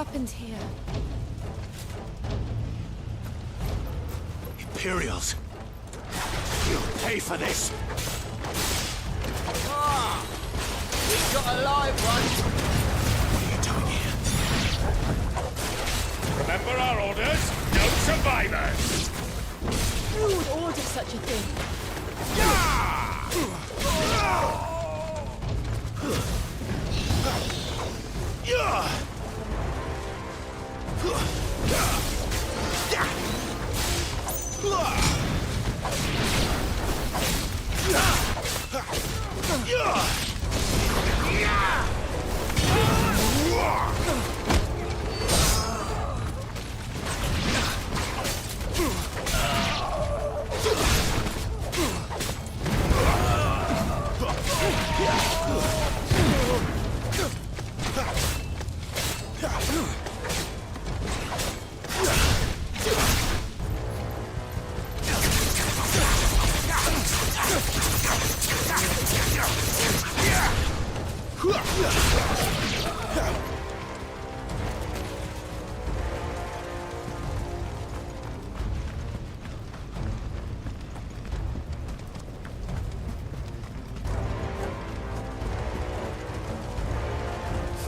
happened here? Imperials. You'll pay for this. Ah! We've got a live one. What are you doing here? Remember our orders? No survivors! Who would order such a thing?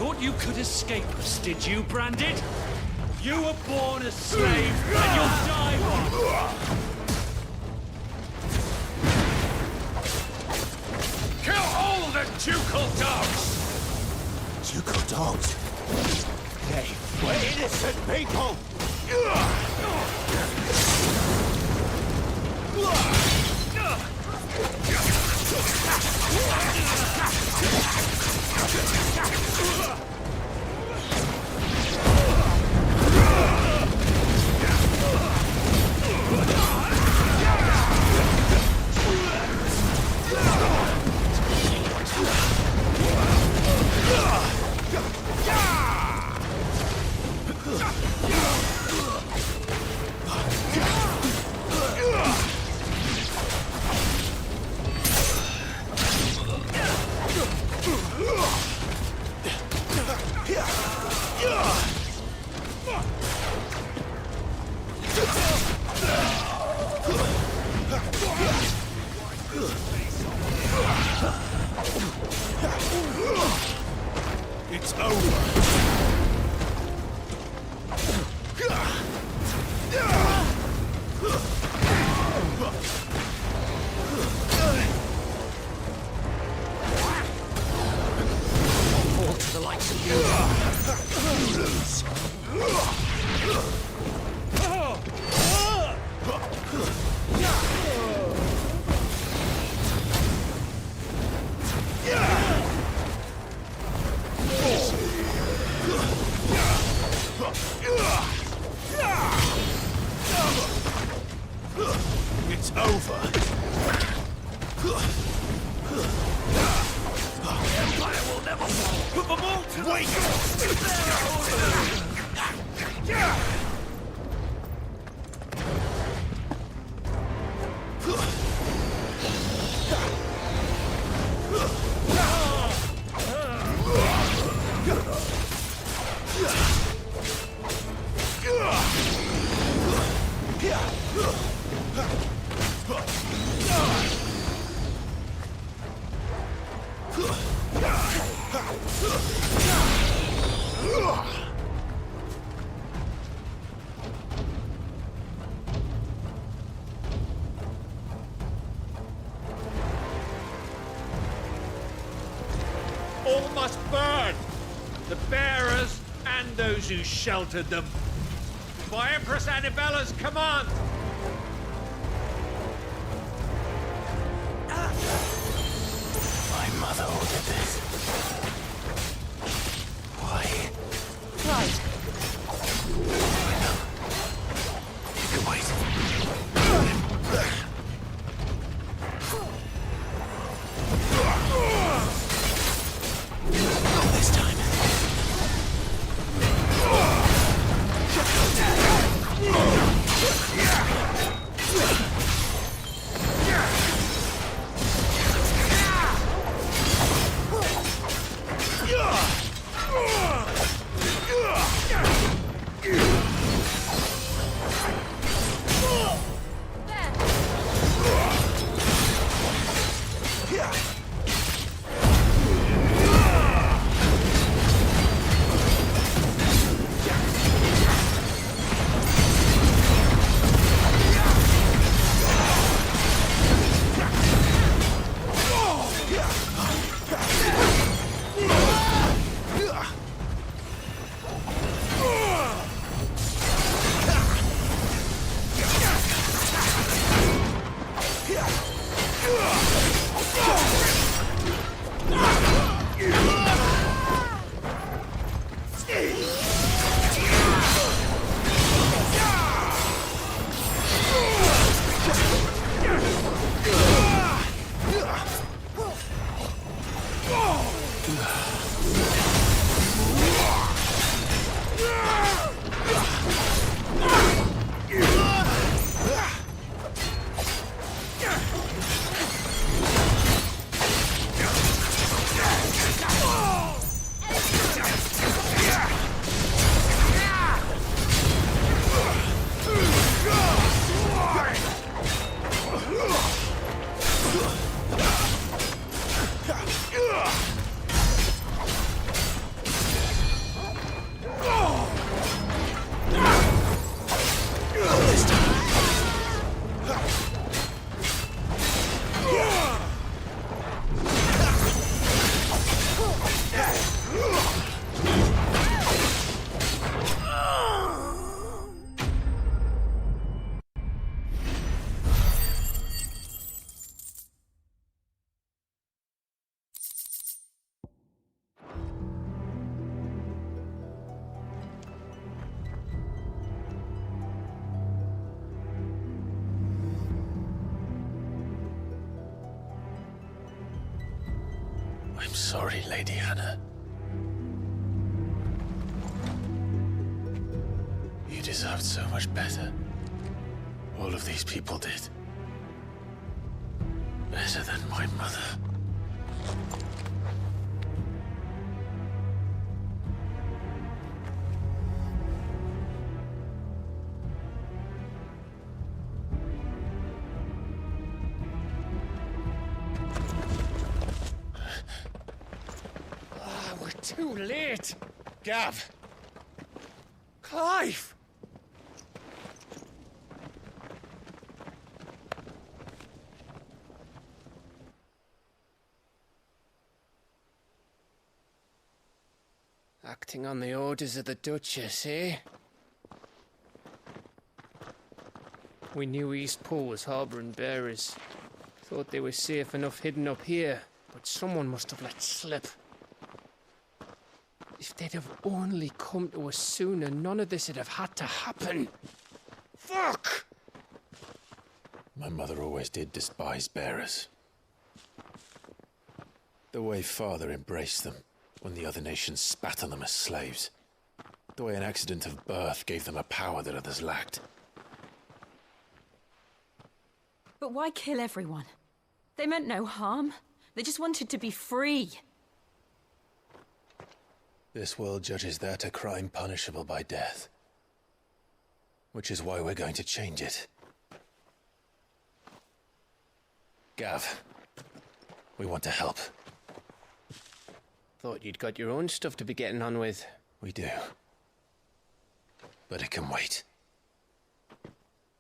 Thought you could escape us, did you, Branded? You were born a slave, and you'll die one! Kill all the ducal dogs! Ducal dogs. They were innocent people. It's over. Fall to the likes of you. You lose. It's over. Empire will never fall. Put them all to wait. All must burn! The bearers and those who sheltered them. By Empress Annibella's command! My mother ordered this. Why? Clive, You can wait. Not this time. I'm sorry, Lady Hannah. You deserved so much better. All of these people did. Better than my mother. We're too late. Gav! Clive! Acting on the orders of the Duchess, eh? We knew East Pool was harbouring bearers. Thought they were safe enough hidden up here, but someone must have let slip. If they'd have only come to us sooner, none of this would have had to happen. Fuck! My mother always did despise bearers. The way Father embraced them when the other nations spat on them as slaves. The way an accident of birth gave them a power that others lacked. But why kill everyone? They meant no harm. They just wanted to be free. This world judges that a crime punishable by death. Which is why we're going to change it. Gav, we want to help. Thought you'd got your own stuff to be getting on with. We do. But it can wait.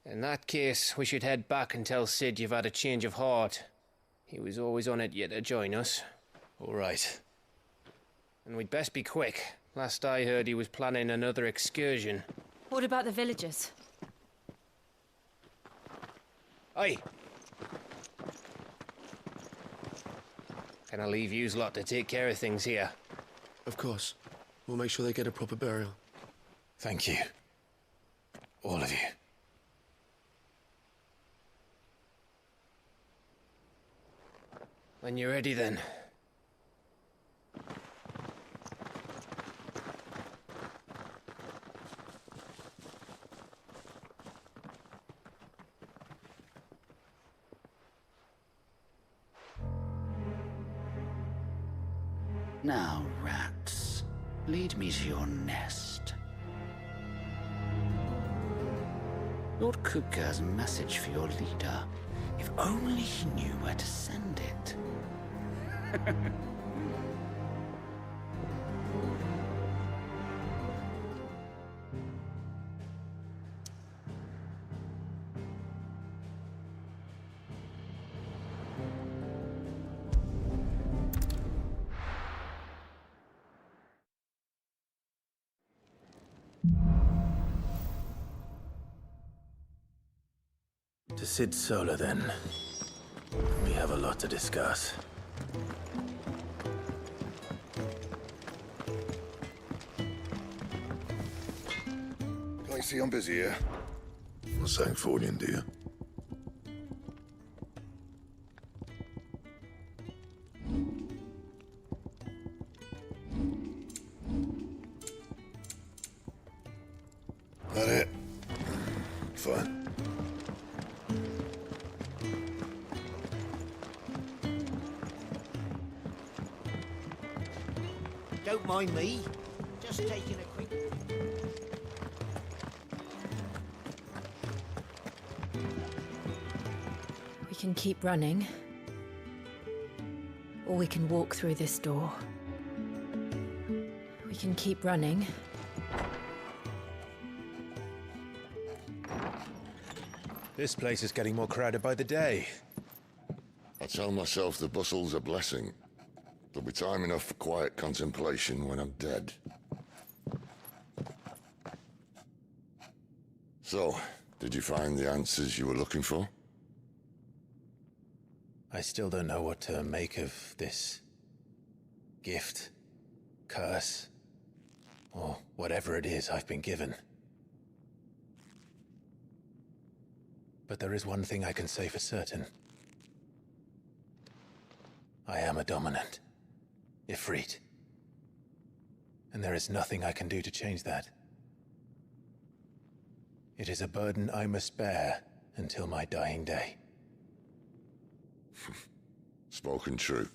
In that case, we should head back and tell Sid you've had a change of heart. He was always on it yet to join us. All right. And we'd best be quick. Last I heard, he was planning another excursion. What about the villagers? Aye. Can I leave yous lot to take care of things here? Of course. We'll make sure they get a proper burial. Thank you. All of you. When you're ready, then. Now, rats, lead me to your nest. Lord Kupka has a message for your leader. If only he knew where to send it. To Sid Solar, then. We have a lot to discuss. Can I see I'm busy here? What's saying for you, dear? That it? Fine. Don't mind me. Just taking a quick... We can keep running. Or we can walk through this door. We can keep running. This place is getting more crowded by the day. I tell myself the bustle's a blessing. There'll be time enough for quiet contemplation when I'm dead. So, did you find the answers you were looking for? I still don't know what to make of this gift, curse, or whatever it is I've been given. But there is one thing I can say for certain. I am a dominant. Ifrit. And there is nothing I can do to change that. It is a burden I must bear until my dying day. Spoken true.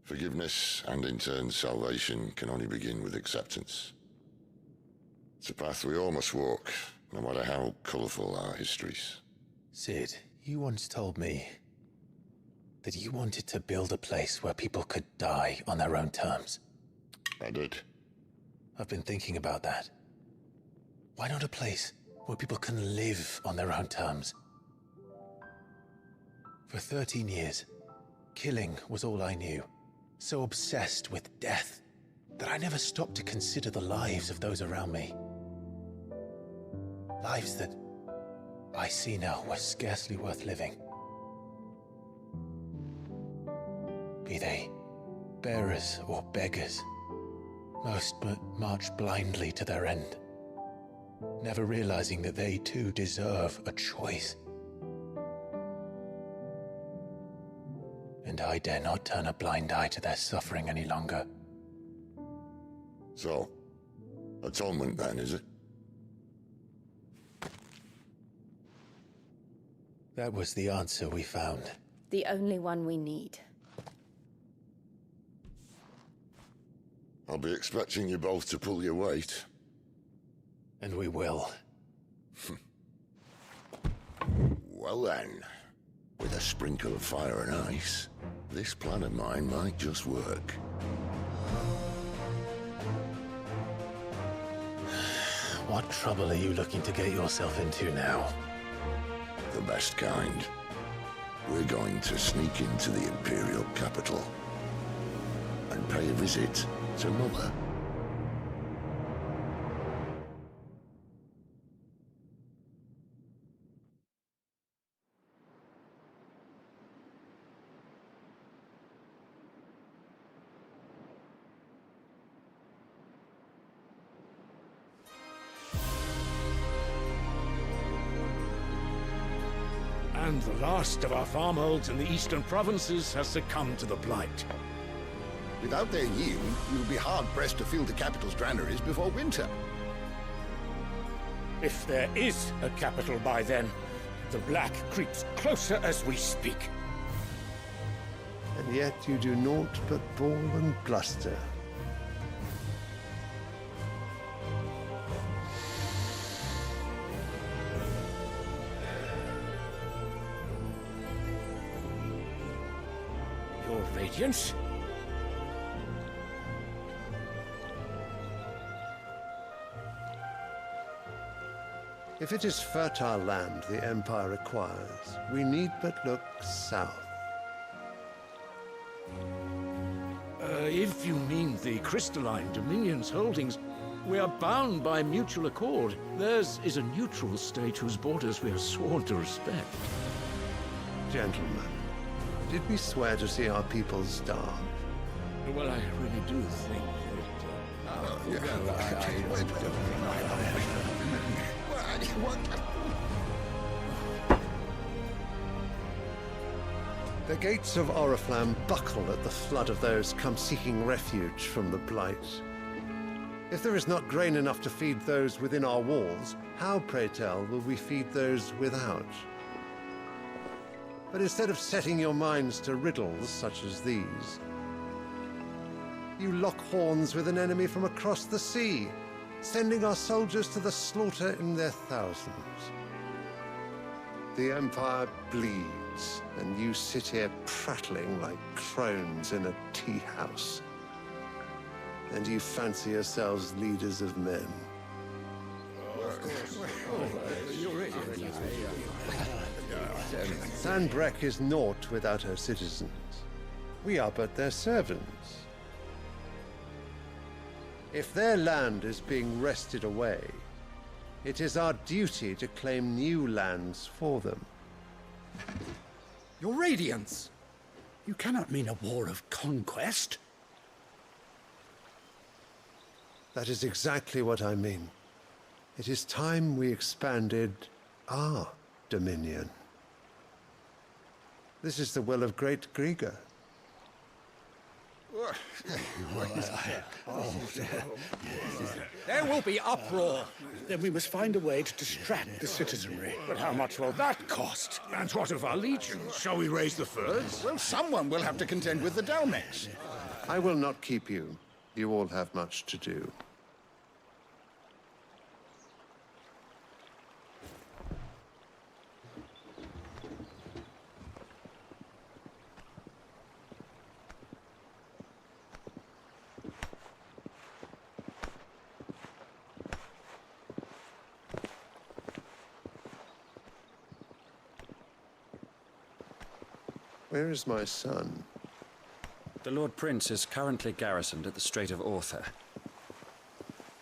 Forgiveness, and in turn salvation, can only begin with acceptance. It's a path we all must walk, no matter how colourful our histories. Sid, you once told me that you wanted to build a place where people could die on their own terms. I did. I've been thinking about that. Why not a place where people can live on their own terms? For 13 years, killing was all I knew. So obsessed with death that I never stopped to consider the lives of those around me. Lives that I see now were scarcely worth living. Be they bearers or beggars, most march blindly to their end, never realizing that they too deserve a choice. And I dare not turn a blind eye to their suffering any longer. So, atonement then, is it? That was the answer we found. The only one we need. I'll be expecting you both to pull your weight. And we will. Well then, with a sprinkle of fire and ice, this plan of mine might just work. What trouble are you looking to get yourself into now? The best kind. We're going to sneak into the Imperial capital and pay a visit to Mother. And the last of our farmholds in the eastern provinces has succumbed to the blight. Without their yield, you'll be hard-pressed to fill the capital's granaries before winter. If there is a capital by then, the black creeps closer as we speak. And yet you do naught but bawl and bluster. Your Radiance? If it is fertile land the Empire requires, we need but look south. If you mean the crystalline Dominion's holdings, we are bound by mutual accord. Theirs is a neutral state whose borders we are sworn to respect. Gentlemen, did we swear to see our people starve? Well, I really do think The gates of Oriflamme buckle at the flood of those come seeking refuge from the Blight. If there is not grain enough to feed those within our walls, how, pray tell, will we feed those without? But instead of setting your minds to riddles such as these, you lock horns with an enemy from across the sea, sending our soldiers to the slaughter in their thousands. The Empire bleeds, and you sit here prattling like crones in a tea house. And you fancy yourselves leaders of men. Sanbreque is naught without her citizens. We are but their servants. If their land is being wrested away, it is our duty to claim new lands for them. Your Radiance! You cannot mean a war of conquest. That is exactly what I mean. It is time we expanded our dominion. This is the will of great Grieger. There will be uproar. Then we must find a way to distract the citizenry. But how much will that cost? And what of our legions? Shall we raise the furs? Well, someone will have to contend with the Dalmex. I will not keep you. You all have much to do. Where is my son? The Lord Prince is currently garrisoned at the Strait of Arthur.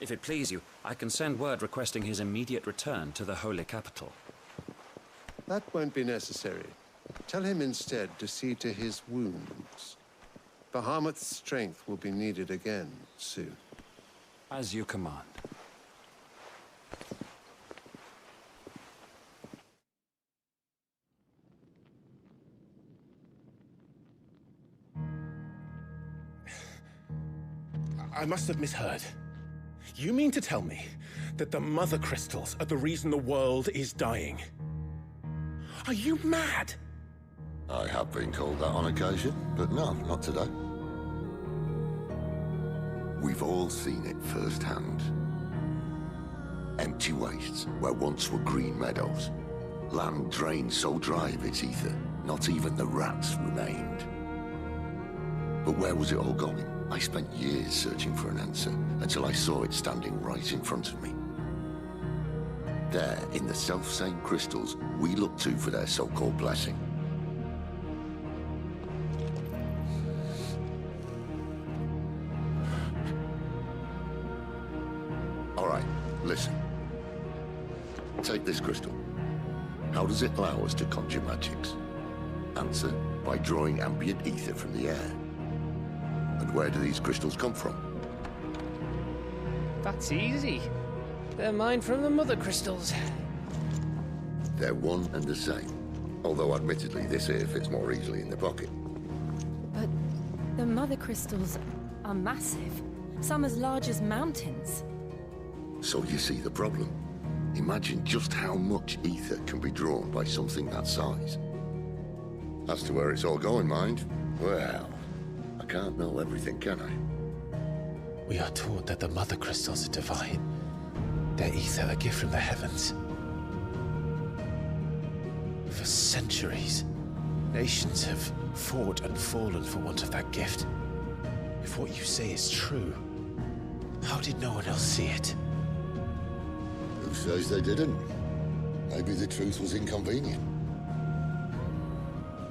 If it please you, I can send word requesting his immediate return to the Holy Capital. That won't be necessary. Tell him instead to see to his wounds. Bahamut's strength will be needed again soon. As you command. I must have misheard. You mean to tell me that the Mother Crystals are the reason the world is dying? Are you mad? I have been called that on occasion, but no, not today. We've all seen it firsthand. Empty wastes where once were green meadows. Land drained so dry of its ether, not even the rats remained. But where was it all going? I spent years searching for an answer, until I saw it standing right in front of me. There, in the self-same crystals we look to for their so-called blessing. All right, listen. Take this crystal. How does it allow us to conjure magics? Answer, by drawing ambient ether from the air. And where do these crystals come from? That's easy. They're mine from the Mother Crystals. They're one and the same. Although admittedly this here fits more easily in the pocket. But the Mother Crystals are massive. Some as large as mountains. So you see the problem. Imagine just how much ether can be drawn by something that size. As to where it's all going, mind, well, I can't know everything, can I? We are taught that the Mother Crystals are divine. Their ether a gift from the heavens. For centuries, nations have fought and fallen for want of that gift. If what you say is true, how did no one else see it? Who says they didn't? Maybe the truth was inconvenient.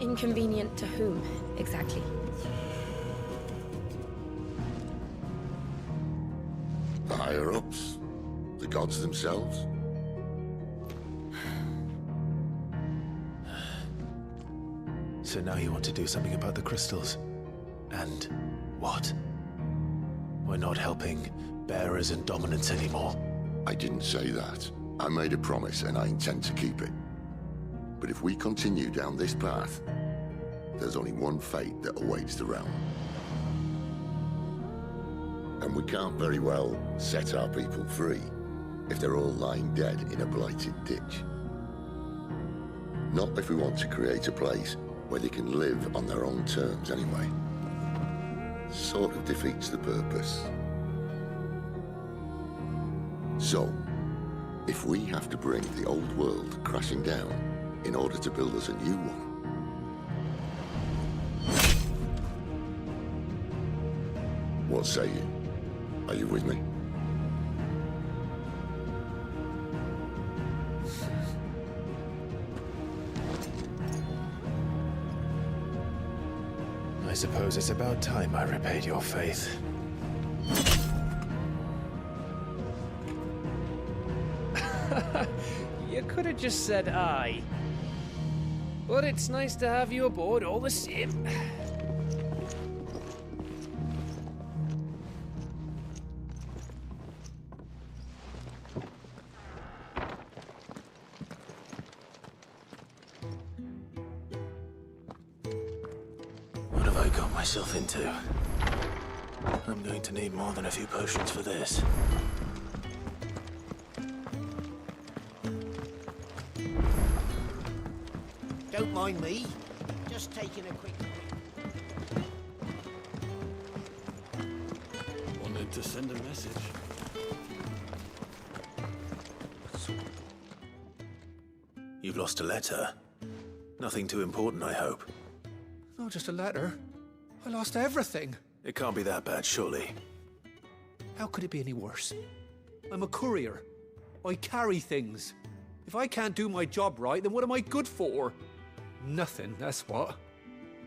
Inconvenient to whom, exactly? The higher-ups? The gods themselves? So now you want to do something about the crystals? And what? We're not helping bearers and dominants anymore. I didn't say that. I made a promise and I intend to keep it. But if we continue down this path, there's only one fate that awaits the realm. And we can't very well set our people free if they're all lying dead in a blighted ditch. Not if we want to create a place where they can live on their own terms anyway. Sort of defeats the purpose. So, if we have to bring the old world crashing down in order to build us a new one, what say you? Are you with me? I suppose it's about time I repaid your faith. You could have just said aye. But it's nice to have you aboard all the same. What have I got myself into? I'm going to need more than a few potions for this. Don't mind me. Just taking a quick... Wanted to send a message. You've lost a letter. Nothing too important, I hope. Not just a letter. I lost everything. It can't be that bad, surely. How could it be any worse? I'm a courier. I carry things. If I can't do my job right, then what am I good for? Nothing, that's what.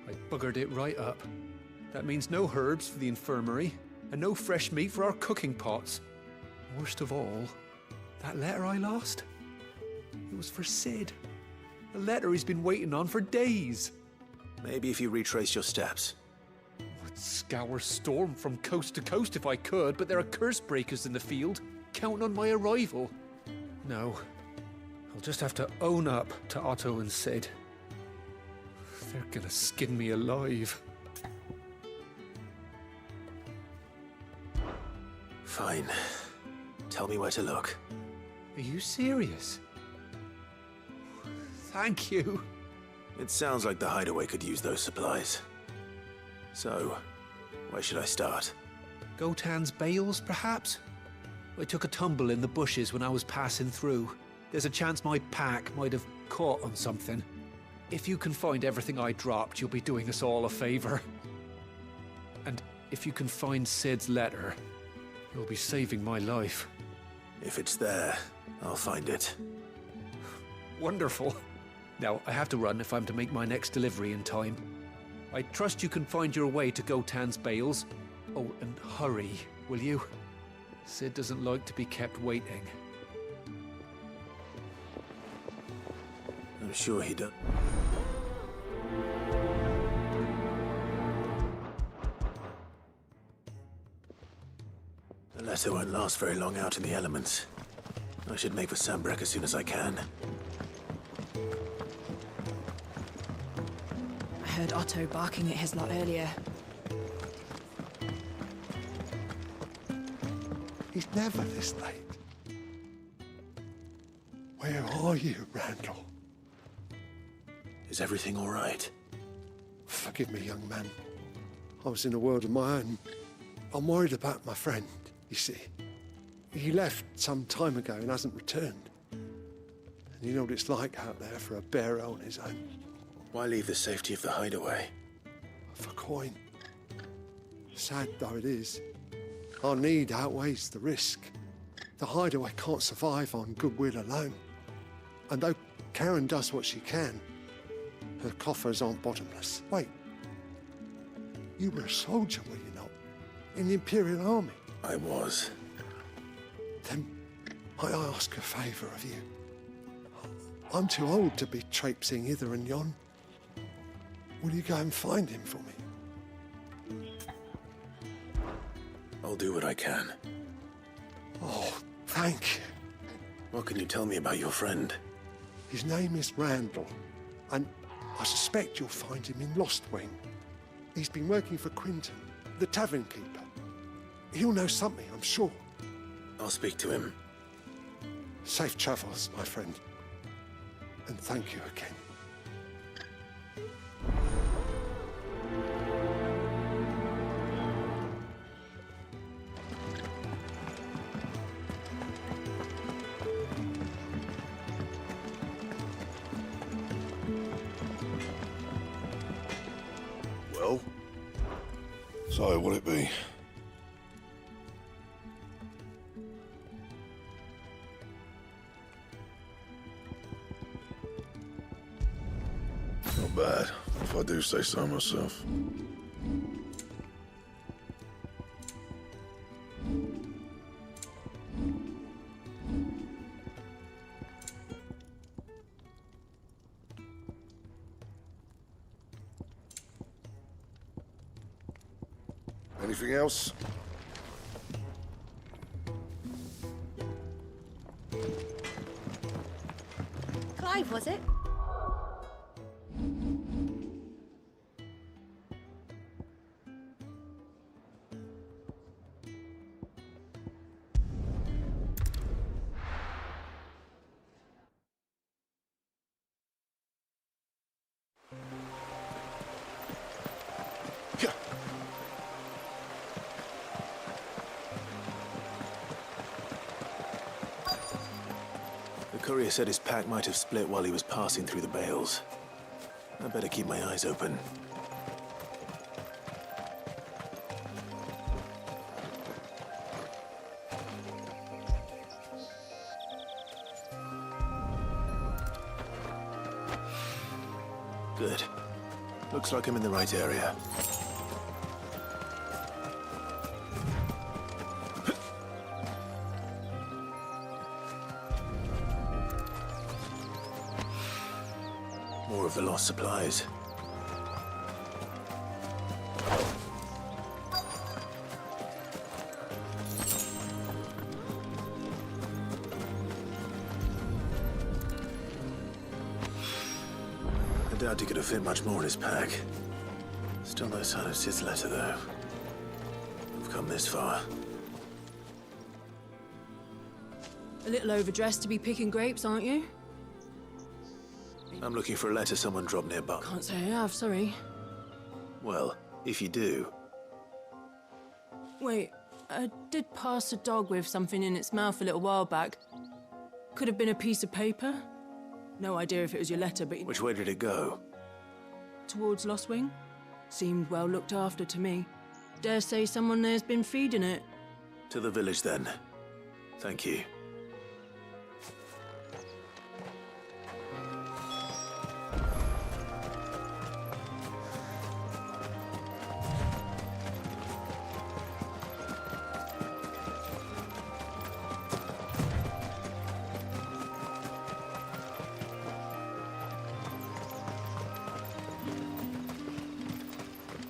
I buggered it right up. That means no herbs for the infirmary, and no fresh meat for our cooking pots. Worst of all, that letter I lost? It was for Sid. A letter he's been waiting on for days. Maybe if you retrace your steps. I'd scour Storm from coast to coast if I could, but there are curse breakers in the field, counting on my arrival. No, I'll just have to own up to Otto and Sid. They're gonna skin me alive. Fine. Tell me where to look. Are you serious? Thank you. It sounds like the hideaway could use those supplies. So, where should I start? Gotan's bales, perhaps? I took a tumble in the bushes when I was passing through. There's a chance my pack might have caught on something. If you can find everything I dropped, you'll be doing us all a favor. And if you can find Sid's letter, you'll be saving my life. If it's there, I'll find it. Wonderful. Now, I have to run if I'm to make my next delivery in time. I trust you can find your way to Gotan's bales. Oh, and hurry, will you? Sid doesn't like to be kept waiting. I'm sure he does. The letter won't last very long out in the elements. I should make for Sambrek as soon as I can. I heard Otto barking at his lot earlier. He's never this late. Where are you, Randall? Is everything all right? Forgive me, young man. I was in a world of my own. I'm worried about my friend, you see. He left some time ago and hasn't returned. And you know what it's like out there for a bearer on his own. Why leave the safety of the hideaway? For coin. Sad though it is, our need outweighs the risk. The hideaway can't survive on goodwill alone. And though Karen does what she can, her coffers aren't bottomless. Wait, you were a soldier, were you not? In the Imperial Army? I was. Then I ask a favour of you. I'm too old to be traipsing hither and yon. Will you go and find him for me? I'll do what I can. Oh, thank you. What can you tell me about your friend? His name is Randall, and I suspect you'll find him in Lostwing. He's been working for Quinton, the tavern keeper. He'll know something, I'm sure. I'll speak to him. Safe travels, my friend. And thank you again. Well? So, what'll it be? Not bad, if I do say so myself. Anything else? Clive, was it? Courier said his pack might have split while he was passing through the bales. I better keep my eyes open. Good. Looks like I'm in the right area. More of the lost supplies. I doubt he could have fit much more in his pack. Still no sign of Sid's letter, though. We've come this far. A little overdressed to be picking grapes, aren't you? I'm looking for a letter someone dropped nearby. Can't say I have, sorry. Well, if you do, Wait, I did pass a dog with something in its mouth a little while back. Could have been a piece of paper. No idea if it was your letter, but... which way did it go? Towards Lost Wing. Seemed well looked after to me. Dare say someone there's been feeding it. To the village, then. Thank you.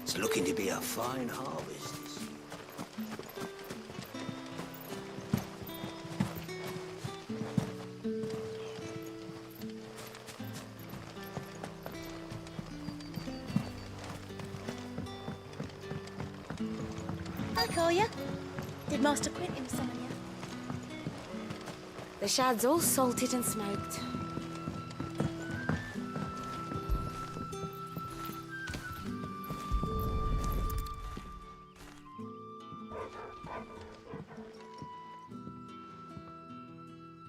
It's looking to be a fine harvest. Hi, Collier. Did Master Quentin summon you? The shad's all salted and smoked.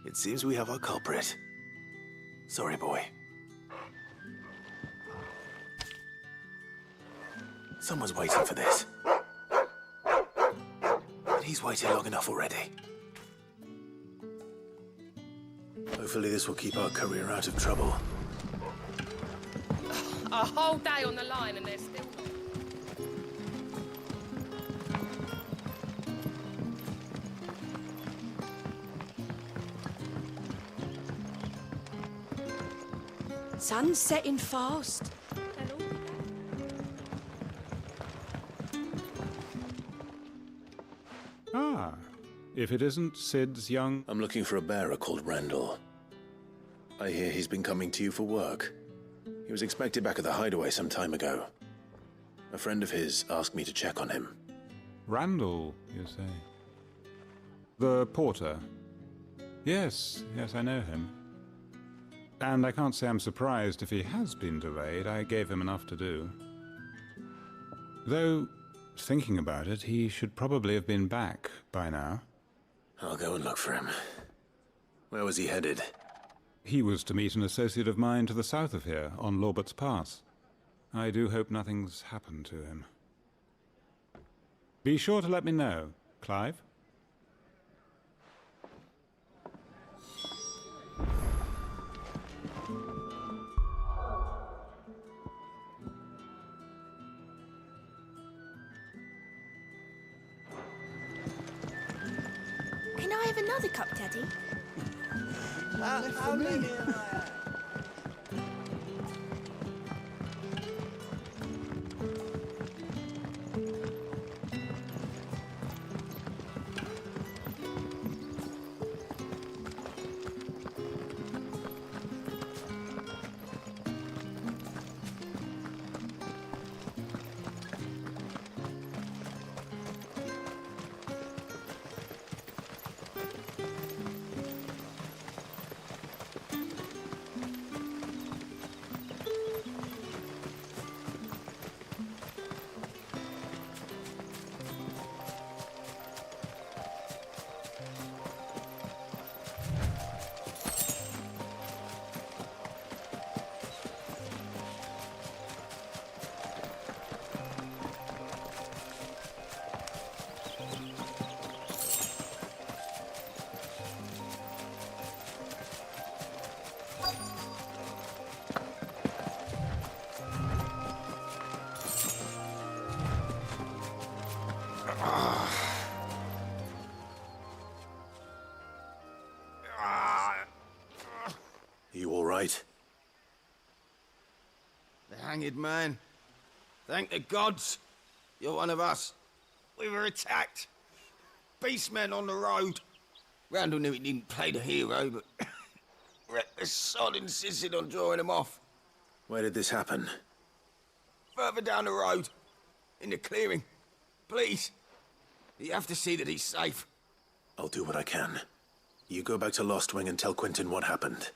It seems we have our culprit. Sorry, boy. Someone's waiting for this. But he's waited long enough already. Hopefully this will keep our courier out of trouble. A whole day on the line and they're still... Sun's setting fast. Ah, if it isn't Sid's young... I'm looking for a bearer called Randall. I hear he's been coming to you for work. He was expected back at the hideaway some time ago. A friend of his asked me to check on him. Randall, you say? The porter? Yes, I know him. And I can't say I'm surprised if he has been delayed. I gave him enough to do. Though, thinking about it, he should probably have been back by now. I'll go and look for him. Where was he headed? He was to meet an associate of mine to the south of here, on Lorbert's Pass. I do hope nothing's happened to him. Be sure to let me know, Clive. Can I have another cup, Teddy? How many? Hanged man. Thank the gods. You're one of us. We were attacked. Beastmen on the road. Randall knew he didn't play the hero, but reckless sod insisted on drawing him off. Where did this happen? Further down the road. In the clearing. Please. You have to see that he's safe. I'll do what I can. You go back to Lost Wing and tell Quentin what happened.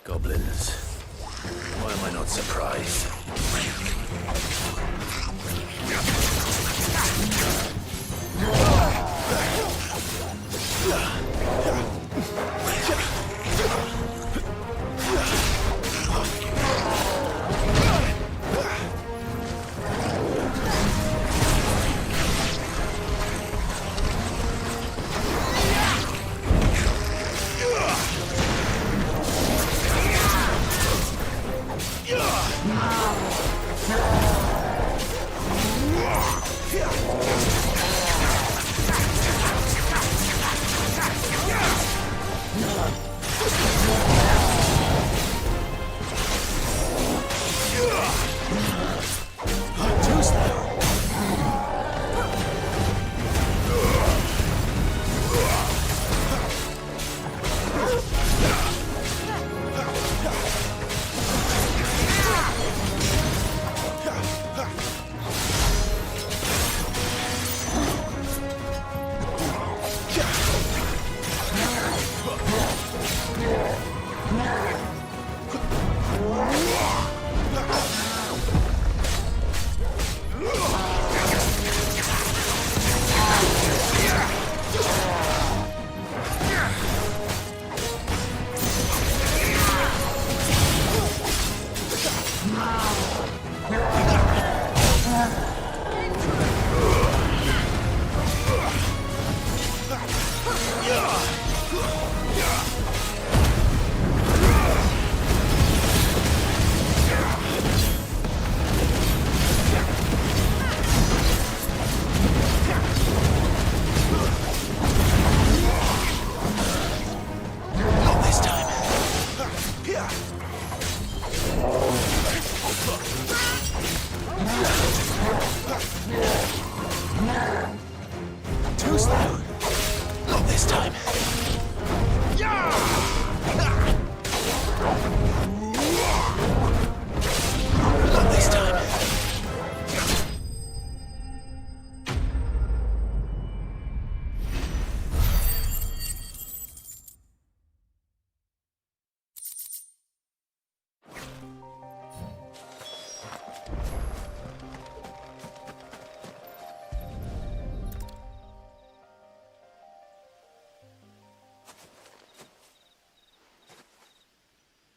Goblins. Why am I not surprised? Ah!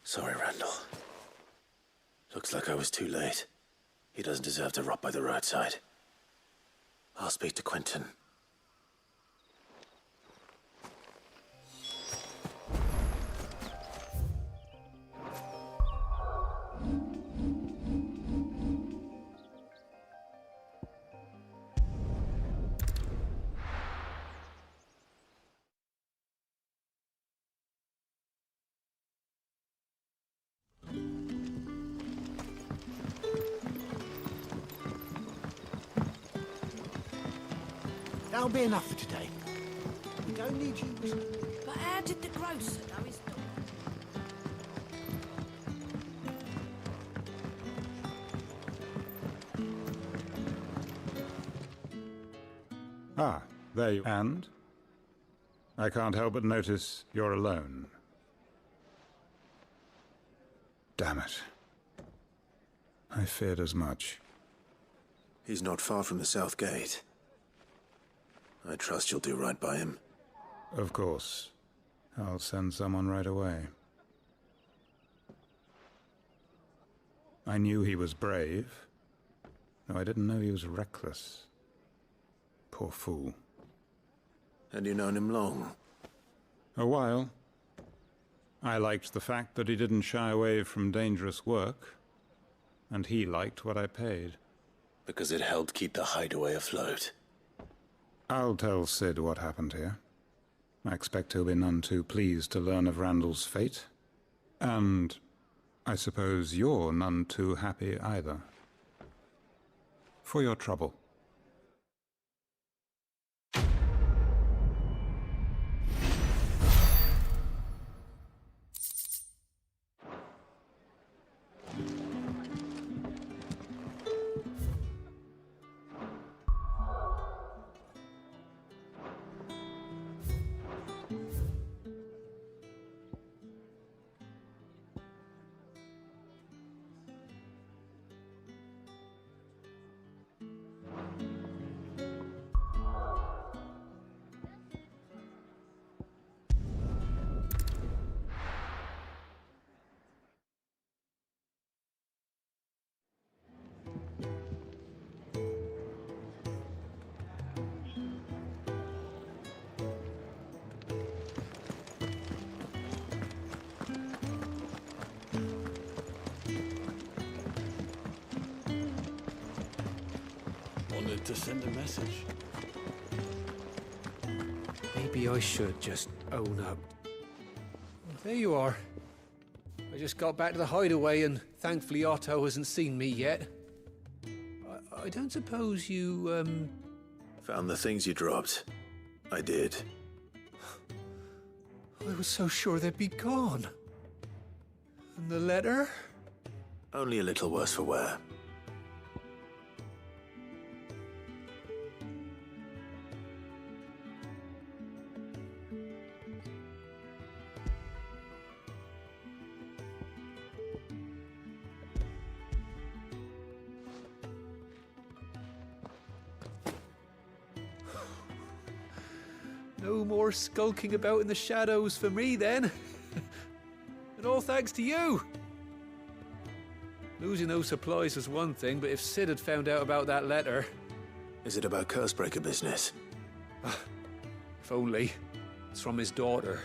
Sorry, Randall. Looks like I was too late. He doesn't deserve to rot by the roadside. I'll speak to Quentin. That'll be enough for today. We don't need you. But how did the grocer know his dog? Ah, there you... And? I can't help but notice you're alone. Damn it. I feared as much. He's not far from the South Gate. I trust you'll do right by him. Of course. I'll send someone right away. I knew he was brave, though I didn't know he was reckless. Poor fool. And you known him long? A while. I liked the fact that he didn't shy away from dangerous work, and he liked what I paid. Because it helped keep the hideaway afloat. I'll tell Sid what happened here. I expect he'll be none too pleased to learn of Randall's fate. And I suppose you're none too happy either. For your trouble. Wanted to send a message. Maybe I should just own up. There you are. I just got back to the hideaway and thankfully Otto hasn't seen me yet. I don't suppose you, Found the things you dropped. I did. I was so sure they'd be gone. And the letter? Only a little worse for wear. No more skulking about in the shadows for me, then. And all thanks to you. Losing those supplies was one thing, but if Sid had found out about that letter... Is it about Cursebreaker business? If only. It's from his daughter.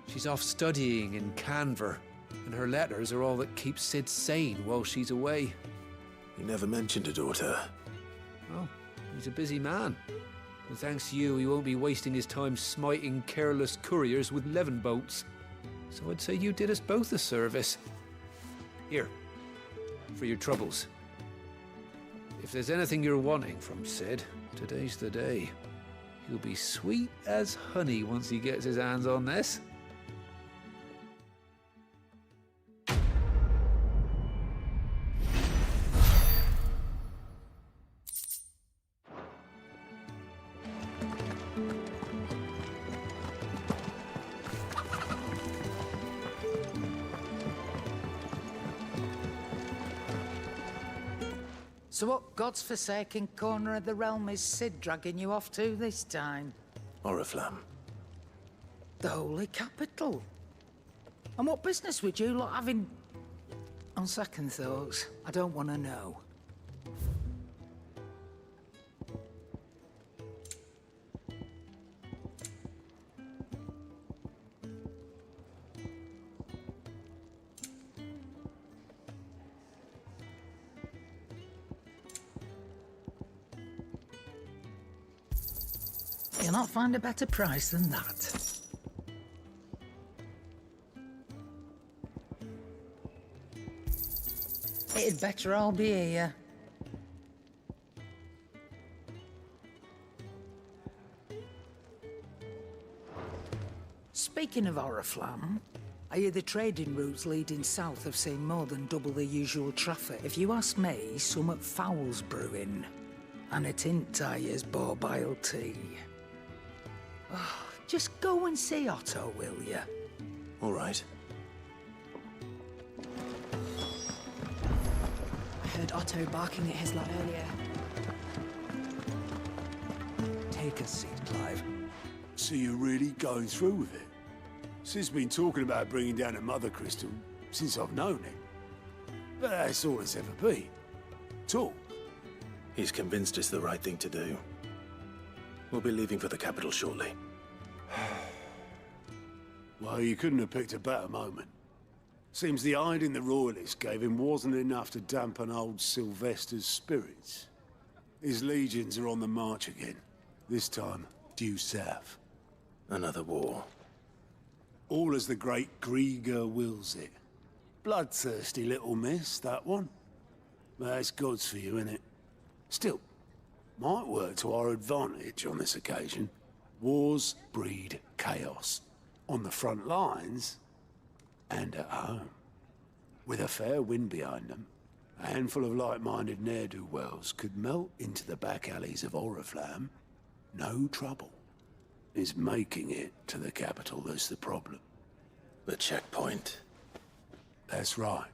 She's off studying in Canver, and her letters are all that keeps Sid sane while she's away. He never mentioned a daughter. Oh, he's a busy man. And thanks to you, he won't be wasting his time smiting careless couriers with levin bolts. So I'd say you did us both a service. Here, for your troubles. If there's anything you're wanting from Sid, today's the day. He'll be sweet as honey once he gets his hands on this. So what God's forsaken corner of the realm is Sid dragging you off to this time? Oriflamme. The Holy Capital. And what business would you lot having... On second thoughts, I don't want to know. You'll not find a better price than that. It'd better all be here. Speaking of Oriflamme, I hear the trading routes leading south have seen more than double the usual traffic. If you ask me, summat foul's brewing. And it ain't Tyre's borbile tea. Oh, just go and see Otto, will you? All right. I heard Otto barking at his lot earlier. Take a seat, Clive. So you're really going through with it? Sid's been talking about bringing down a mother crystal since I've known him. But that's all it's ever been. Talk. He's convinced it's the right thing to do. We'll be leaving for the capital shortly. Well, you couldn't have picked a better moment. Seems the hiding the Royalists gave him wasn't enough to dampen old Sylvester's spirits. His legions are on the march again. This time, due south. Another war. All as the great Grieger wills it. Bloodthirsty little miss, that one. But that's God's for you, innit? Still, might work to our advantage on this occasion. Wars breed chaos. On the front lines, and at home. With a fair wind behind them, a handful of like-minded ne'er-do-wells could melt into the back alleys of Oriflamme. No trouble. It's making it to the capital that's the problem. The checkpoint. That's right.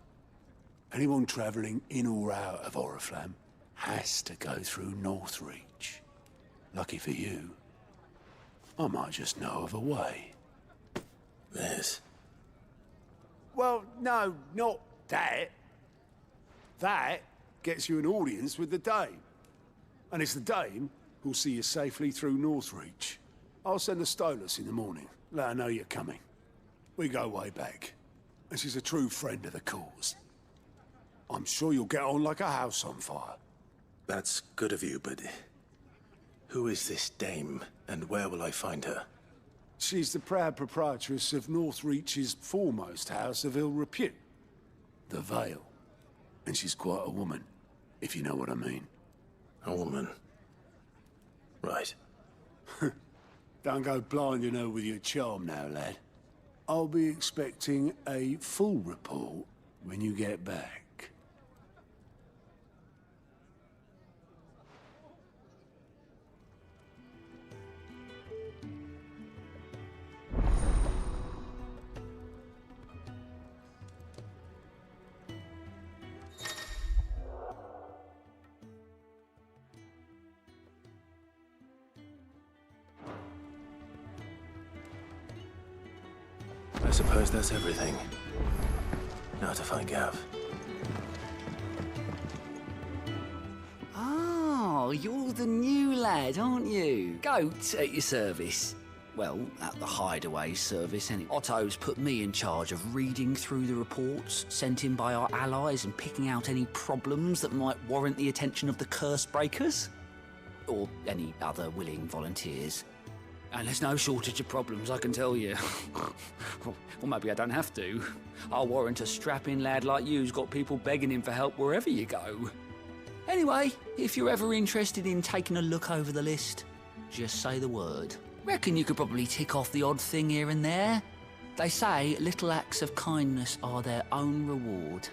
Anyone travelling in or out of Oriflamme has to go through Northreach. Lucky for you, I might just know of a way. This? Well, no, not that. That gets you an audience with the Dame. And it's the Dame who'll see you safely through Northreach. I'll send a Stolas in the morning. Let her know you're coming. We go way back. And she's a true friend of the cause. I'm sure you'll get on like a house on fire. That's good of you, but... who is this Dame, and where will I find her? She's the proud proprietress of Northreach's foremost house of ill repute. The Vale. And she's quite a woman, if you know what I mean. A woman? Right. Don't go blinding her with your charm now, lad. I'll be expecting a full report when you get back. I suppose that's everything. Now to find Gav. Oh, you're the new lad, aren't you? Goat at your service. Well, at the hideaway service, anyway. Otto's put me in charge of reading through the reports sent in by our allies and picking out any problems that might warrant the attention of the curse breakers. Or any other willing volunteers. And there's no shortage of problems, I can tell you. Well, maybe I don't have to. I'll warrant a strapping lad like you's got people begging him for help wherever you go. Anyway, if you're ever interested in taking a look over the list, just say the word. Reckon you could probably tick off the odd thing here and there. They say little acts of kindness are their own reward.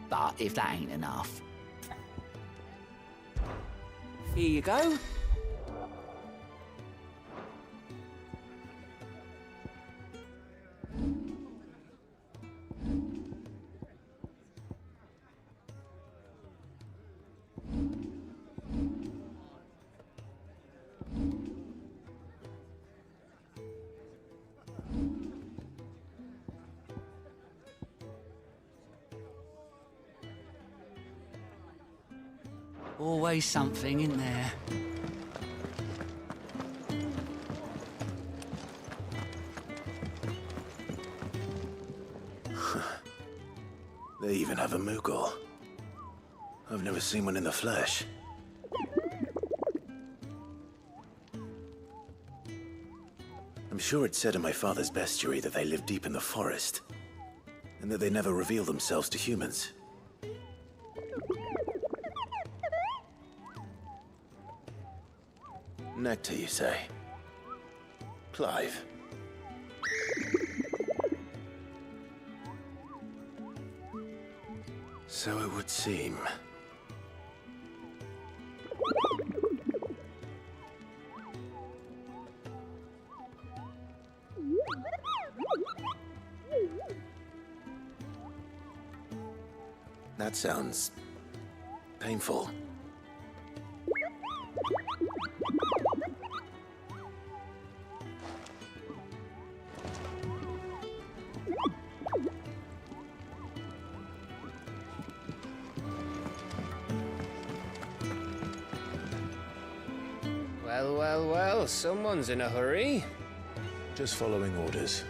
But if that ain't enough... here you go. Always something in there. They even have a Moogle. I've never seen one in the flesh. I'm sure it said in my father's bestiary that they live deep in the forest, and that they never reveal themselves to humans. Nectar, you say? Clive. So it would seem. That sounds painful. Well, someone's in a hurry. Just following orders.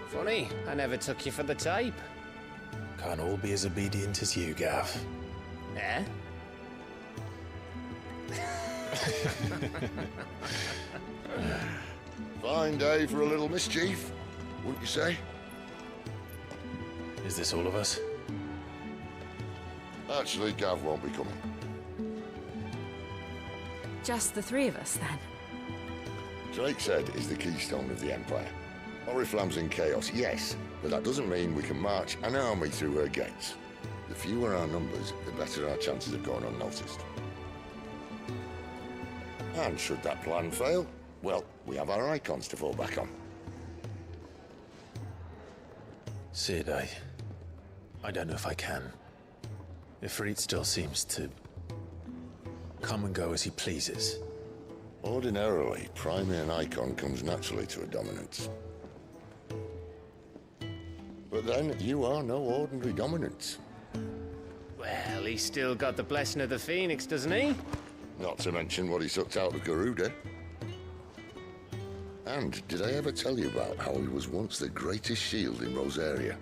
Funny, I never took you for the type. Can't all be as obedient as you, Gav. Eh? Fine day for a little mischief, wouldn't you say? Is this all of us? Actually, Gav won't be coming. Just the three of us, then? Drake's Head is the keystone of the Empire. Oriflamme's in chaos, yes, but that doesn't mean we can march an army through her gates. The fewer our numbers, the better our chances of going unnoticed. And should that plan fail, well, we have our icons to fall back on. Sid, I don't know if I can. Ifrit still seems to come and go as he pleases. Ordinarily, priming an icon comes naturally to a dominance. But then, you are no ordinary dominance. Well, he's still got the blessing of the Phoenix, doesn't he? Not to mention what he sucked out of Garuda. And did I ever tell you about how he was once the greatest shield in Rosaria?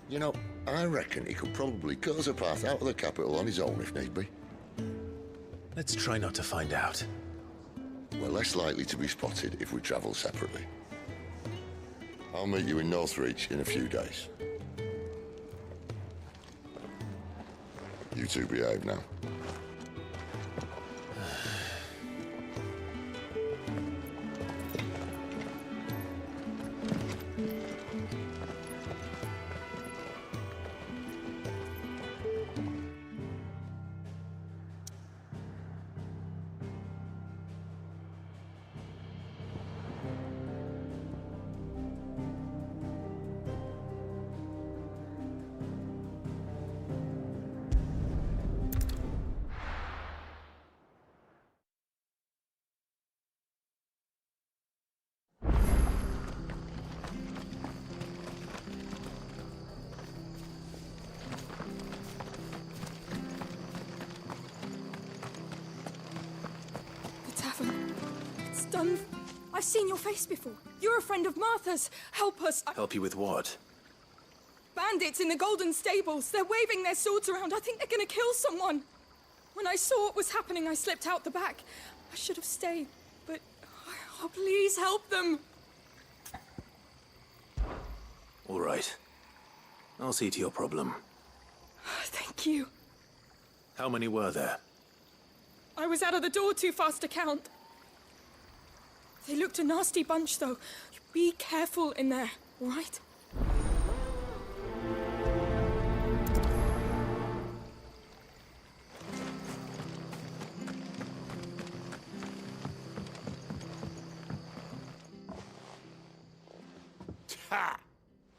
You know, I reckon he could probably cut us a path out of the capital on his own if need be. Let's try not to find out. We're less likely to be spotted if we travel separately. I'll meet you in Northreach in a few days. You two behave now. Done. I've seen your face before. You're a friend of Martha's. Help us. Help you with what? Bandits in the Golden Stables. They're waving their swords around. I think they're gonna kill someone. When I saw what was happening, I slipped out the back. I should have stayed, but... Oh, please help them. All right. I'll see to your problem. Thank you. How many were there? I was out of the door too fast to count. They looked a nasty bunch, though. Be careful in there, all right? Ha!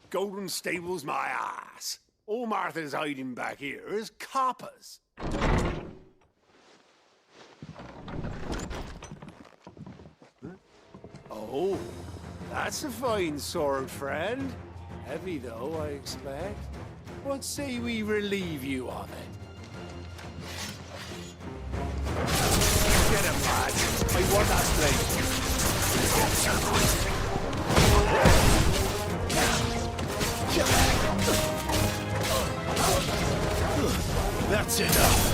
Golden Stables, my ass. All Martha's hiding back here is coppers. Oh, that's a fine sword, friend. Heavy, though, I expect. What say we relieve you of it? Get him, lad. I want that blade. That's enough.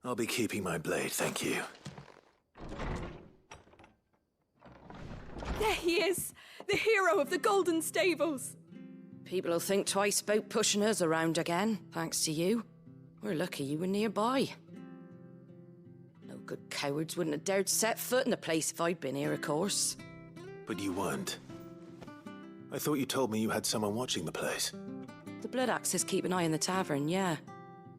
I'll be keeping my blade, thank you. There he is! The hero of the Golden Stables! People will think twice about pushing us around again, thanks to you. We're lucky you were nearby. No good cowards wouldn't have dared set foot in the place if I'd been here, of course. But you weren't. I thought you told me you had someone watching the place. The Blood Axes keep an eye on the tavern, yeah.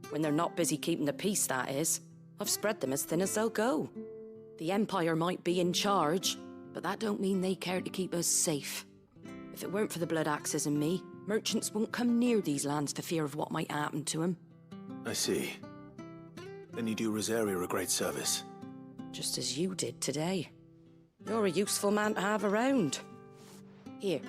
When they're not busy keeping the peace, that is. I've spread them as thin as they'll go. The Empire might be in charge, but that don't mean they care to keep us safe. If it weren't for the Blood Axes and me, merchants won't come near these lands for fear of what might happen to them. I see. Then you do Rosaria a great service. Just as you did today. You're a useful man to have around. Here.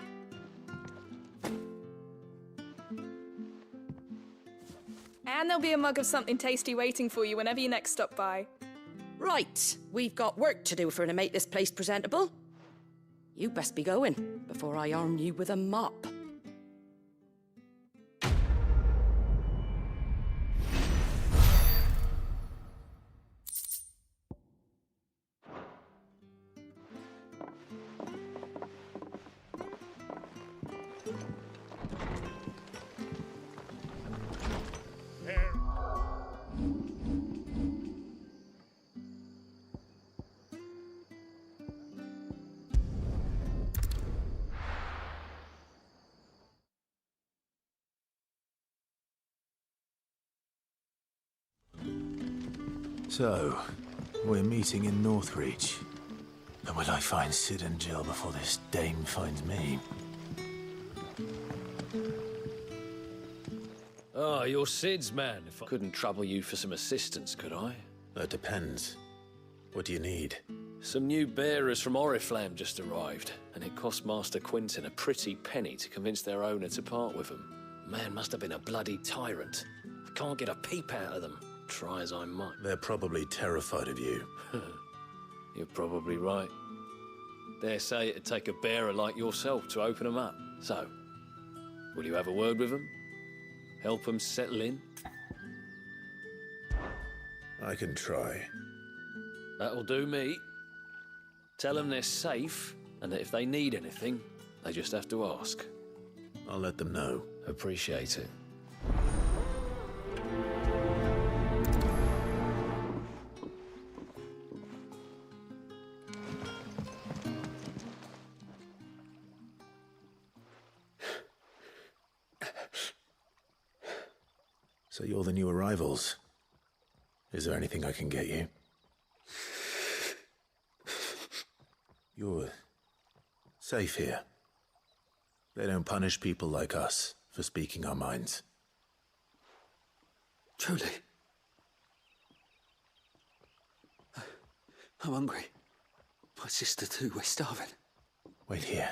And there'll be a mug of something tasty waiting for you whenever you next stop by. Right, we've got work to do for to make this place presentable. You best be going before I arm you with a mop. So, we're meeting in Northreach. And will I find Sid and Jill before this dame finds me? Oh, you're Sid's man. If I couldn't trouble you for some assistance, could I? That depends. What do you need? Some new bearers from Oriflamme just arrived, and it cost Master Quinton a pretty penny to convince their owner to part with them. Man must have been a bloody tyrant. I can't get a peep out of them, try as I might. They're probably terrified of you. You're probably right. Dare say it'd take a bearer like yourself to open them up. So, will you have a word with them? Help them settle in? I can try. That'll do me. Tell them they're safe, and that if they need anything, they just have to ask. I'll let them know. Appreciate it. So you're the new arrivals. Is there anything I can get you? You're safe here. They don't punish people like us for speaking our minds. Truly. I'm hungry. My sister too, we're starving. Wait here.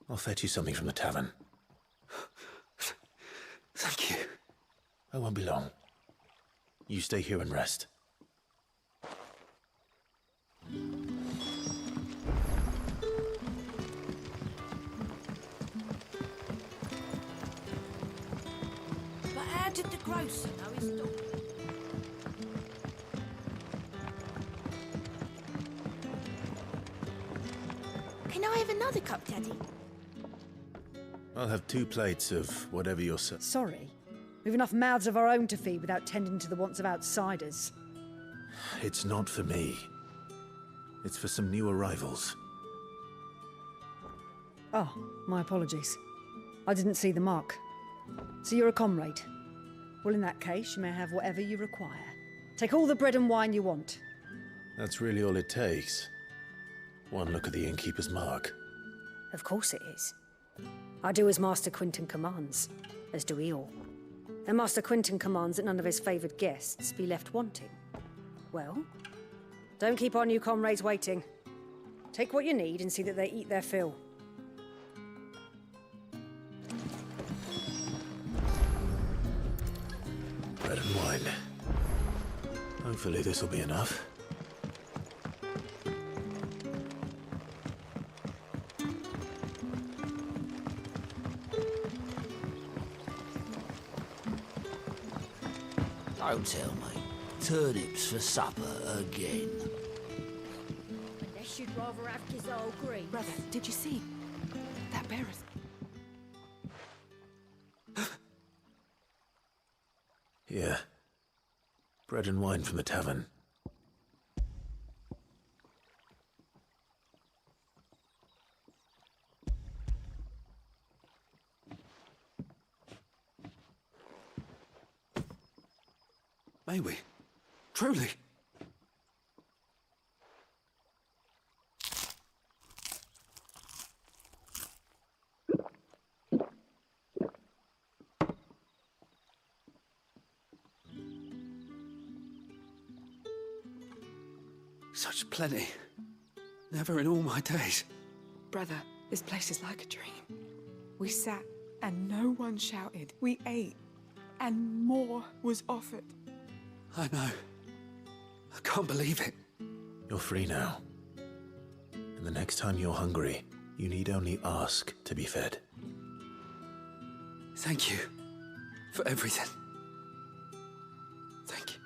I'll fetch you something from the tavern. Thank you. I won't be long. You stay here and rest. But how did the grocer know his dog? Can I have another cup, Daddy? I'll have 2 plates of whatever you're Sorry. We've enough mouths of our own to feed without tending to the wants of outsiders. It's not for me. It's for some new arrivals. Oh, my apologies. I didn't see the mark. So you're a comrade. Well, in that case, you may have whatever you require. Take all the bread and wine you want. That's really all it takes. One look at the innkeeper's mark. Of course it is. I do as Master Quinton commands, as do we all. And Master Quinton commands that none of his favoured guests be left wanting. Well, don't keep our new comrades waiting. Take what you need and see that they eat their fill. Bread and wine. Hopefully this will be enough. Don't tell me. Turnips for supper again. Unless you'd rather have Kizal Green. Brother, did you see? That bear is... Here. Bread and wine from the tavern. May we? Truly? Such plenty. Never in all my days. Brother, this place is like a dream. We sat and no one shouted. We ate and more was offered. I know. I can't believe it. You're free now. And the next time you're hungry, you need only ask to be fed. Thank you for everything. Thank you.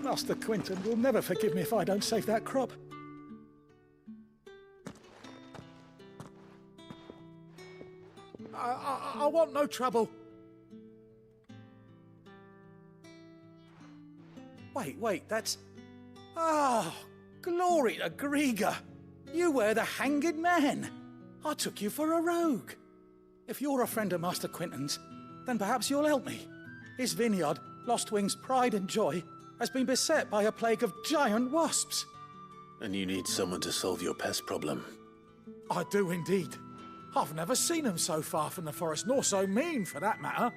Master Quinton will never forgive me if I don't save that crop. I want no trouble. Wait, that's... Oh, glory to Grieger. You were the hanged man. I took you for a rogue. If you're a friend of Master Quinton's, then perhaps you'll help me. His vineyard, Lostwing's pride and joy, has been beset by a plague of giant wasps. And you need someone to solve your pest problem. I do indeed. I've never seen them so far from the forest, nor so mean, for that matter.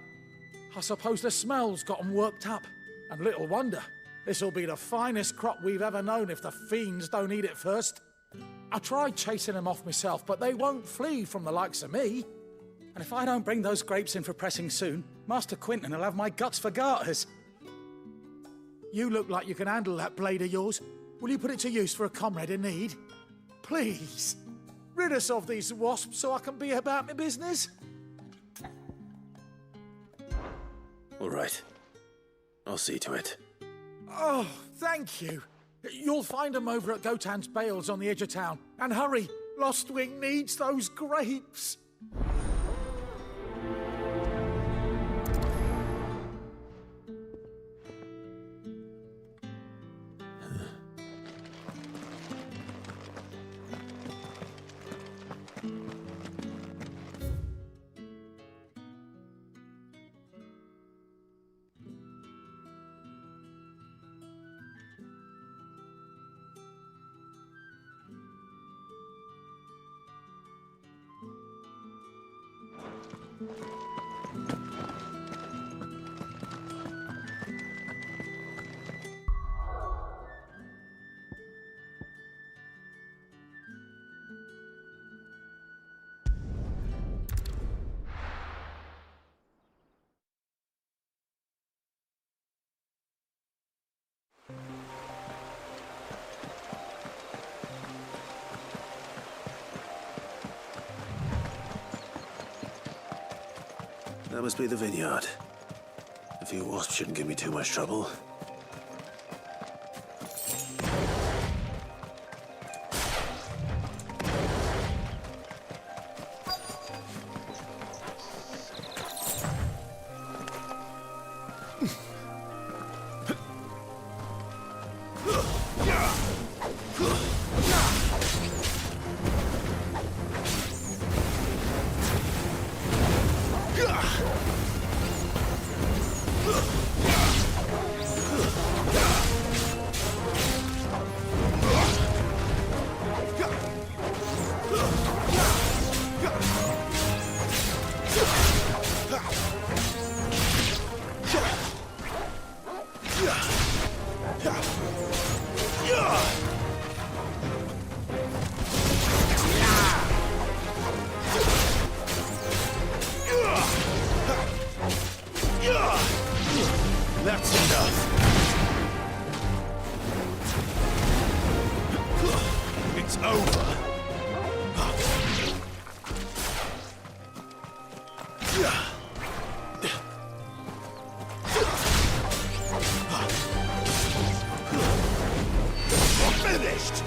I suppose the smell's got them worked up. And little wonder. This'll be the finest crop we've ever known if the fiends don't eat it first. I tried chasing them off myself, but they won't flee from the likes of me. And if I don't bring those grapes in for pressing soon, Master Quinton will have my guts for garters. You look like you can handle that blade of yours. Will you put it to use for a comrade in need? Please, rid us of these wasps so I can be about my business. All right. I'll see to it. Oh, thank you. You'll find them over at Gotan's Bales on the edge of town. And hurry, Lostwing needs those grapes. That must be the vineyard. A few wasps shouldn't give me too much trouble. That's enough. It's over. Finished.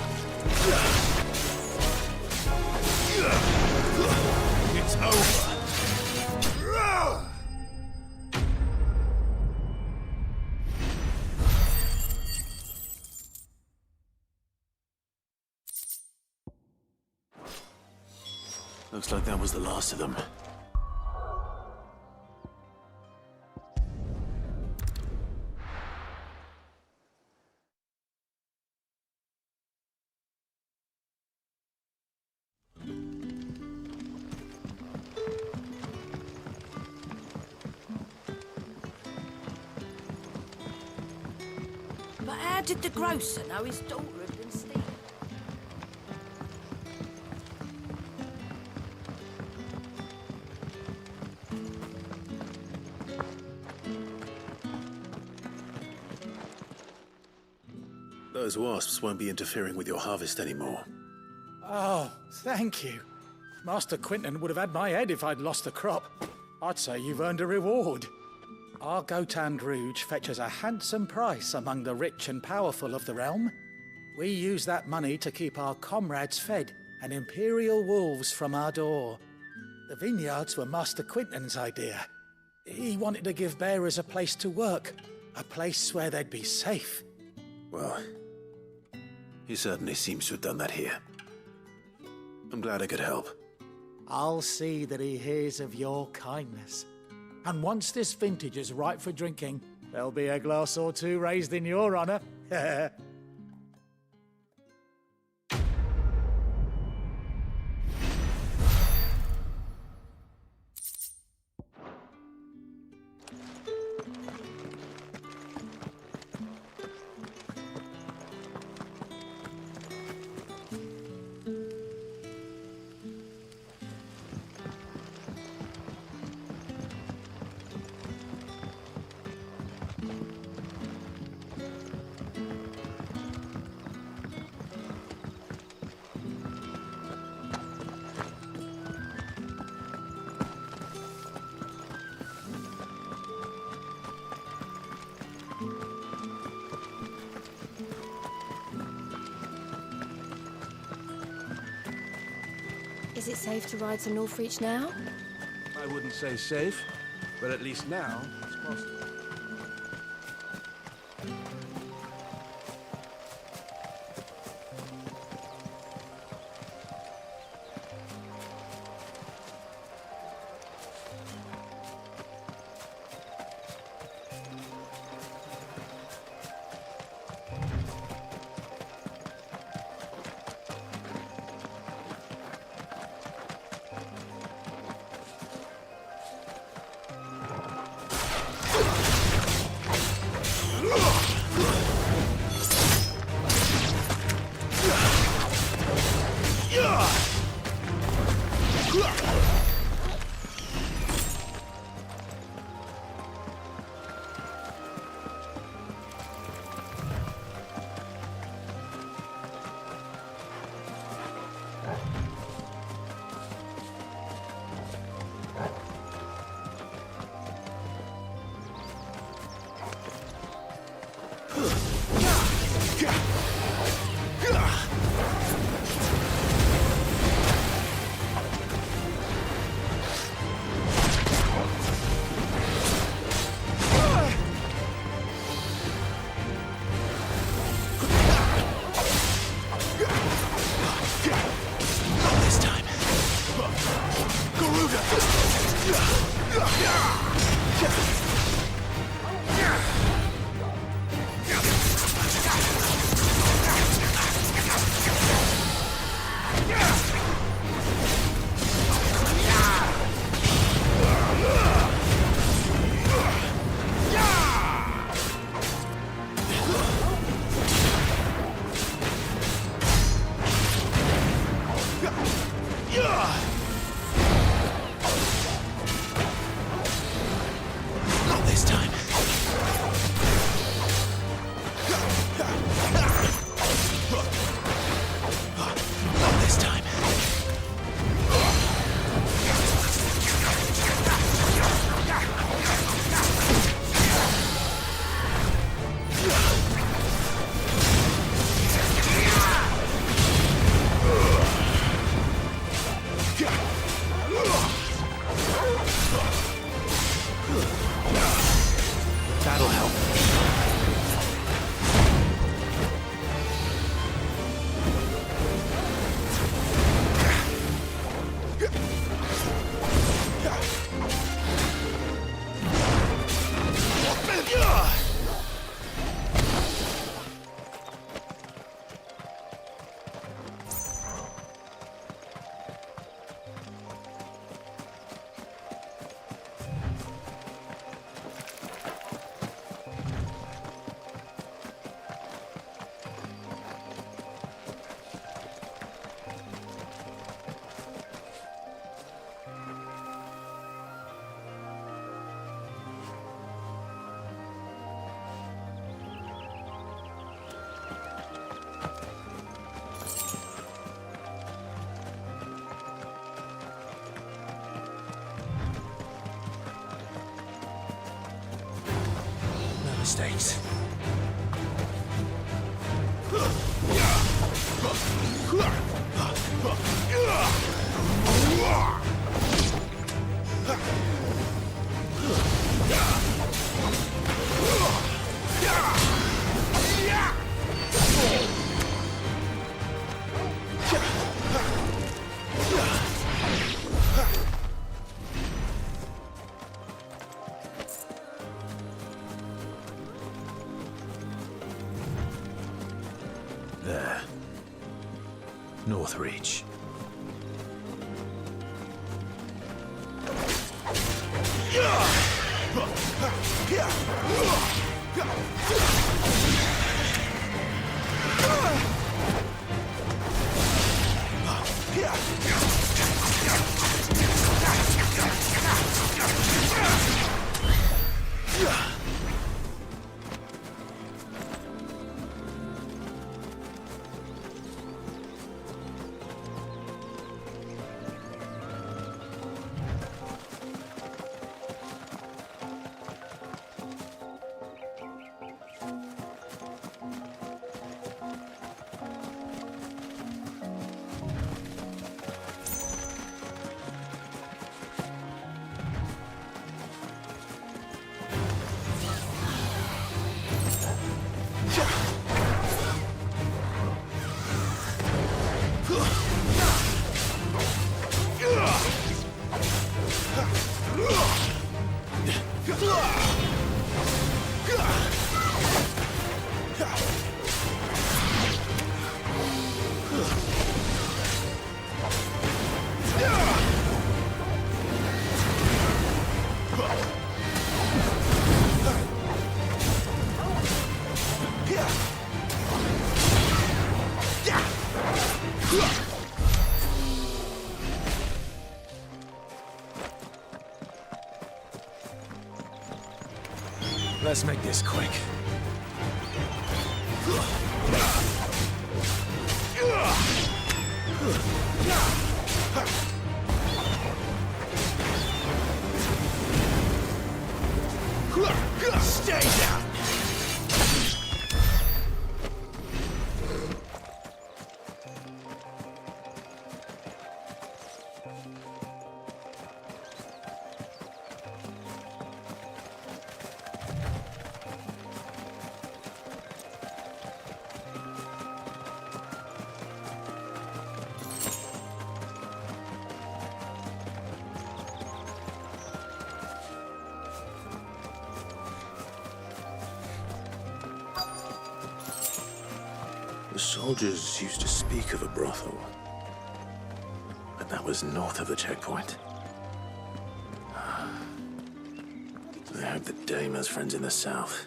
It's over. Looks like that was the last of them. But how did the grocer know his daughter had been stealing? Those wasps won't be interfering with your harvest anymore. Oh, thank you. Master Quinton would have had my head if I'd lost the crop. I'd say you've earned a reward. Our Gotand Rouge fetches a handsome price among the rich and powerful of the realm. We use that money to keep our comrades fed and imperial wolves from our door. The vineyards were Master Quinton's idea. He wanted to give bearers a place to work, a place where they'd be safe. Well, he certainly seems to have done that here. I'm glad I could help. I'll see that he hears of your kindness. And once this vintage is ripe for drinking, there'll be a glass or two raised in your honor. Is it safe to ride to Northreach now? I wouldn't say safe, but at least now it's possible. Not this time. Not this time. That'll help. No mistakes. There. Northreach. Let's make this quick. Stay down! The soldiers used to speak of a brothel, but that was north of the checkpoint. I hope the dame has friends in the south.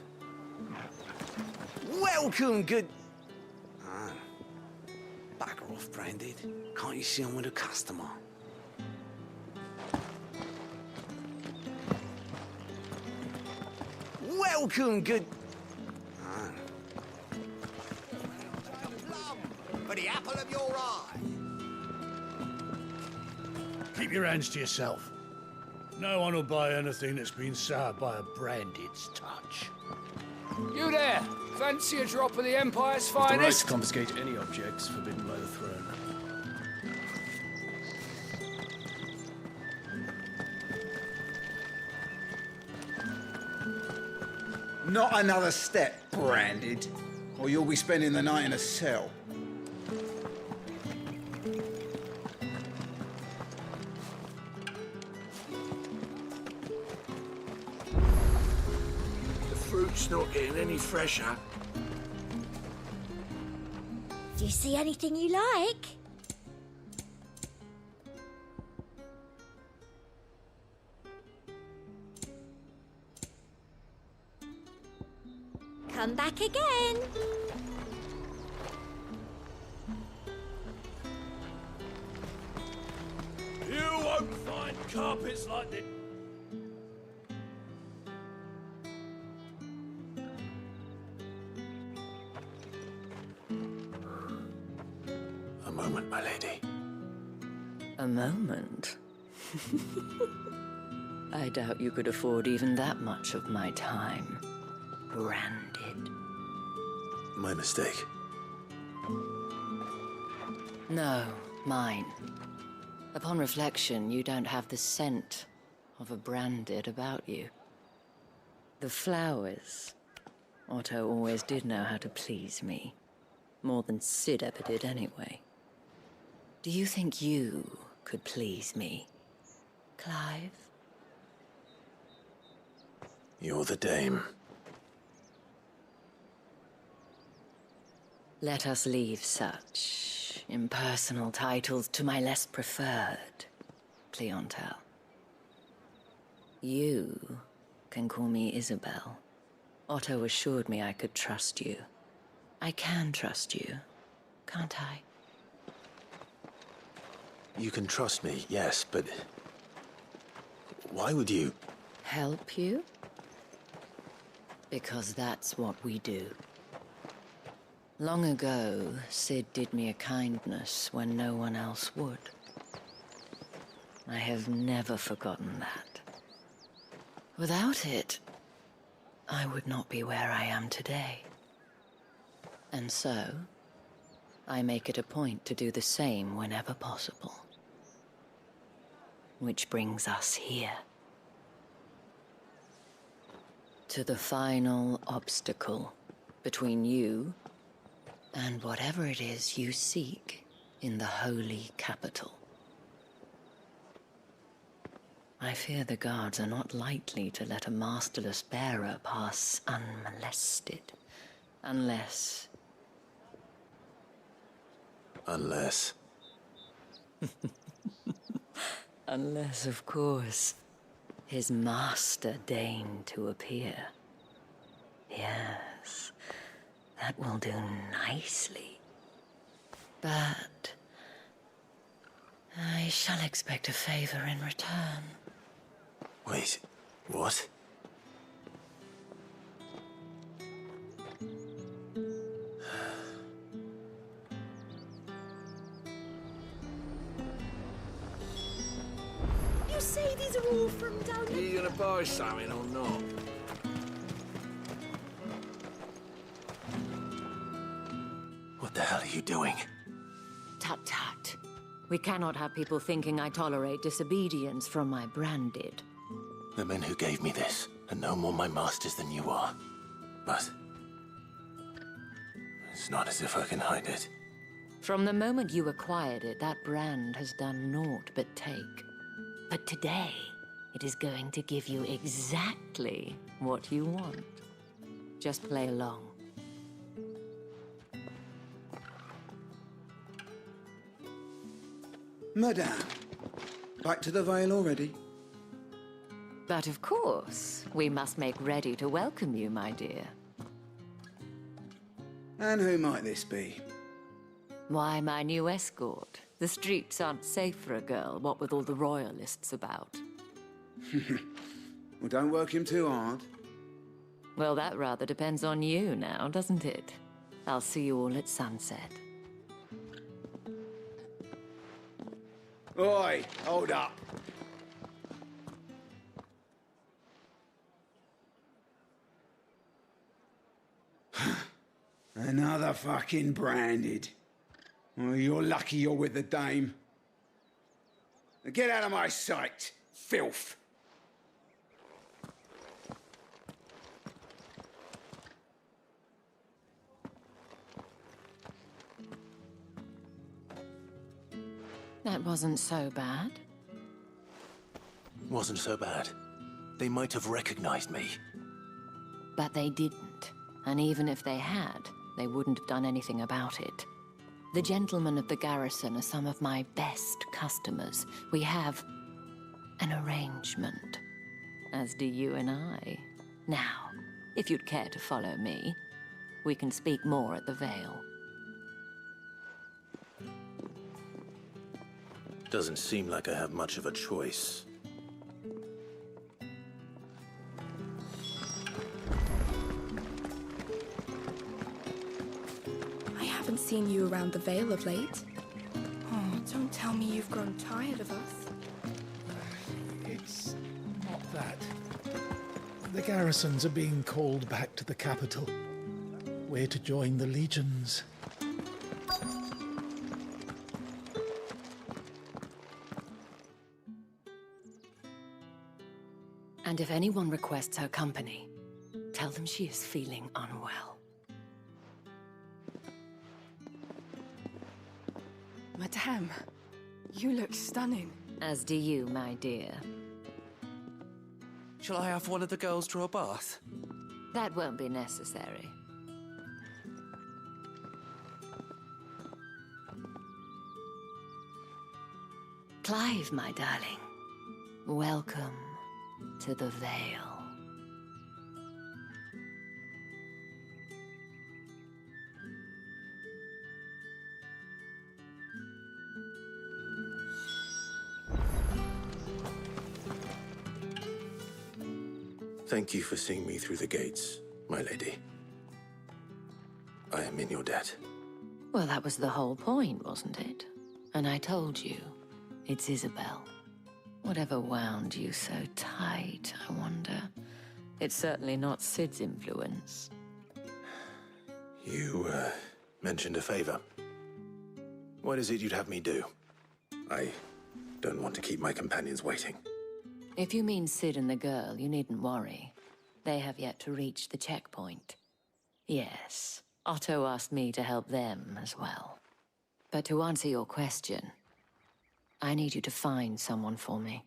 Welcome, good... Back off, Branded. Can't you see I'm with a customer? Welcome, good... For the apple of your eye. Keep your hands to yourself. No one will buy anything that's been soured by a Branded's touch. You there! Fancy a drop of the Empire's The right to finest? confiscate any objects forbidden by the throne. Not another step, Branded, or you'll be spending the night in a cell. The fruit's not getting any fresher. Do you see anything you like? Come back again. You won't find carpets like this. A moment, my lady. A moment? I doubt you could afford even that much of my time. Branded. My mistake. No, mine. Upon reflection, you don't have the scent of a Branded about you. The flowers. Otto always did know how to please me. More than Sid ever did anyway. Do you think you could please me, Clive? You're the dame. Let us leave such impersonal titles to my less preferred clientele. You can call me Isabel. Otto assured me I could trust you. I can trust you, can't I? You can trust me, yes, but... why would you... Help you? Because that's what we do. Long ago, Sid did me a kindness when no one else would. I have never forgotten that. Without it, I would not be where I am today. And so, I make it a point to do the same whenever possible. Which brings us here. To the final obstacle between you and whatever it is you seek in the holy capital. I fear the guards are not likely to let a masterless bearer pass unmolested, unless... Unless... Unless, of course, his master deigned to appear. Yes, that will do nicely. But I shall expect a favor in return. Wait, what? You say these are all from down Are you gonna buy something or not? What the hell are you doing? Tut tut. We cannot have people thinking I tolerate disobedience from my Branded. The men who gave me this are no more my masters than you are. But... it's not as if I can hide it. From the moment you acquired it, that brand has done naught but take. But today, it is going to give you exactly what you want. Just play along. Madame, back to the Vale already? But of course, we must make ready to welcome you, my dear. And who might this be? Why, my new escort. The streets aren't safe for a girl, what with all the royalists about. Well, don't work him too hard. Well, that rather depends on you now, doesn't it? I'll see you all at sunset. Oi, hold up. Another fucking branded. Oh, you're lucky you're with the dame. Now get out of my sight, filth. That wasn't so bad. Wasn't so bad. They might have recognized me. But they didn't. And even if they had, they wouldn't have done anything about it. The gentlemen of the garrison are some of my best customers. We have an arrangement, as do you and I. Now, if you'd care to follow me, we can speak more at the Vale. Doesn't seem like I have much of a choice. I haven't seen you around the Vale of late. Oh, don't tell me you've grown tired of us. It's not that. The garrisons are being called back to the capital. We're to join the legions. And if anyone requests her company, tell them she is feeling unwell. Madame, you look stunning. As do you, my dear. Shall I have one of the girls draw a bath? That won't be necessary. Clive, my darling. Welcome to the Vale. Thank you for seeing me through the gates, my lady. I am in your debt. Well, that was the whole point, wasn't it? And I told you, it's Isabel. Whatever wound you so tight, I wonder. It's certainly not Sid's influence. You, mentioned a favor. What is it you'd have me do? I don't want to keep my companions waiting. If you mean Sid and the girl, you needn't worry. They have yet to reach the checkpoint. Yes, Otto asked me to help them as well. But to answer your question, I need you to find someone for me.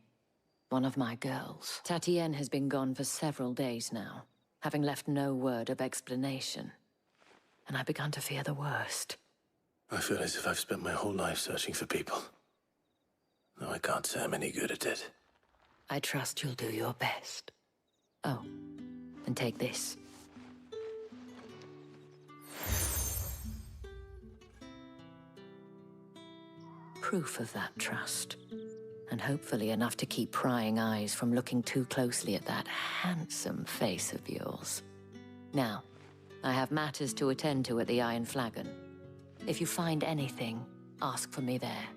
One of my girls. Tatienne has been gone for several days now, having left no word of explanation. And I've begun to fear the worst. I feel as if I've spent my whole life searching for people. Though I can't say I'm any good at it. I trust you'll do your best. Oh, and take this. Proof of that trust. And hopefully enough to keep prying eyes from looking too closely at that handsome face of yours. Now, I have matters to attend to at the Iron Flagon. If you find anything, ask for me there.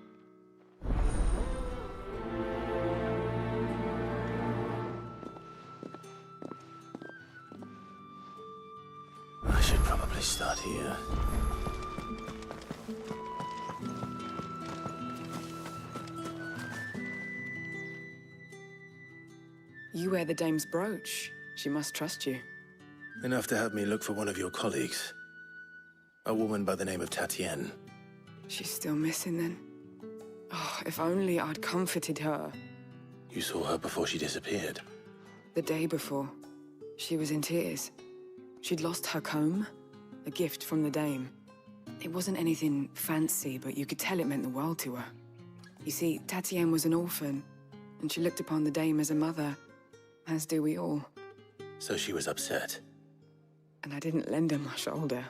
I should probably start here. You wear the dame's brooch. She must trust you. Enough to have me look for one of your colleagues. A woman by the name of Tatienne. She's still missing then. Oh, if only I'd comforted her. You saw her before she disappeared. The day before, she was in tears. She'd lost her comb, a gift from the dame. It wasn't anything fancy, but you could tell it meant the world to her. You see, Tatienne was an orphan, and she looked upon the dame as a mother, as do we all. So she was upset. And I didn't lend her my shoulder.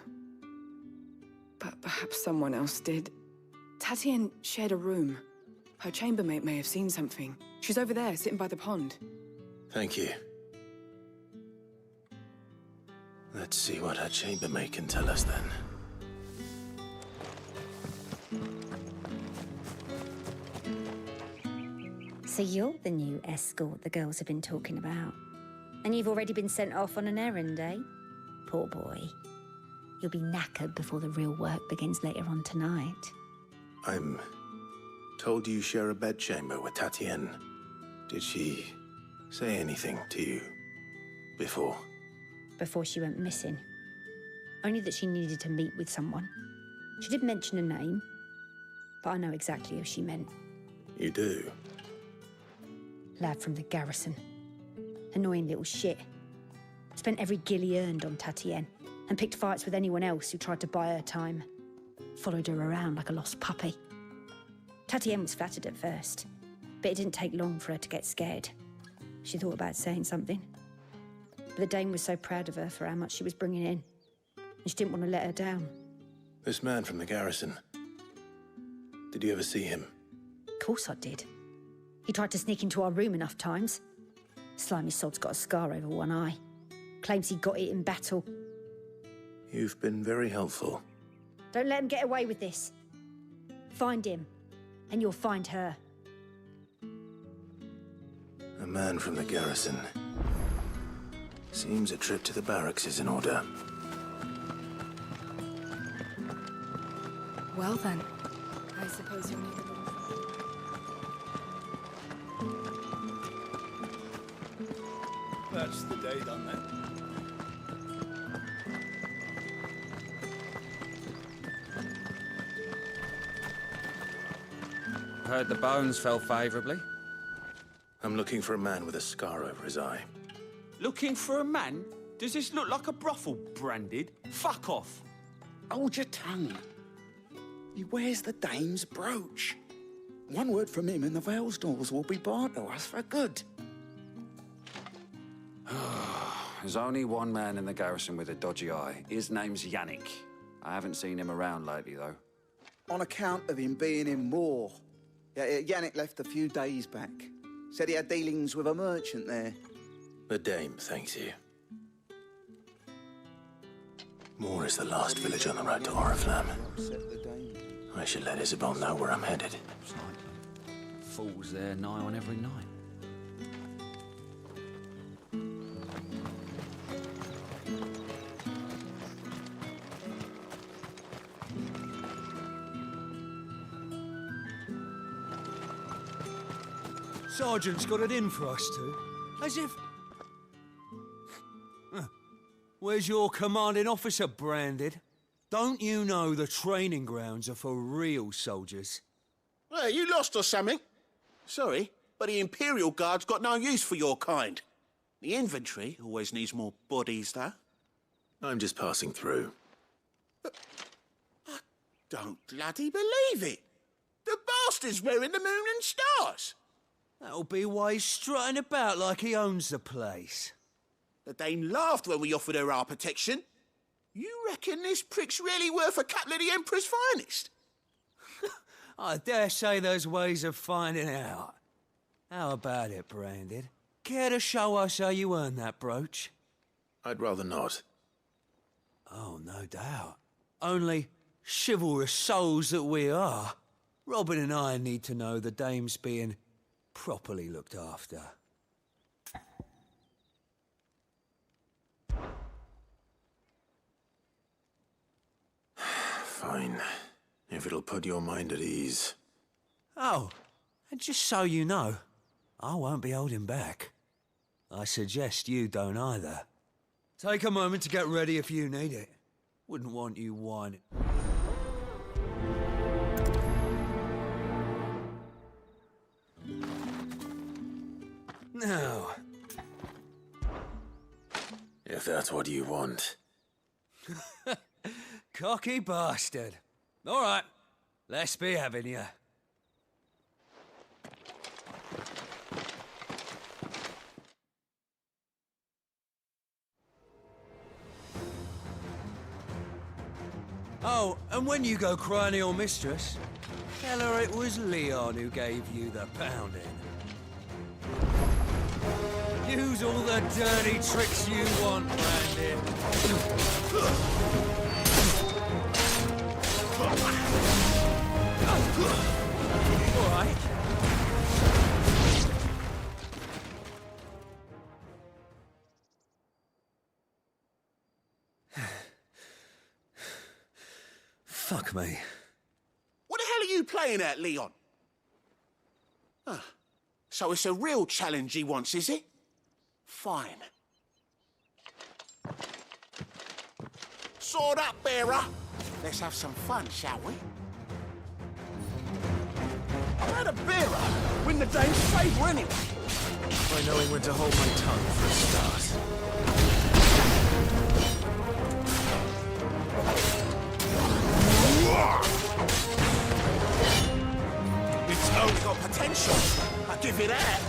But perhaps someone else did. Tatienne shared a room. Her chambermaid may have seen something. She's over there, sitting by the pond. Thank you. Let's see what her chambermaid can tell us then. So you're the new escort the girls have been talking about. And you've already been sent off on an errand, eh? Poor boy. You'll be knackered before the real work begins later on tonight. I'm told you share a bedchamber with Tatienne. Did she say anything to you before? Before she went missing. Only that she needed to meet with someone. She did mention a name, but I know exactly who she meant. You do? Lad from the garrison. Annoying little shit. Spent every guil he earned on Tatienne, and picked fights with anyone else who tried to buy her time. Followed her around like a lost puppy. Tatienne was flattered at first, but it didn't take long for her to get scared. She thought about saying something. But the dame was so proud of her for how much she was bringing in, and she didn't want to let her down. This man from the garrison. Did you ever see him? Of course I did. He tried to sneak into our room enough times. Slimy sod's got a scar over one eye. Claims he got it in battle. You've been very helpful. Don't let him get away with this. Find him, and you'll find her. A man from the garrison. Seems a trip to the barracks is in order. Well then, I suppose you'll need the door. That's the day done then. Heard the bones fell favourably. I'm looking for a man with a scar over his eye. Looking for a man? Does this look like a brothel, Branded? Fuck off. Hold your tongue. He wears the dame's brooch. One word from him and the Vale's doors will be barred to us for good. There's only one man in the garrison with a dodgy eye. His name's Yannick. I haven't seen him around lately, though. On account of him being in war. Yeah, Yannick left a few days back. Said he had dealings with a merchant there. The dame thanks you. Moor is the last village on the road to Oriflamme. I should let Isabel know where I'm headed. Fools there nigh on every night. Sergeant's got it in for us two. As if... Where's your commanding officer, Branded? Don't you know the training grounds are for real soldiers? Well, you lost or something? Sorry, but the Imperial Guard's got no use for your kind. The infantry always needs more bodies, though. I'm just passing through. But I don't bloody believe it. The bastard's wearing the moon and stars. That'll be why he's strutting about like he owns the place. The dame laughed when we offered her our protection. You reckon this prick's really worth a couple of the Emperor's finest? I dare say there's ways of finding out. How about it, Branded? Care to show us how you earned that brooch? I'd rather not. Oh, no doubt. Only chivalrous souls that we are, Robin and I need to know the dame's being properly looked after. Fine. If it'll put your mind at ease. Oh, and just so you know, I won't be holding back. I suggest you don't either. Take a moment to get ready if you need it. Wouldn't want you whining. Now. If that's what you want. Cocky bastard. All right, let's be having you. Oh, and when you go crying to your mistress, tell her it was Leon who gave you the pounding. Use all the dirty tricks you want, Brandon. All right. Fuck me. What the hell are you playing at, Leon? Ah, so it's a real challenge he wants, is it? Fine. Sword up, bearer. Let's have some fun, shall we? I had a bearer win the dame's favour anyway. By knowing when to hold my tongue for a start. It's only got potential. I give it that.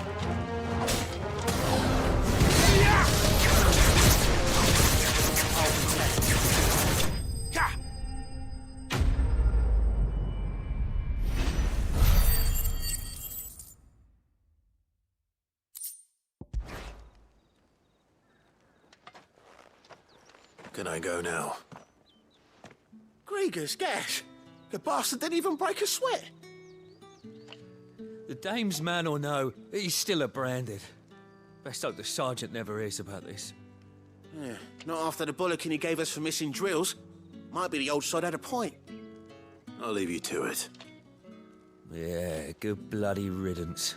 Can I go now? Grieger's gas. The bastard didn't even break a sweat. The dame's man or no, he's still a branded. Best hope the sergeant never hears about this. Yeah, not after the bullocking he gave us for missing drills. Might be the old sod had a point. I'll leave you to it. Yeah, good bloody riddance.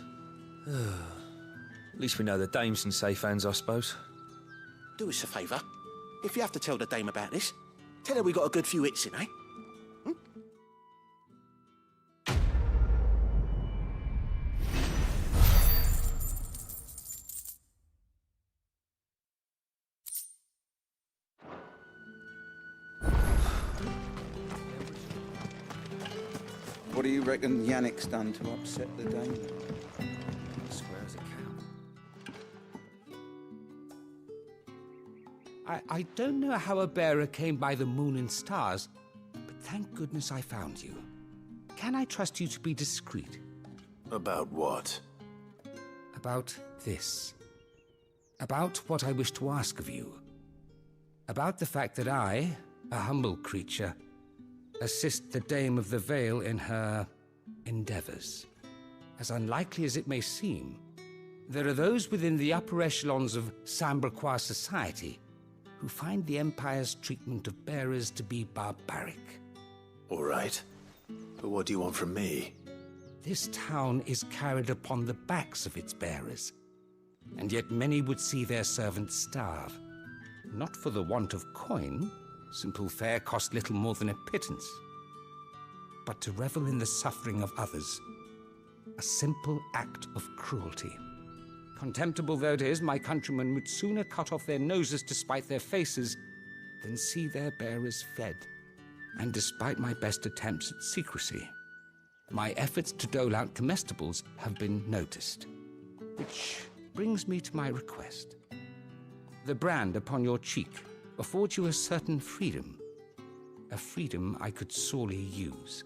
At least we know the dame's in safe hands, I suppose. Do us a favour. If you have to tell the dame about this, tell her we got a good few hits in, eh? What do you reckon Yannick's done to upset the dame? Square as a cow. I don't know how a bearer came by the moon and stars, but thank goodness I found you. Can I trust you to be discreet? About what? About this. About what I wish to ask of you. About the fact that I, a humble creature, assist the Dame of the Vale in her endeavors. As unlikely as it may seem, there are those within the upper echelons of Samberquois society who find the Empire's treatment of bearers to be barbaric. All right. But what do you want from me? This town is carried upon the backs of its bearers, and yet many would see their servants starve. Not for the want of coin, simple fare cost little more than a pittance, but to revel in the suffering of others, a simple act of cruelty. Contemptible though it is, my countrymen would sooner cut off their noses to spite their faces than see their bearers fed. And despite my best attempts at secrecy, my efforts to dole out comestibles have been noticed. Which brings me to my request. The brand upon your cheek affords you a certain freedom. A freedom I could sorely use.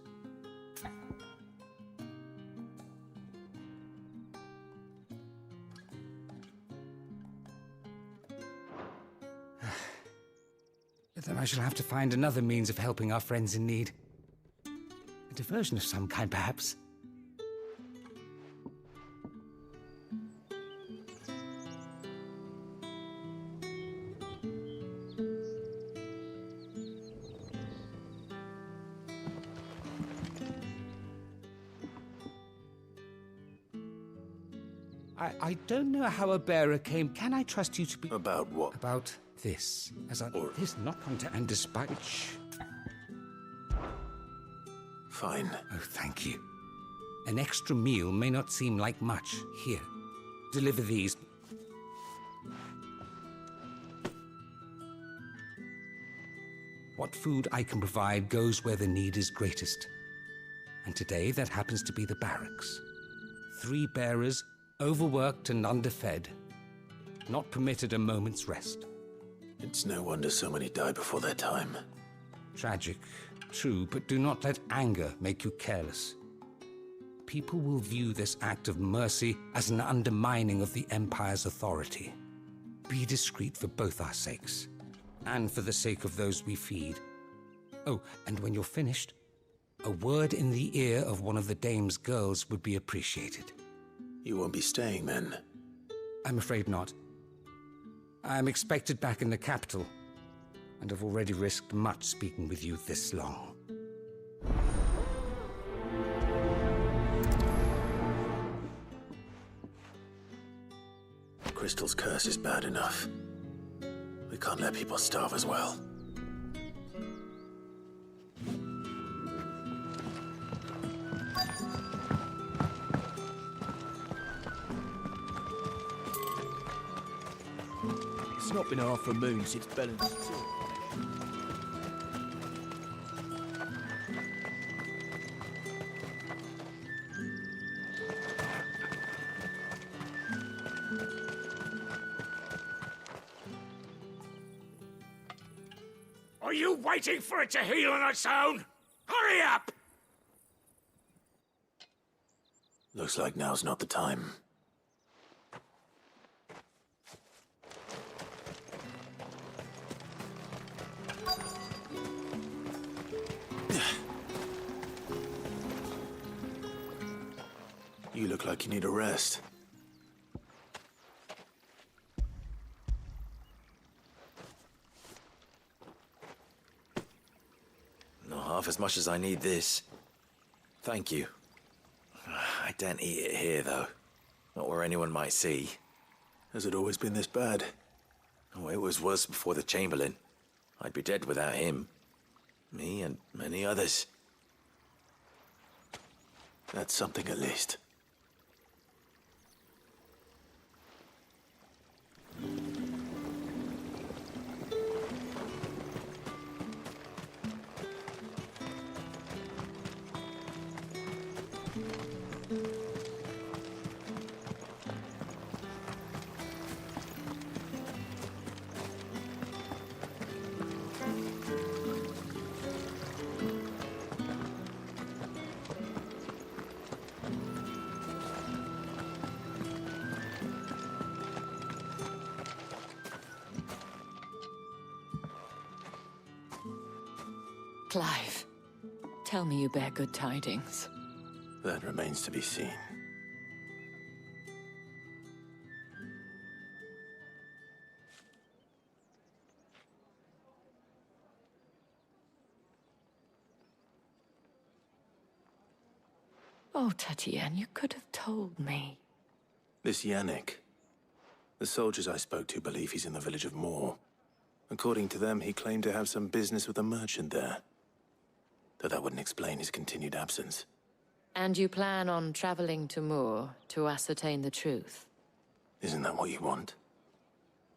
Then I shall have to find another means of helping our friends in need. A diversion of some kind, perhaps. I don't know how a bearer came. Can I trust you to be... About what? About this. This not content and despite... Fine. Oh, thank you. An extra meal may not seem like much. Here, deliver these. What food I can provide goes where the need is greatest. And today that happens to be the barracks. 3 bearers, overworked and underfed, not permitted a moment's rest. It's no wonder so many die before their time. Tragic, True, but do not let anger make you careless. People will view this act of mercy as an undermining of the Empire's authority. Be discreet for both our sakes, and for the sake of those we feed. Oh, and when you're finished, a word in the ear of one of the dame's girls would be appreciated. You won't be staying then? I'm afraid not. I'm expected back in the capital, and have already risked much speaking with you this long. Crystal's curse is bad enough. We can't let people starve as well. It's not been half a moon since Bellen's too. Are you waiting for it to heal on its own? Hurry up! Looks like now's not the time. You look like you need a rest. Not half as much as I need this. Thank you. I daren't eat it here, though. Not where anyone might see. Has it always been this bad? Oh, it was worse before the Chamberlain. I'd be dead without him. Me and many others. That's something at least. Clive, tell me you bear good tidings. That remains to be seen. Oh, Tatienne, you could have told me. This Yannick. The soldiers I spoke to believe he's in the village of Moor. According to them, he claimed to have some business with a merchant there. Though that wouldn't explain his continued absence. And you plan on traveling to Moor to ascertain the truth? Isn't that what you want?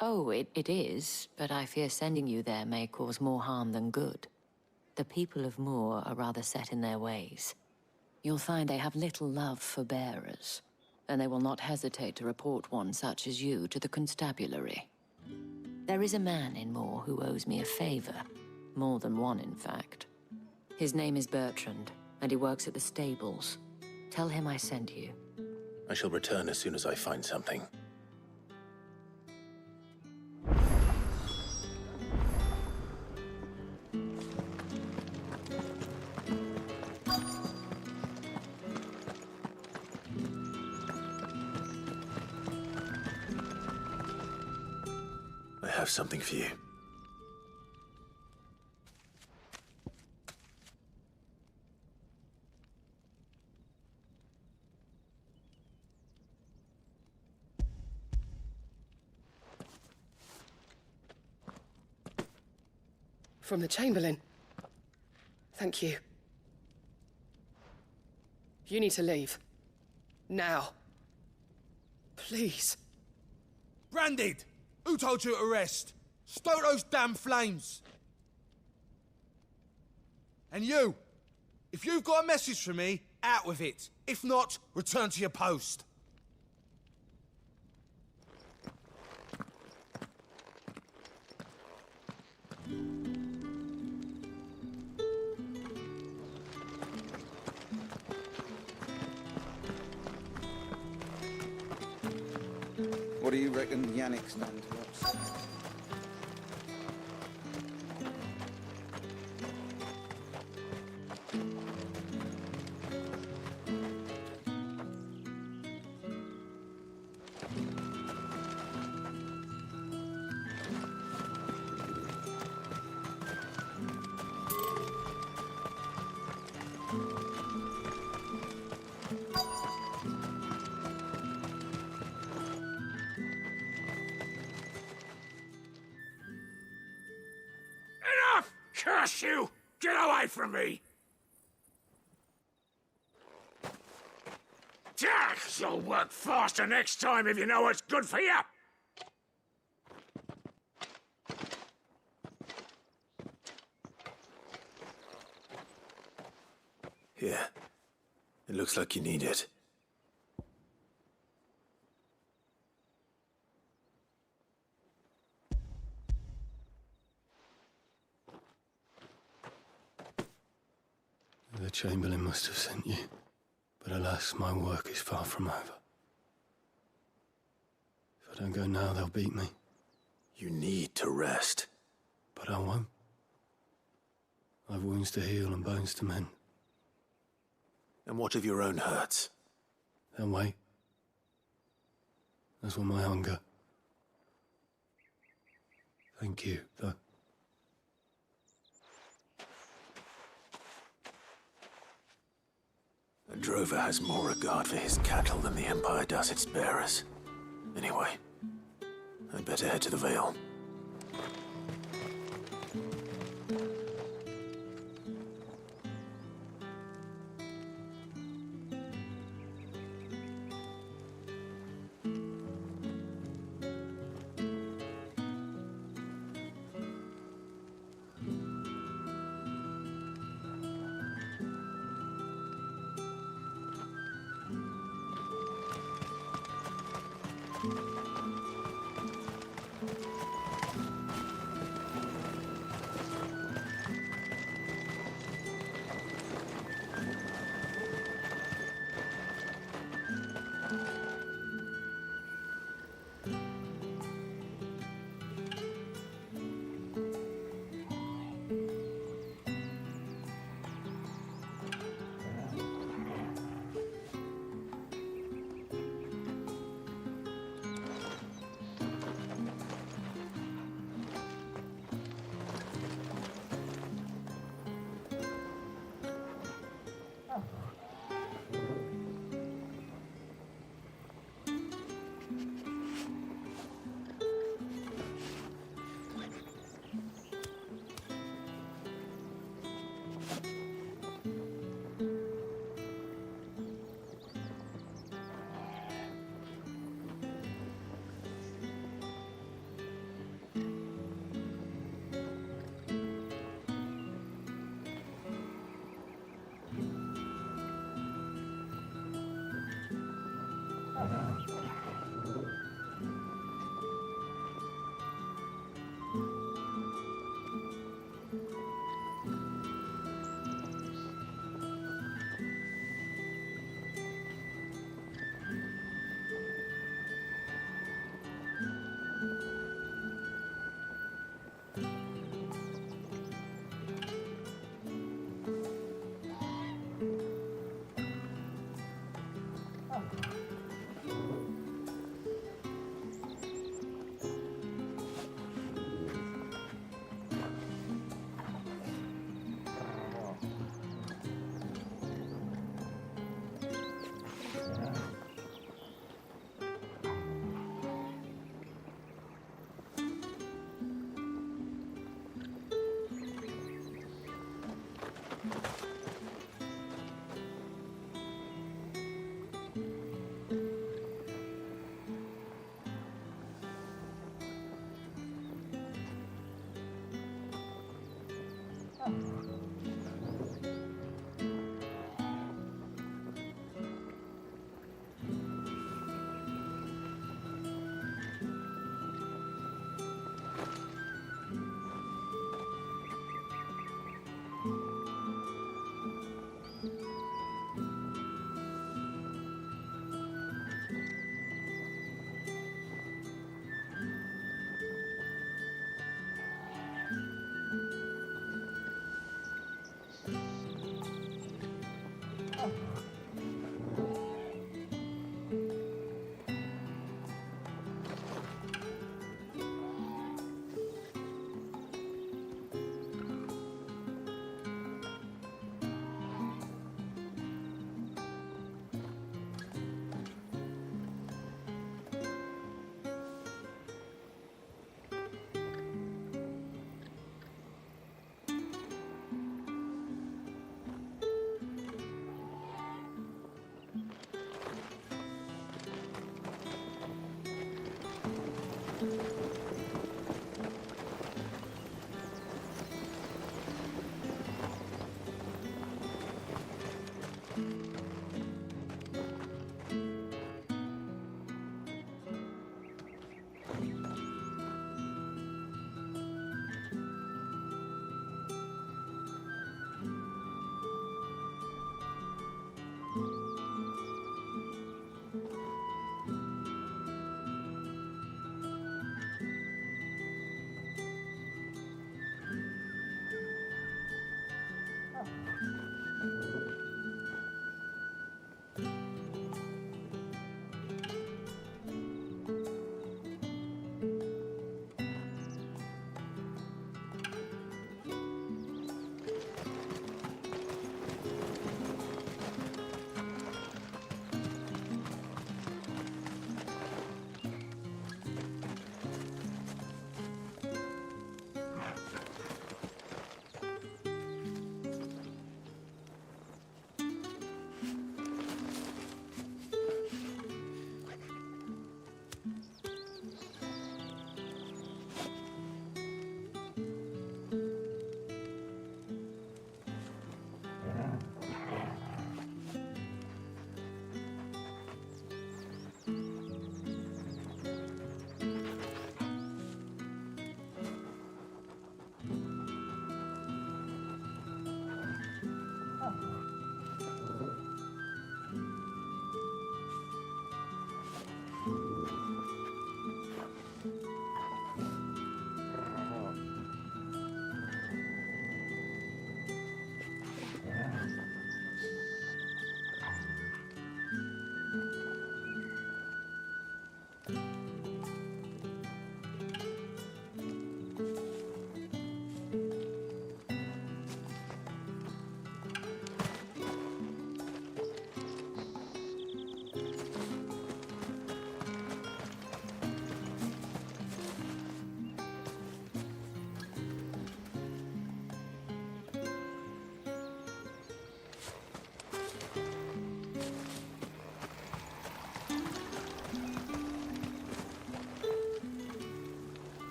Oh, it is, but I fear sending you there may cause more harm than good. The people of Moor are rather set in their ways. You'll find they have little love for bearers, and they will not hesitate to report one such as you to the constabulary. There is a man in Moor who owes me a favor. More than one, in fact. His name is Bertrand, and he works at the stables. Tell him I sent you. I shall return as soon as I find something. I have something for you. From the Chamberlain. Thank you. You need to leave. Now. Please. Branded! Who told you to rest? Stoke those damn flames! And you! If you've got a message for me, out with it. If not, return to your post. do you reckon Yannick's done to us? Enough! Curse you! Get away from me! Jack, you'll work faster next time if you know what's good for you! Here. It looks like you need it. The Chamberlain must have sent you, but alas, my work is far from over. If I don't go now, they'll beat me. You need to rest. But I won't. I've wounds to heal and bones to mend. And what of your own hurts? They'll wait. As will my hunger. Thank you, though. A drover has more regard for his cattle than the Empire does its bearers. Anyway, I'd better head to the Vale.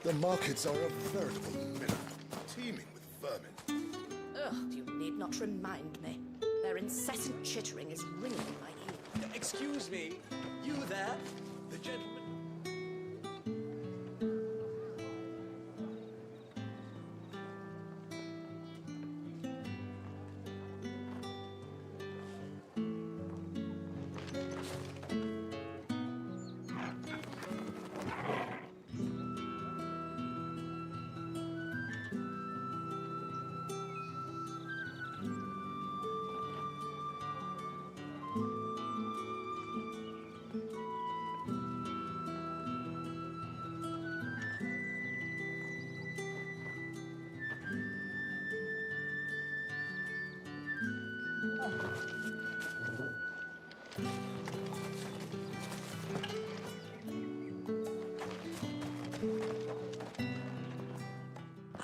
The markets are a veritable mill, teeming with vermin. Ugh, you need not remind me. Their incessant chittering is ringing in my ears. Excuse me, you there? The gentleman.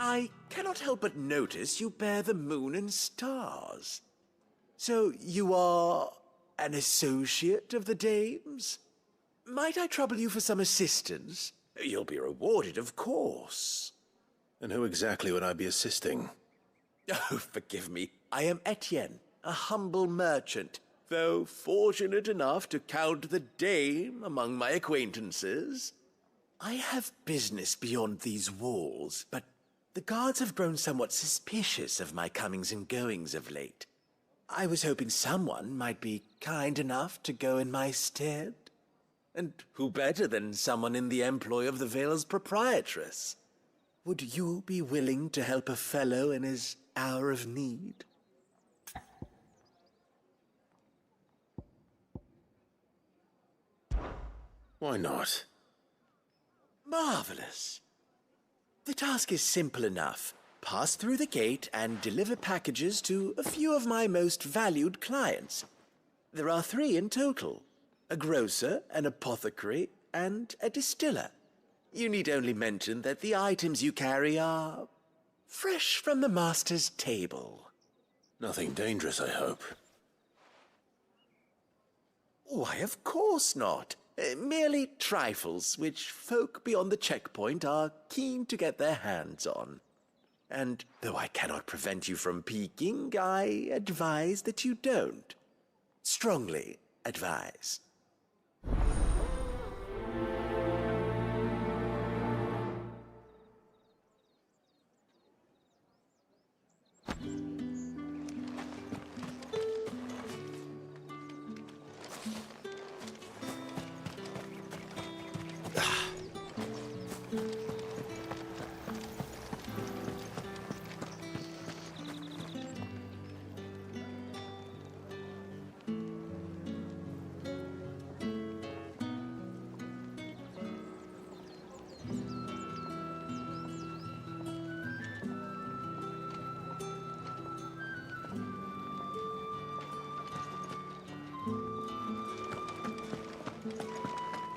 I cannot help but notice you bear the moon and stars. So you are an associate of the dames? Might I trouble you for some assistance? You'll be rewarded, of course. And who exactly would I be assisting? Oh, forgive me. I am Etienne, a humble merchant, though fortunate enough to count the dame among my acquaintances. I have business beyond these walls, but the guards have grown somewhat suspicious of my comings and goings of late. I was hoping someone might be kind enough to go in my stead. And who better than someone in the employ of the Vale's proprietress? Would you be willing to help a fellow in his hour of need? Why not? Marvelous. The task is simple enough. Pass through the gate and deliver packages to a few of my most valued clients. There are 3 in total: a grocer, an apothecary, and a distiller. You need only mention that the items you carry are fresh from the master's table. Nothing dangerous, I hope. Why, of course not. Merely trifles which folk beyond the checkpoint are keen to get their hands on. And though I cannot prevent you from peeking, I advise that you don't. Strongly advise.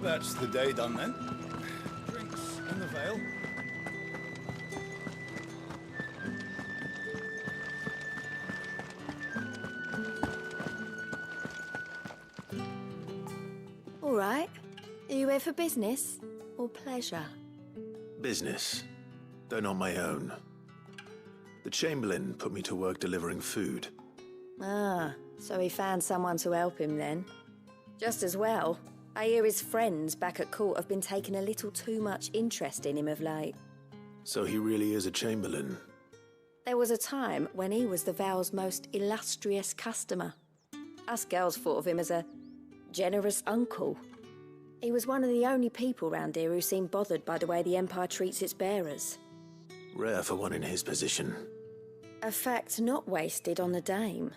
That's the day done then. Drinks in the Vale. All right. Are you here for business or pleasure? Business, though not my own. The Chamberlain put me to work delivering food. Ah, so he found someone to help him then. Just as well. I hear his friends back at court have been taking a little too much interest in him of late. So he really is a Chamberlain. There was a time when he was the Vale's most illustrious customer. Us girls thought of him as a generous uncle. He was one of the only people round here who seemed bothered by the way the Empire treats its bearers. Rare for one in his position. A fact not wasted on the dame.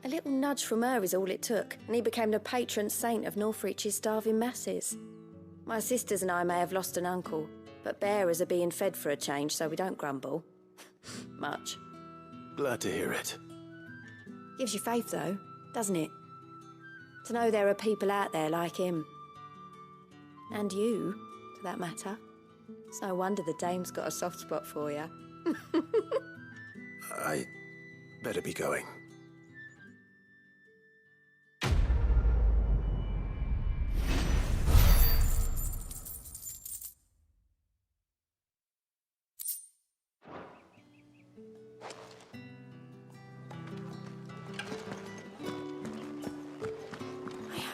A little nudge from her is all it took, and he became the patron saint of Northreach's starving masses. My sisters and I may have lost an uncle, but bearers are being fed for a change, so we don't grumble. Much. Glad to hear it. Gives you faith, though, doesn't it? To know there are people out there like him. And you, to that matter. It's no wonder the dame's got a soft spot for you. I better be going.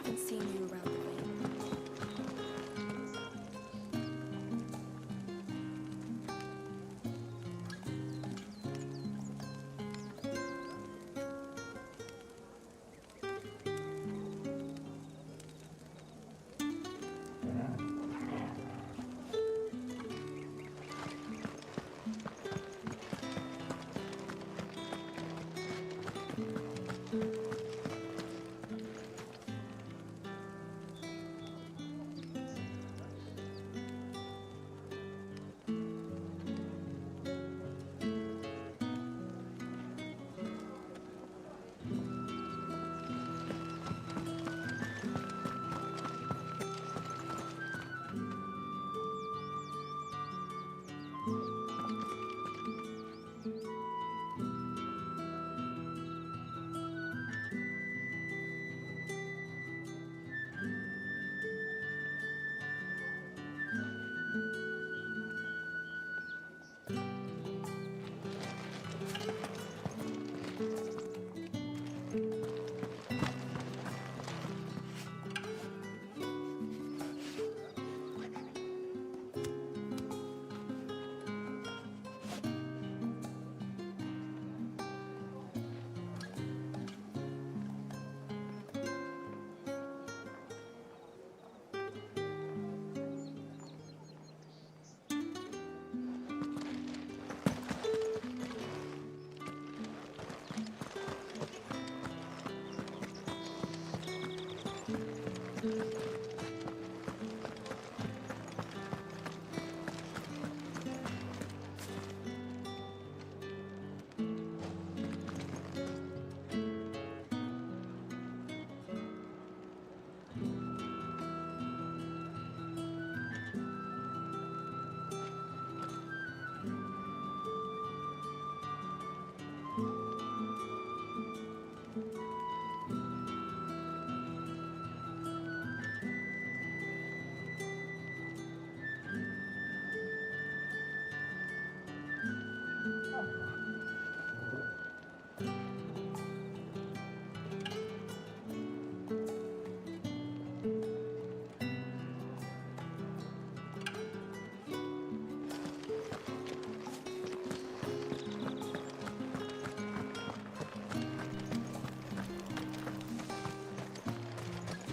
haven't seen you around the vein.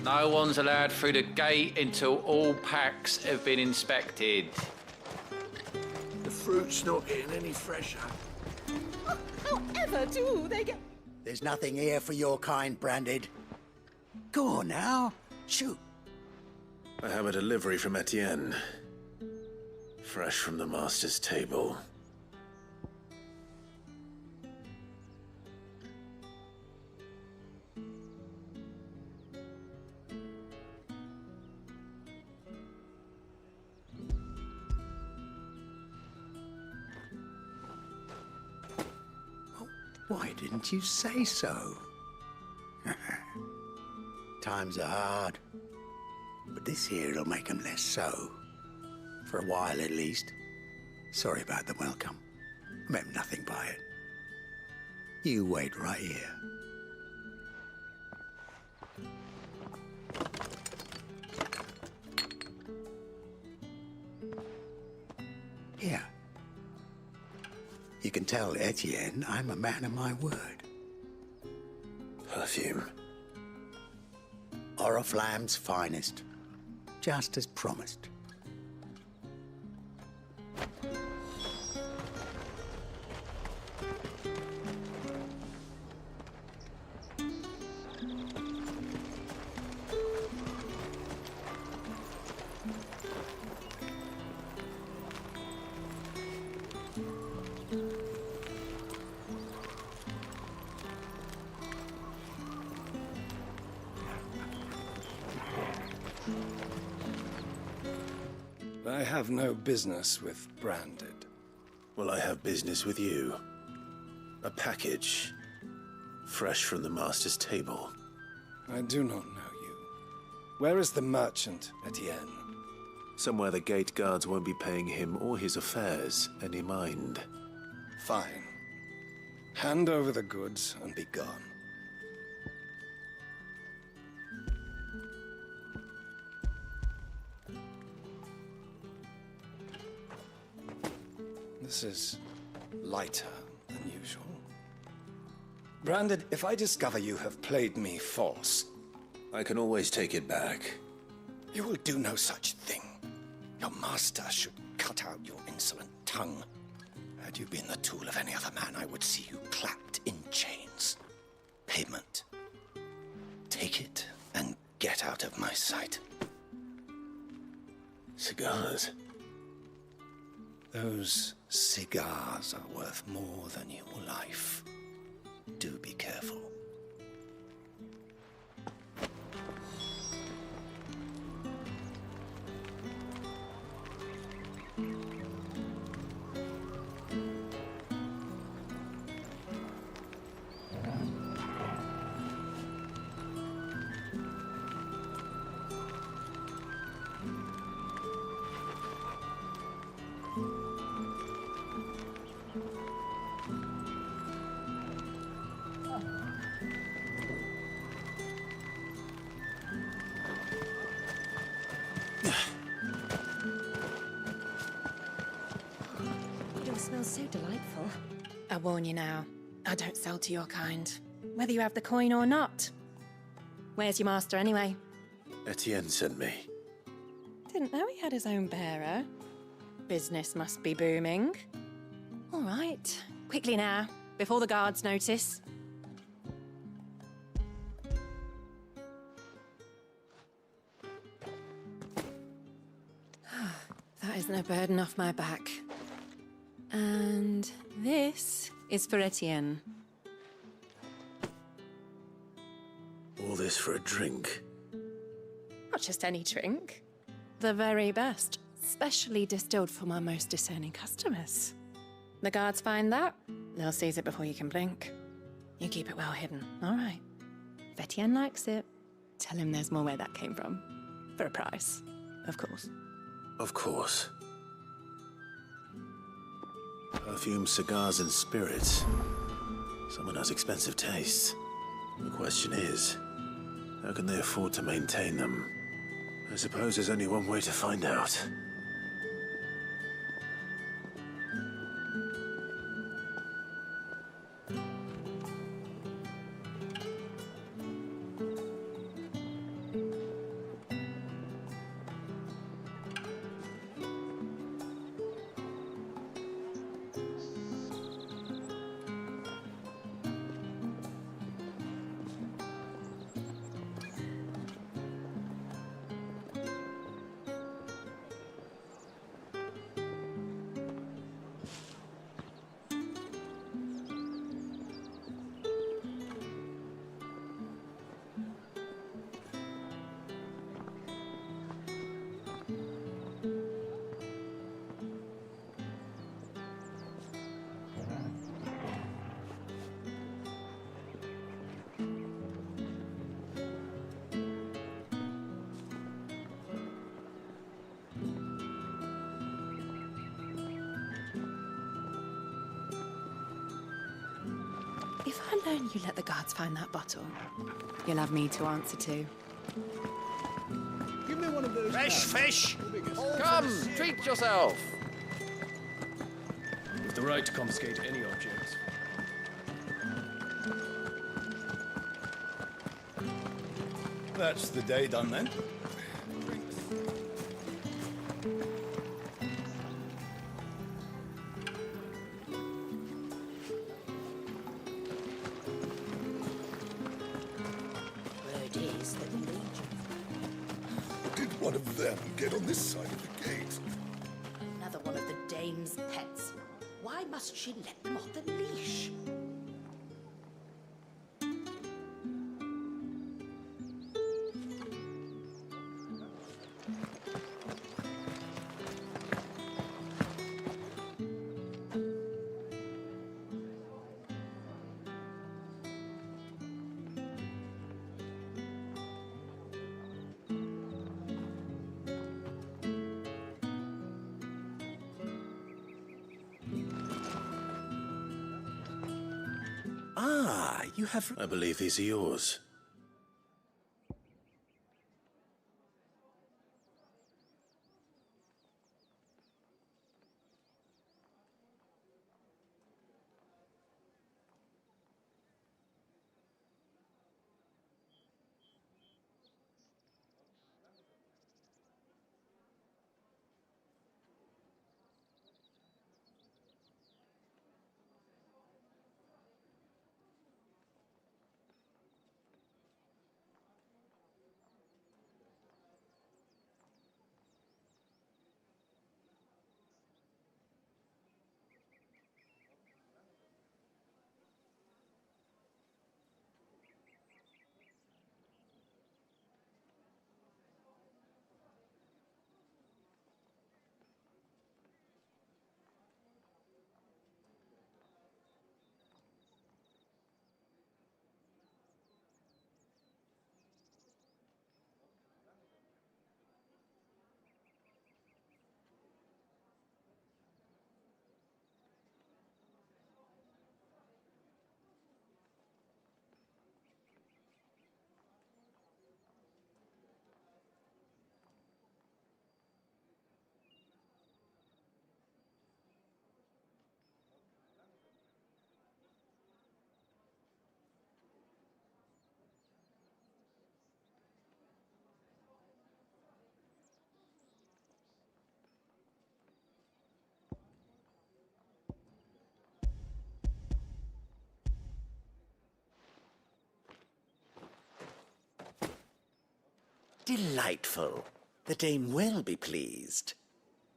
No one's allowed through the gate until all packs have been inspected. The fruit's not getting any fresher. However do they get... There's nothing here for your kind, Branded. Go on now. Shoot. I have a delivery from Etienne. Fresh from the master's table. Why didn't you say so? Times are hard. But this here'll make 'em less so. For a while, at least. Sorry about the welcome. Meant nothing by it. You wait right here. Here. You can tell Etienne I'm a man of my word. Perfume. Oriflamme's finest. Just as promised. I have no business with Branded. Well, I have business with you. A package. Fresh from the master's table. I do not know you. Where is the merchant, Etienne? Somewhere the gate guards won't be paying him or his affairs any mind. Fine. Hand over the goods and be gone. pulses lighter than usual. Branded, if I discover you have played me false... I can always take it back. You will do no such thing. Your master should cut out your insolent tongue. Had you been the tool of any other man, I would see you clapped in chains. Payment. Take it and get out of my sight. Cigars. Those cigars are worth more than your life. Do be careful. It all smells so delightful. I warn you now, I don't sell to your kind, whether you have the coin or not. Where's your master anyway? Etienne sent me. Didn't know he had his own bearer. Business must be booming. All right, quickly now, before the guards notice. That isn't a burden off my back. And this is for Etienne. All this for a drink. Not just any drink. The very best, specially distilled for my most discerning customers. The guards find that, they'll seize it before you can blink. You keep it well hidden, all right? If Etienne likes it, tell him there's more where that came from. For a price, of course. Of course. Perfume, cigars, and spirits. Someone has expensive tastes. The question is, how can they afford to maintain them? I suppose there's only one way to find out. If I learn you let the guards find that bottle, you'll have me to answer to. Give me one of those. Fish! Come, treat yourself! With the right to confiscate any objects. That's the day done then. Word is that the Legion... Did one of them get on this side of the gate? Another one of the dame's pets. Why must she let them off the leash? Ah, you have... I believe these are yours. Delightful. The dame will be pleased.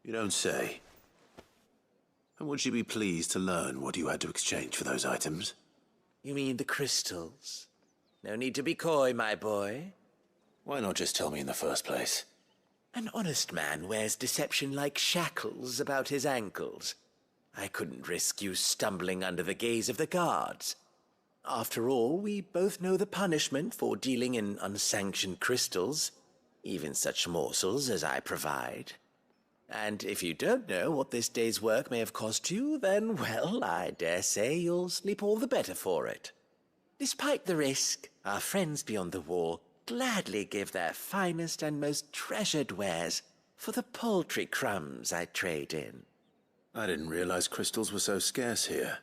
You don't say. And would she be pleased to learn what you had to exchange for those items? You mean the crystals? No need to be coy, my boy. Why not just tell me in the first place? An honest man wears deception like shackles about his ankles. I couldn't risk you stumbling under the gaze of the guards. After all, we both know the punishment for dealing in unsanctioned crystals, even such morsels as I provide. And if you don't know what this day's work may have cost you, then, well, I dare say you'll sleep all the better for it. Despite the risk, our friends beyond the wall gladly give their finest and most treasured wares for the paltry crumbs I trade in. I didn't realize crystals were so scarce here.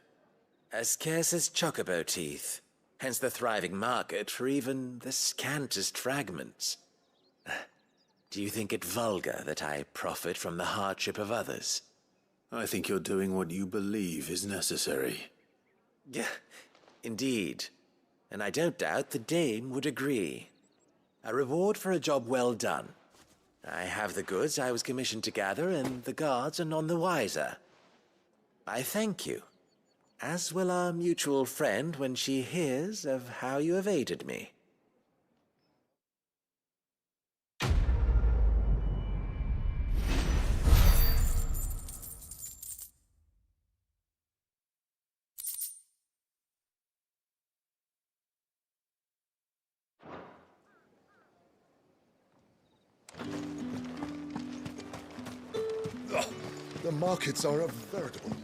As scarce as chocobo teeth, hence the thriving market for even the scantest fragments. Do you think it vulgar that I profit from the hardship of others? I think you're doing what you believe is necessary. Yeah, indeed. And I don't doubt the dame would agree. A reward for a job well done. I have the goods I was commissioned to gather, and the guards are none the wiser. I thank you, as will our mutual friend when she hears of how you have aided me. The markets are a veritable...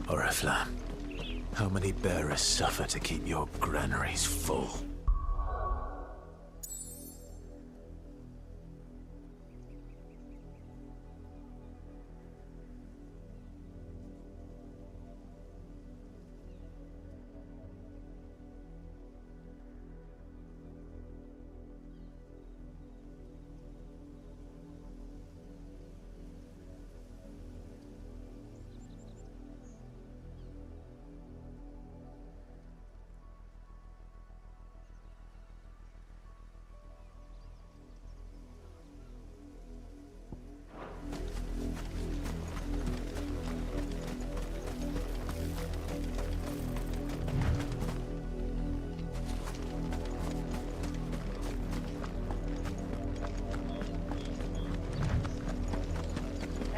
Oriflamme, how many bearers suffer to keep your granaries full?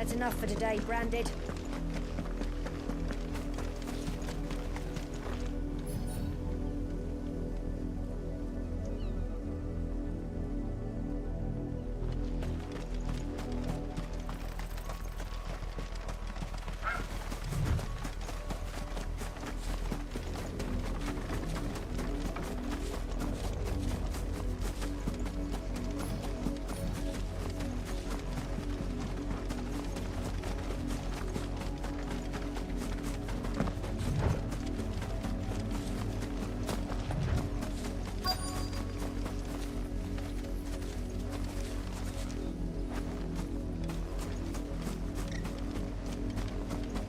That's enough for today, Branded.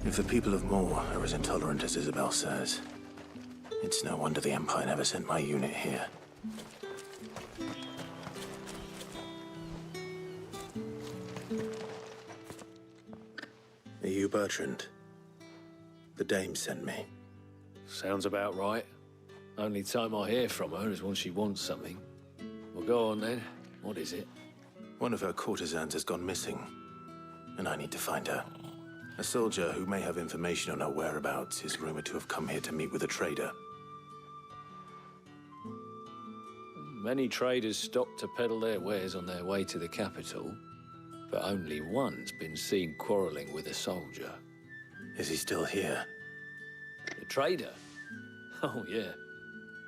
If the people of Moor are as intolerant as Isabel says, it's no wonder the Empire never sent my unit here. Are you Bertrand? The dame sent me. Sounds about right. Only time I hear from her is when she wants something. Well, go on then. What is it? One of her courtesans has gone missing, and I need to find her. A soldier who may have information on her whereabouts is rumored to have come here to meet with a trader. Many traders stop to peddle their wares on their way to the capital, but only one's been seen quarreling with a soldier. Is he still here? The trader? Oh, yeah.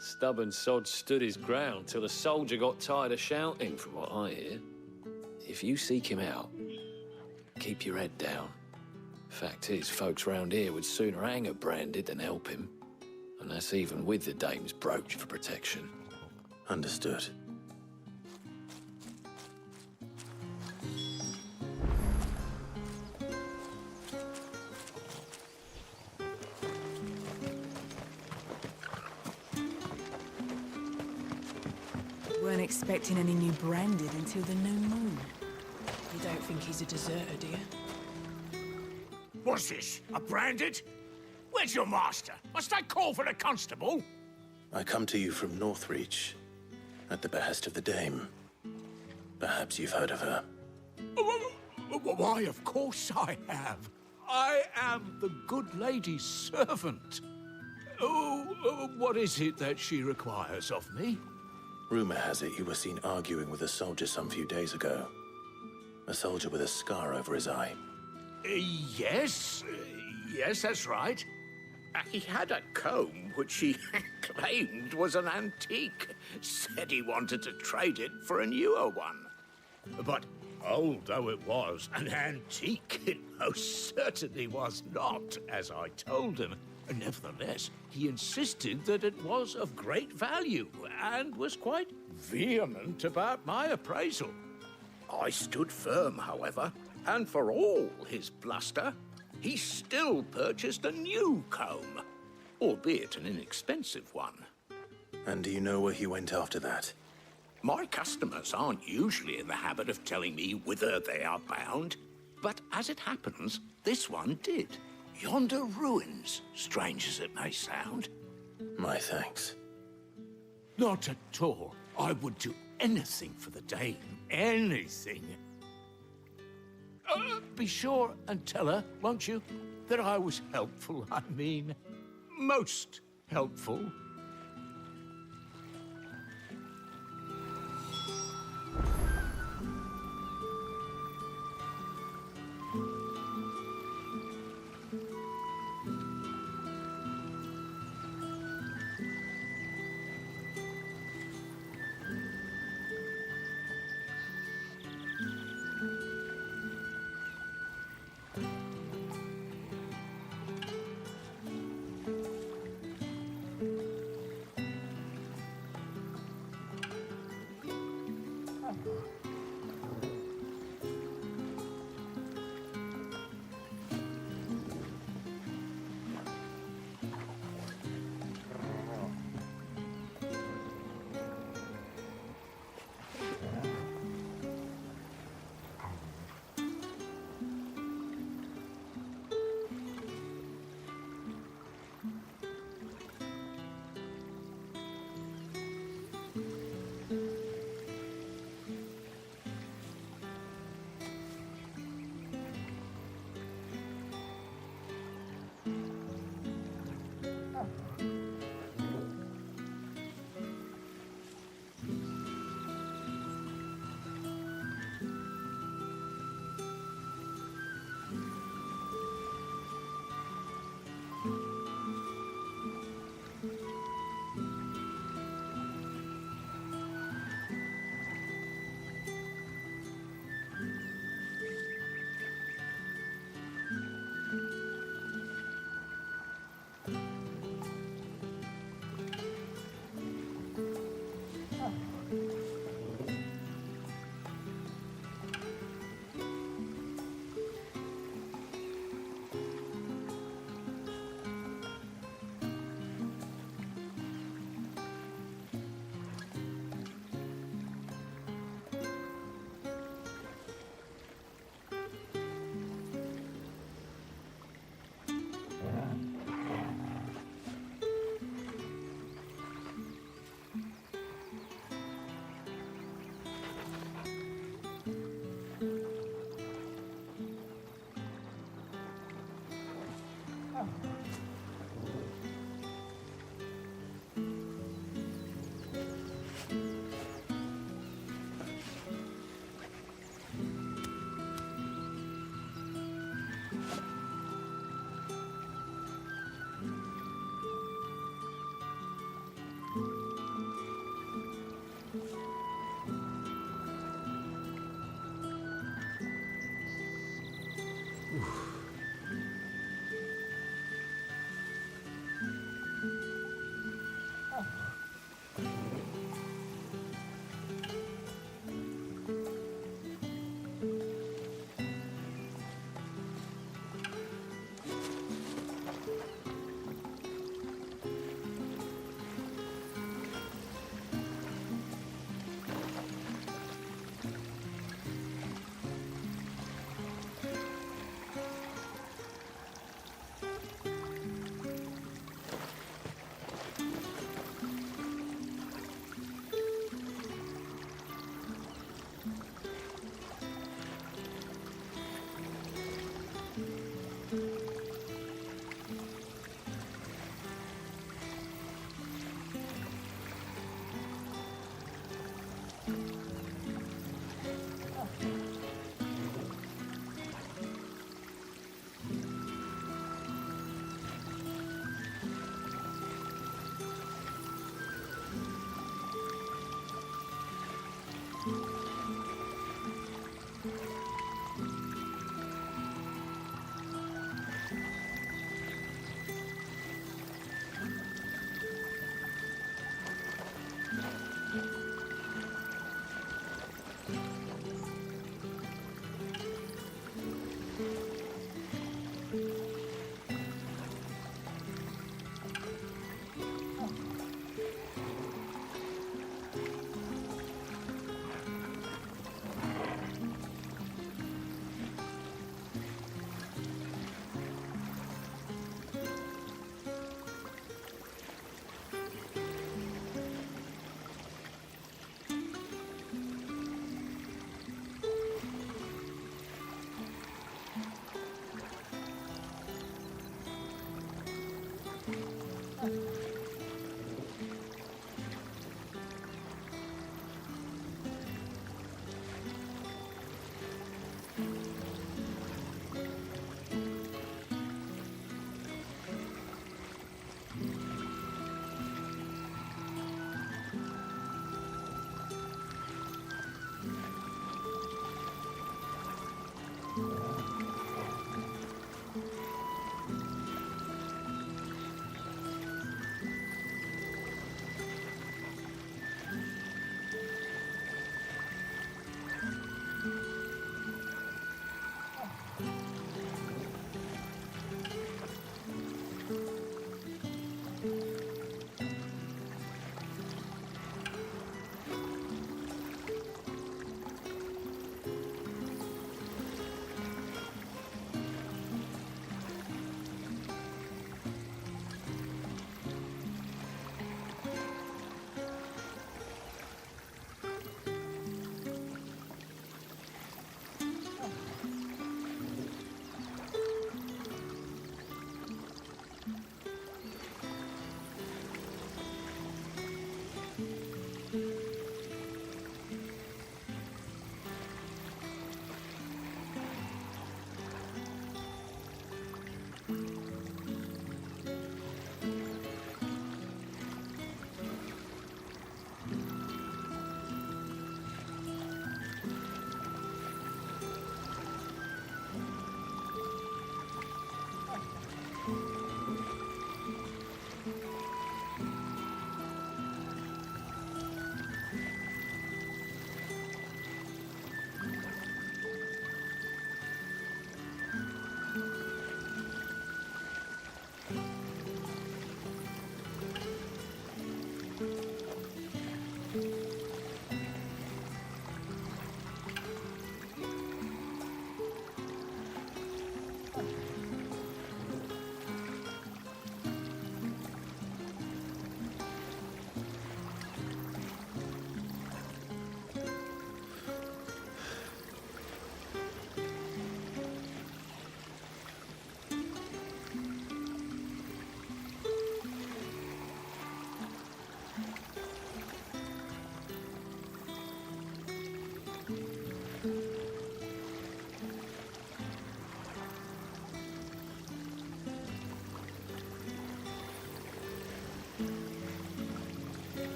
Stubborn sod stood his ground till the soldier got tired of shouting, from what I hear. If you seek him out, keep your head down. Fact is, folks round here would sooner hang a Branded than help him. And that's even with the dame's brooch for protection. Understood. weren't expecting any new branded until the new moon. You don't think he's a deserter, do you? What's this? A branded? Where's your master? Must I call for the constable? I come to you from Northreach, at the behest of the Dame. Perhaps you've heard of her. Why, of course I have. I am the good lady's servant. What is it that she requires of me? Rumor has it you were seen arguing with a soldier some few days ago. A soldier with a scar over his eye. Yes, that's right. He had a comb which he claimed was an antique. Said he wanted to trade it for a newer one. But old though it was, an antique it most certainly was not, as I told him. Nevertheless, he insisted that it was of great value and was quite vehement about my appraisal. I stood firm, however, and for all his bluster, he still purchased a new comb, albeit an inexpensive one. And do you know where he went after that? My customers aren't usually in the habit of telling me whither they are bound, but as it happens, this one did. Yonder ruins, strange as it may sound. My thanks. Not at all. I would do anything for the Dame. Anything. Be sure and tell her, won't you, that I was helpful. I mean, most helpful.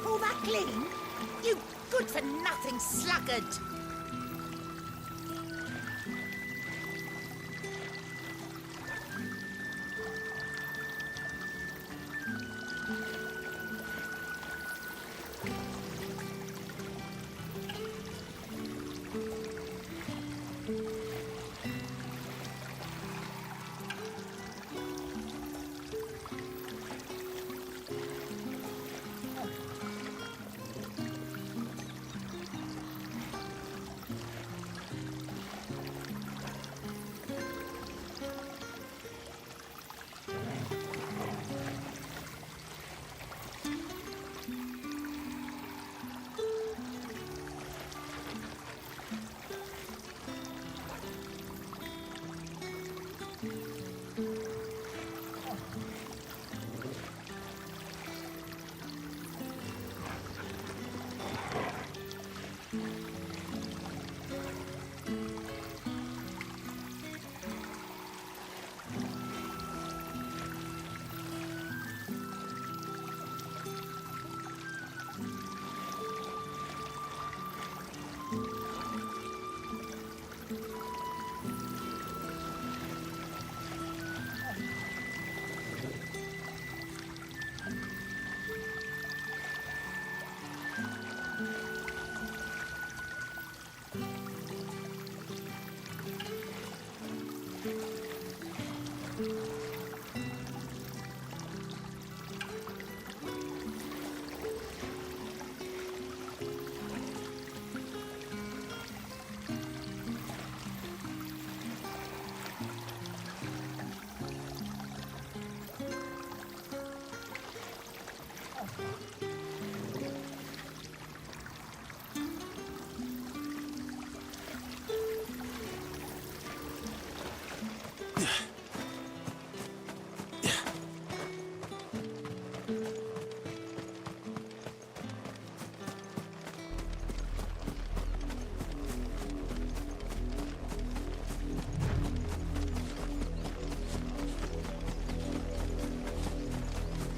All that clean? You good-for-nothing sluggard!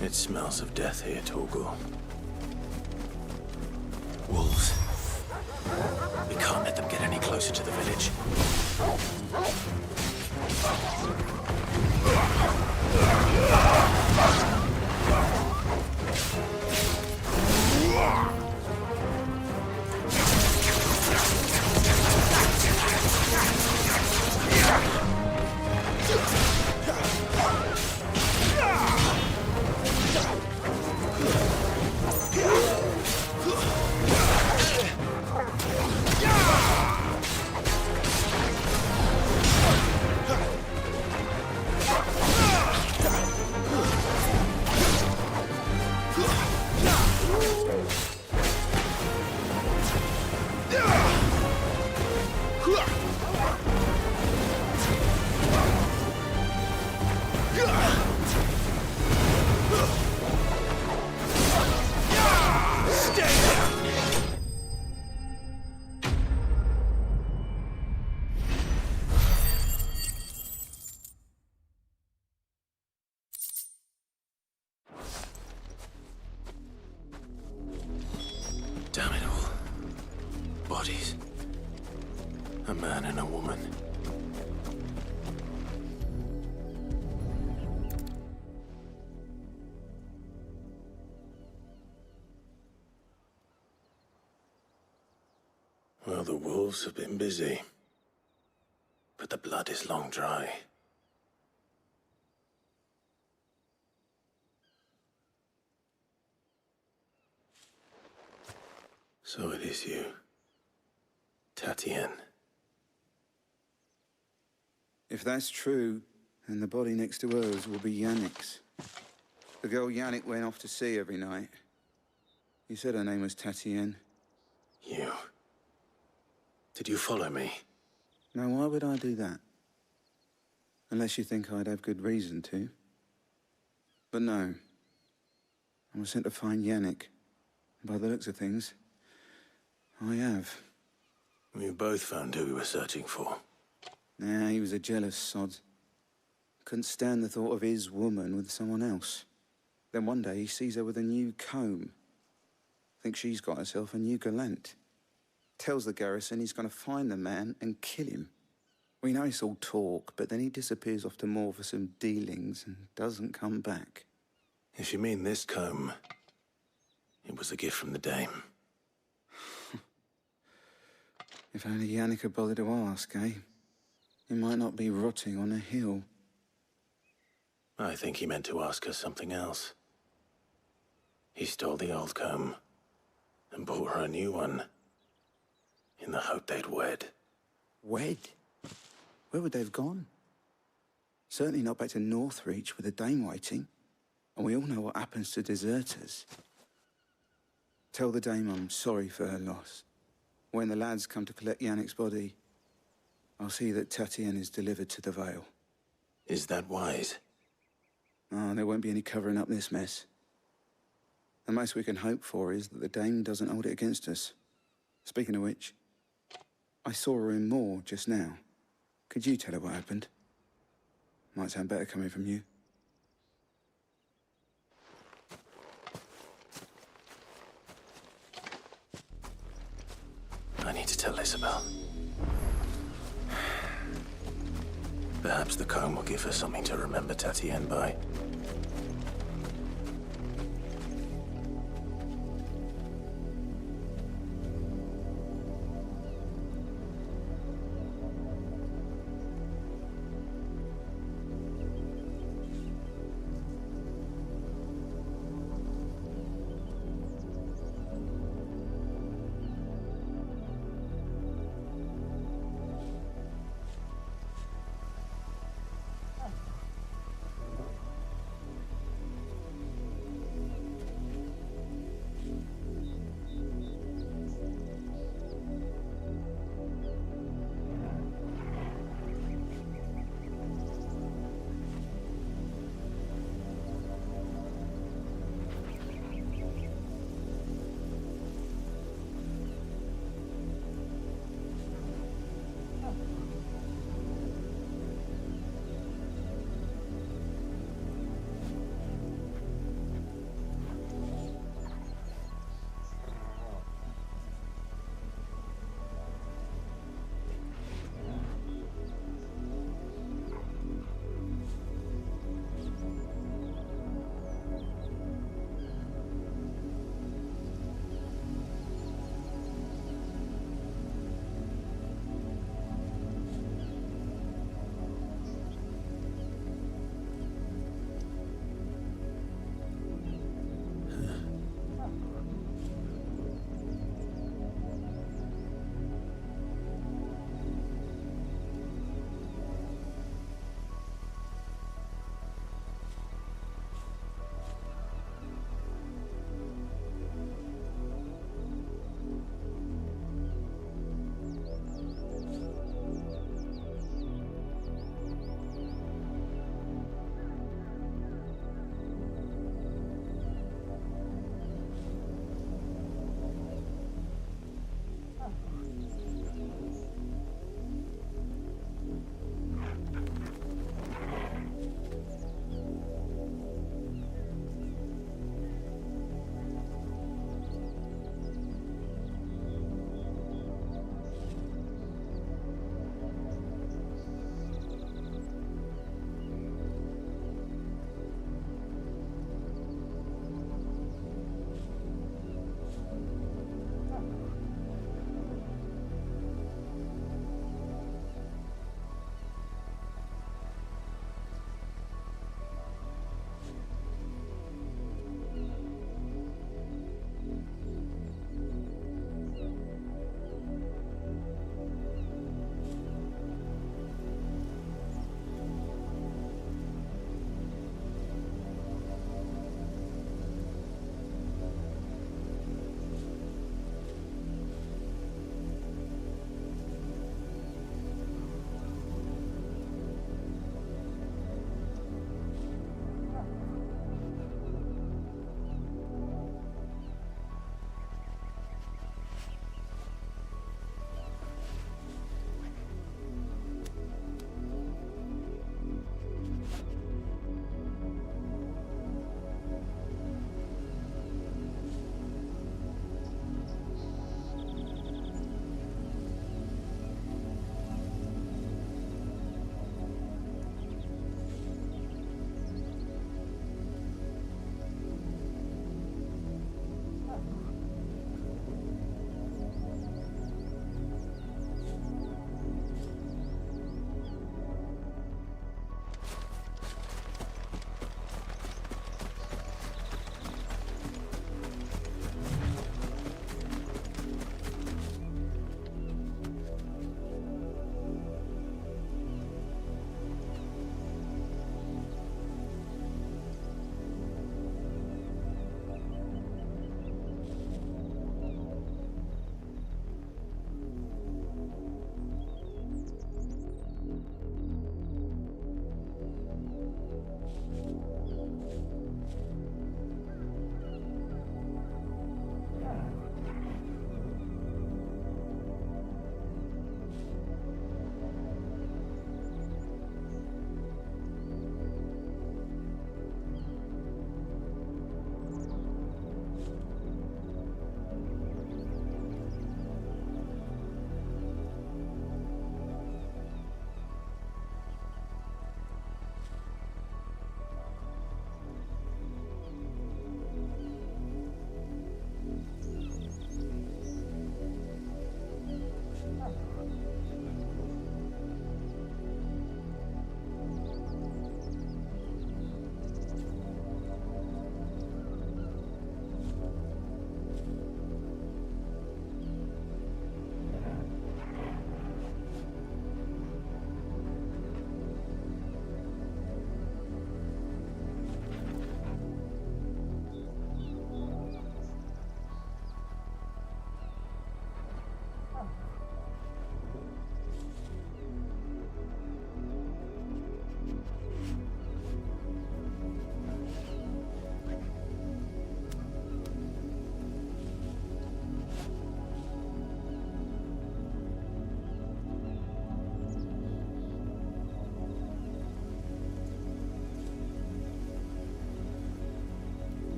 It smells of death here, Torgal. Wolves. We can't let them get any closer to the village. Damn it all. Bodies. A man and a woman. Well, the wolves have been busy. But the blood is long dry. So it is you, Tatienne. If that's true, then the body next to hers will be Yannick's. The girl Yannick went off to sea every night. You said her name was Tatienne. You. Did you follow me? Now, why would I do that? Unless you think I'd have good reason to. But no. I was sent to find Yannick. By the looks of things, I have. We both found who we were searching for. Nah, he was a jealous sod. Couldn't stand the thought of his woman with someone else. Then one day he sees her with a new comb. Thinks she's got herself a new gallant. Tells the garrison he's going to find the man and kill him. We know it's all talk, but then he disappears off to Moor for some dealings and doesn't come back. If you mean this comb, it was a gift from the dame. If only Yannick had bothered to ask, eh? He might not be rotting on a hill. I think he meant to ask her something else. He stole the old comb and bought her a new one in the hope they'd wed. Wed? Where would they have gone? Certainly not back to Northreach with the dame waiting. And we all know what happens to deserters. Tell the dame I'm sorry for her loss. When the lads come to collect Yannick's body, I'll see that Tatienne is delivered to the Vale. Is that wise? Oh, there won't be any covering up this mess. The most we can hope for is that the dame doesn't hold it against us. Speaking of which, I saw her in Moor just now. Could you tell her what happened? Might sound better coming from you. I need to tell Isabel. Perhaps the comb will give her something to remember Tatienne by.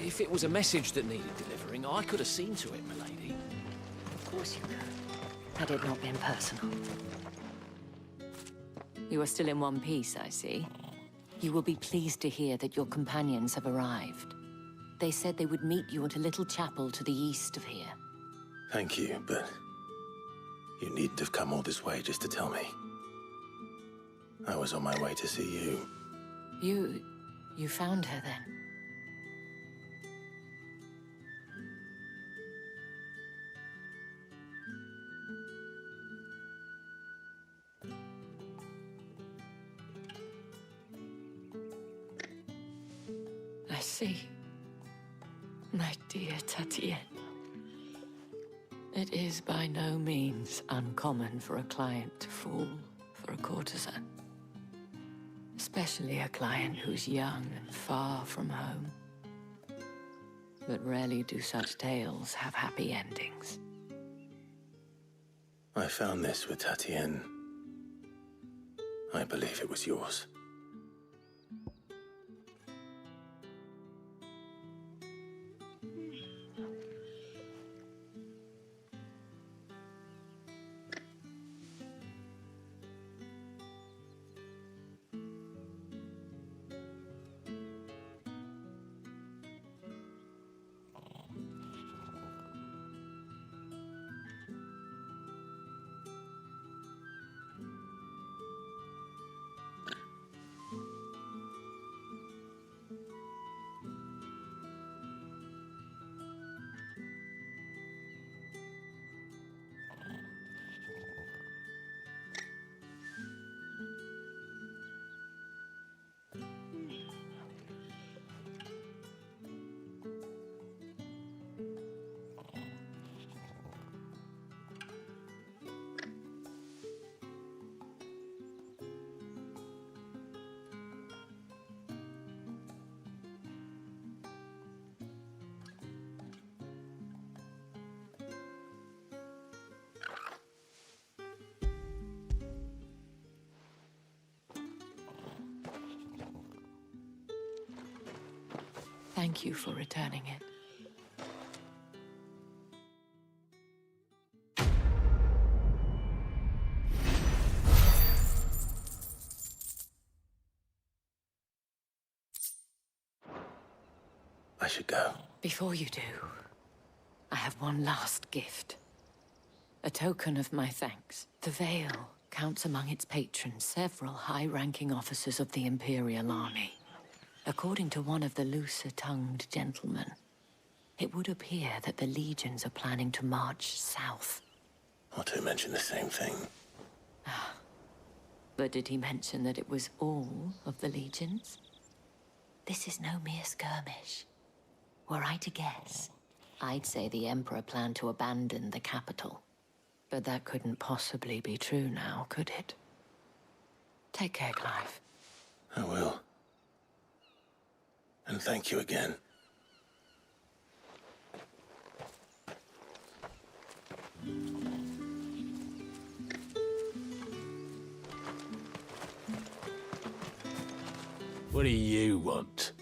If it was a message that needed delivering, I could have seen to it, milady. Of course you could. Had it not been personal. You are still in one piece, I see. You will be pleased to hear that your companions have arrived. They said they would meet you at a little chapel to the east of here. Thank you, but you needn't have come all this way just to tell me. I was on my way to see you. You found her then? I see. My dear Tatienne. It is by no means uncommon for a client to fall for a courtesan. Especially a client who's young and far from home. But rarely do such tales have happy endings. I found this with Tatienne. I believe it was yours. Thank you for returning it. I should go. Before you do, I have one last gift. A token of my thanks. The Vale counts among its patrons several high-ranking officers of the Imperial Army. According to one of the looser-tongued gentlemen, it would appear that the legions are planning to march south. Otto mentioned the same thing. But did he mention that it was all of the legions? This is no mere skirmish. Were I to guess, I'd say the Emperor planned to abandon the capital. But that couldn't possibly be true now, could it? Take care, Clive. I will. And thank you again. What do you want?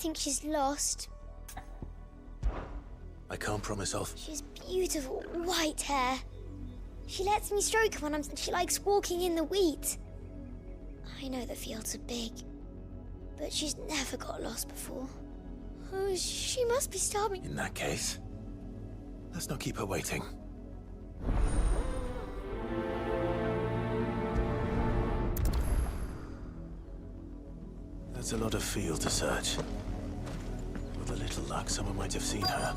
think she's lost. I can't promise I'll... She has beautiful white hair. She lets me stroke her when she likes walking in the wheat. I know the fields are big, but she's never got lost before. Oh, she must be starving. In that case, let's not keep her waiting. That's a lot of field to search. With a little luck, someone might have seen her.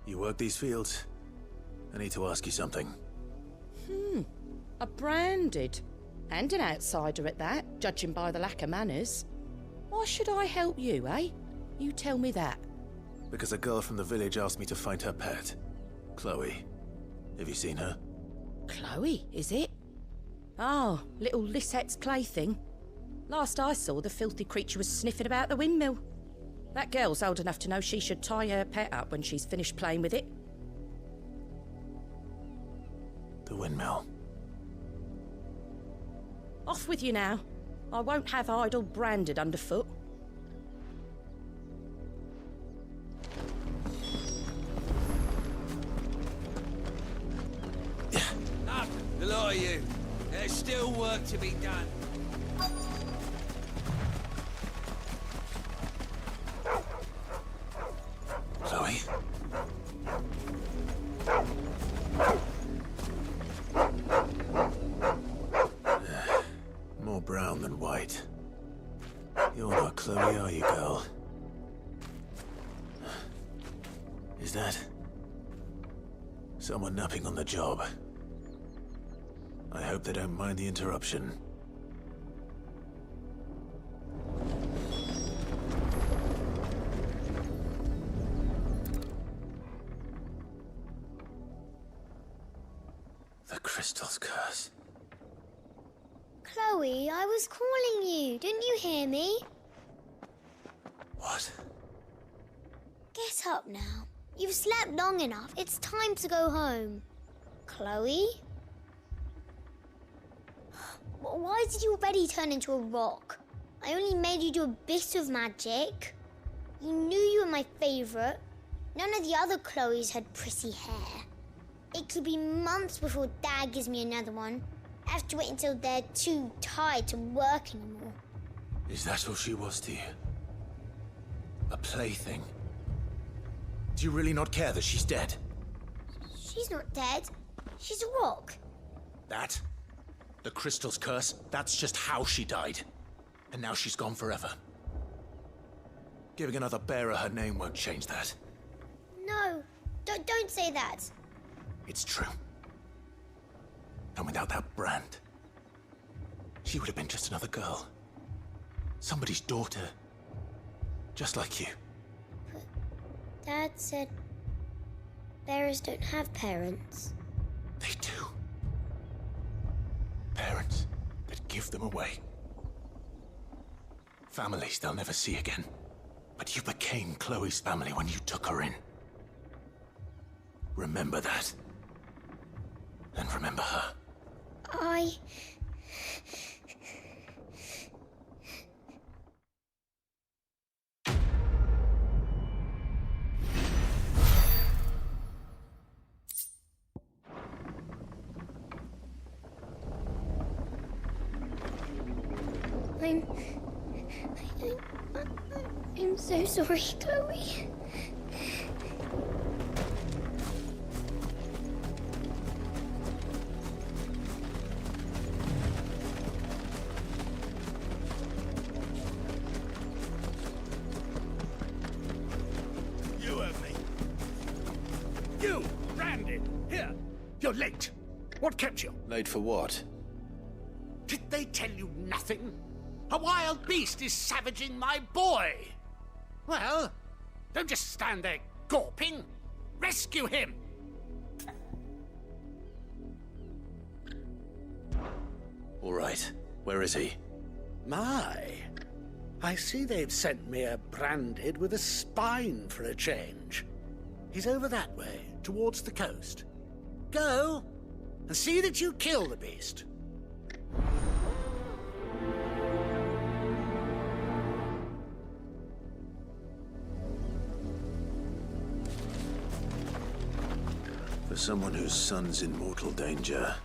You work these fields? I need to ask you something. A branded. And an outsider at that, judging by the lack of manners. Why should I help you, eh? You tell me that. Because a girl from the village asked me to find her pet. Chloe. Have you seen her? Chloe, is it? Oh, little Lisette's plaything. Last I saw, the filthy creature was sniffing about the windmill. That girl's old enough to know she should tie her pet up when she's finished playing with it. The windmill. Off with you now. I won't have idle branded underfoot. Up, the lot of you. There's still work to be done. Chloe? More brown than white. You're not Chloe, are you, girl? Is that... someone napping on the job? I hope they don't mind the interruption. The crystal's curse. Chloe, I was calling you. Didn't you hear me? What? Get up now. You've slept long enough. It's time to go home. Chloe? Why did you already turn into a rock? I only made you do a bit of magic. You knew you were my favourite. None of the other Chloes had pretty hair. It could be months before Dad gives me another one. I have to wait until they're too tired to work anymore. Is that all she was to you? A plaything? Do you really not care that she's dead? She's not dead. She's a rock. That? The crystal's curse? That's just how she died. And now she's gone forever. Giving another bearer her name won't change that. No, don't say that. It's true. And without that brand, she would have been just another girl. Somebody's daughter. Just like you. But Dad said bearers don't have parents. They do. Parents that give them away. Families they'll never see again. But you became Chloe's family when you took her in. Remember that. And remember her. I'm so sorry, Chloe. You have me. You, Brandon, here. You're late. What kept you? Late for what? Did they tell you nothing? A wild beast is savaging my boy. Well, don't just stand there gawping. Rescue him. All right. Where is he? My. I see they've sent me a branded with a spine for a change. He's over that way, towards the coast. Go and see that you kill the beast. someone whose son's in mortal danger,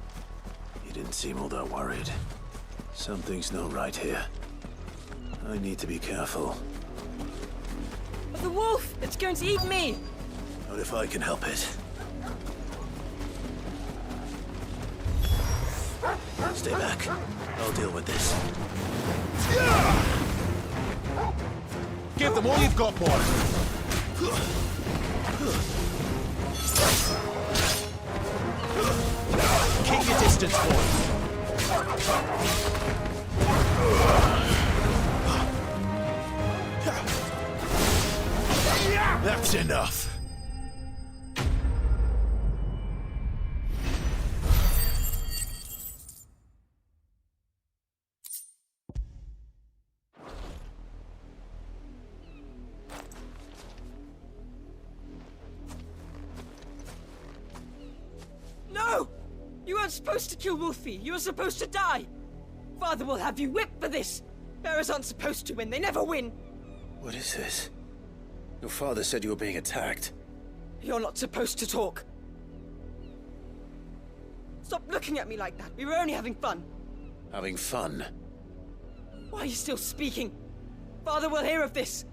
he didn't seem all that worried. Something's not right here. I need to be careful. But the wolf! It's going to eat me! Not if I can help it. Stay back. I'll deal with this. Give them all you've got, boy! Keep your distance, boy! That's enough! No! You weren't supposed to kill Wolfie. You were supposed to die. Father will have you whipped for this. Bearers aren't supposed to win. They never win. What is this? Your father said you were being attacked. You're not supposed to talk. Stop looking at me like that. We were only having fun. Having fun? Why are you still speaking? Father will hear of this.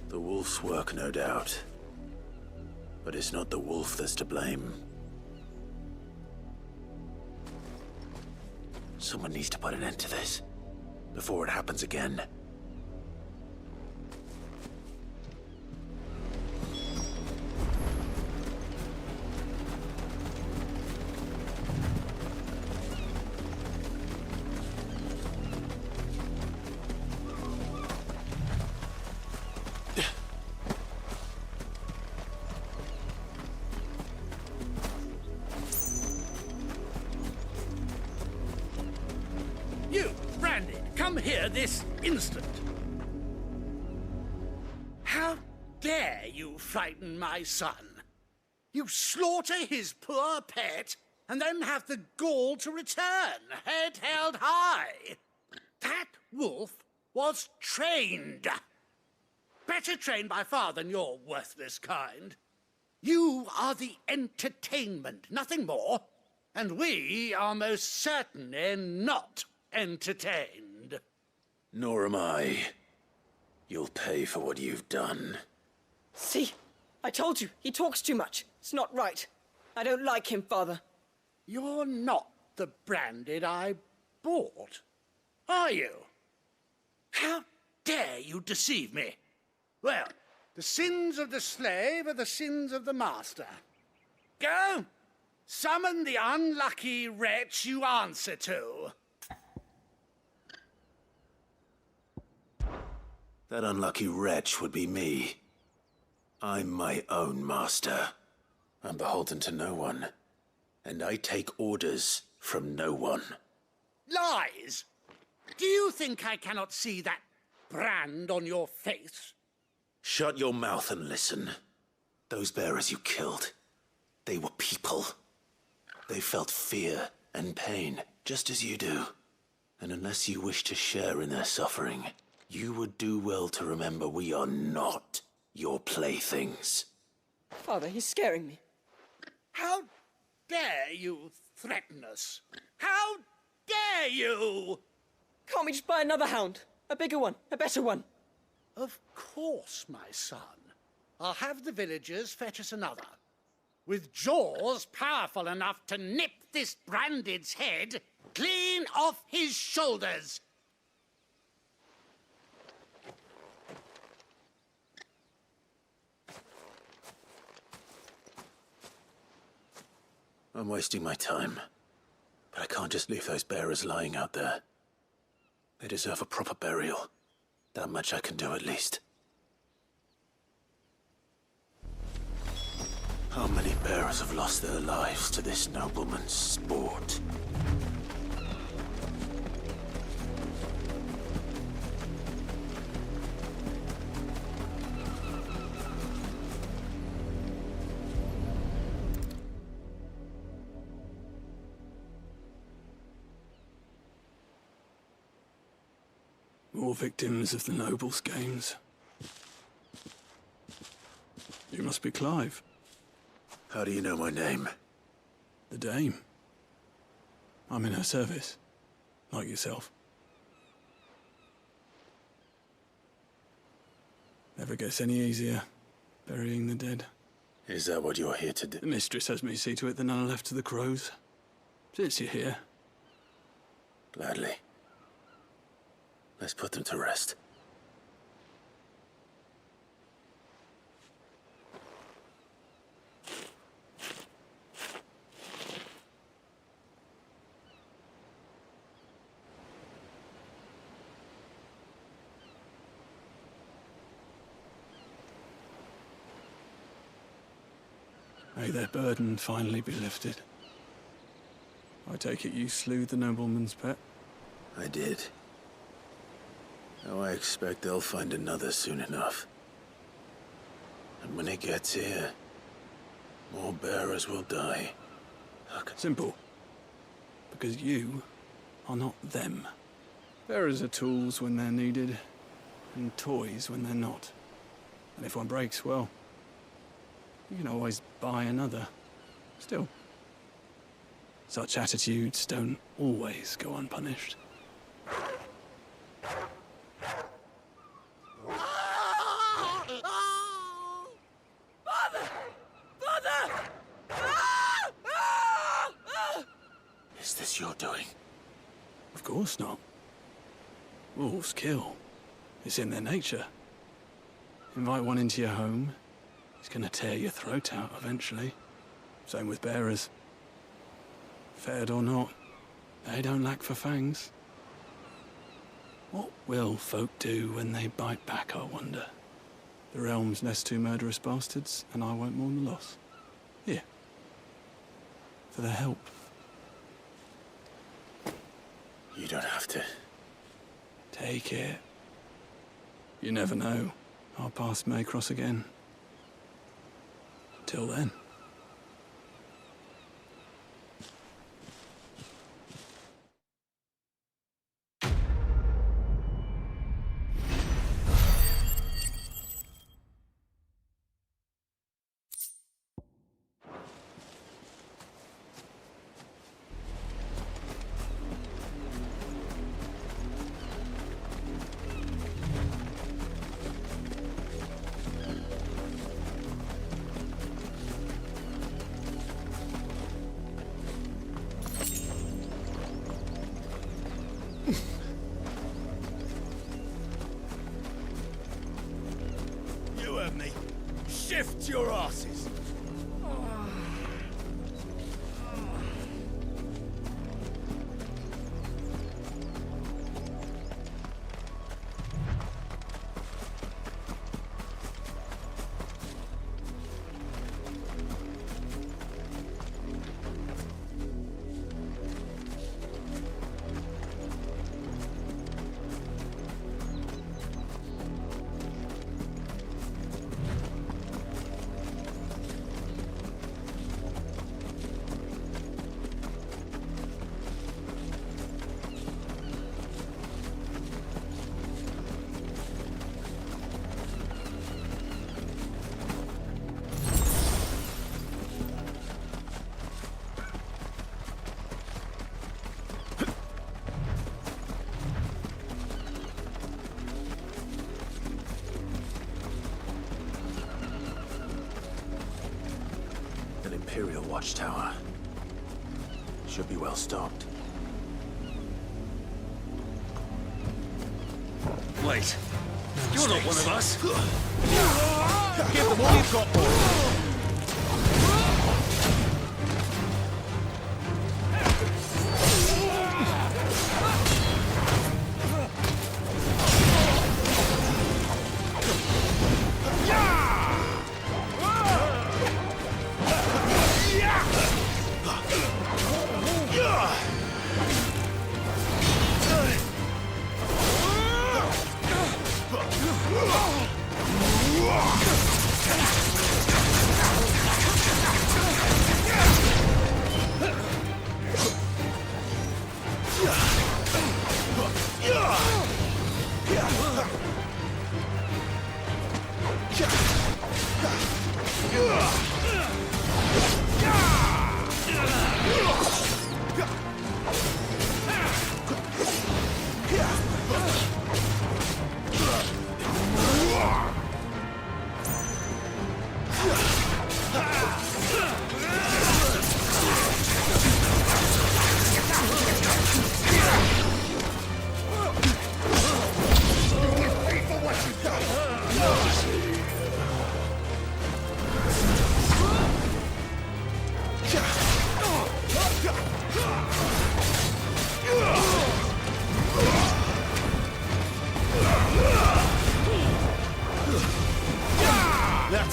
The wolf's work, no doubt. But it's not the wolf that's to blame. Someone needs to put an end to this, before it happens again. You, Brandy, come here this instant. How dare you frighten my son? You slaughter his poor pet, and then have the gall to return, head held high. That wolf was trained. Better trained by far than your worthless kind. You are the entertainment, nothing more. And we are most certainly not entertained. Nor am I. You'll pay for what you've done. See? I told you, he talks too much. It's not right. I don't like him, Father. You're not the Branded I bought, are you? How dare you deceive me? Well, the sins of the slave are the sins of the master. Go, summon the unlucky wretch you answer to. That unlucky wretch would be me. I'm my own master. I'm beholden to no one. And I take orders from no one. Lies! Do you think I cannot see that brand on your face? Shut your mouth and listen. Those bearers you killed, they were people. They felt fear and pain, just as you do. And unless you wish to share in their suffering, you would do well to remember we are not your playthings. Father, he's scaring me. How dare you threaten us? How dare you? Can't we just buy another hound? A bigger one, a better one. Of course, my son. I'll have the villagers fetch us another. With jaws powerful enough to nip this Branded's head clean off his shoulders. I'm wasting my time. But I can't just leave those bearers lying out there. They deserve a proper burial. That much I can do at least. How many bearers have lost their lives to this nobleman's sport? All victims of the nobles' games. You must be Clive. How do you know my name? The Dame. I'm in her service, like yourself. Never gets any easier, burying the dead. Is that what you're here to do? The mistress has me see to it that none are left to the crows. Since you're here. Gladly. Let's put them to rest. May their burden finally be lifted. I take it you slew the nobleman's pet? I did. Now I expect they'll find another soon enough. And when it gets here, more bearers will die. Simple. Because you are not them. Bearers are tools when they're needed, and toys when they're not. And if one breaks, well, you can always buy another. Still, such attitudes don't always go unpunished. Is this your doing? Of course not. Wolves kill. It's in their nature. Invite one into your home, he's gonna tear your throat out eventually. Same with bearers. Fed or not, they don't lack for fangs. What will folk do when they bite back, I wonder? The realm's nest two murderous bastards, and I won't mourn the loss. Here. For their help. You don't have to. Take it. You never know. Our paths may cross again. Till then. You heard me. Shift your asses. Imperial watchtower. Should be well stocked. Wait. You're not one of us. Give them all you've got, boy.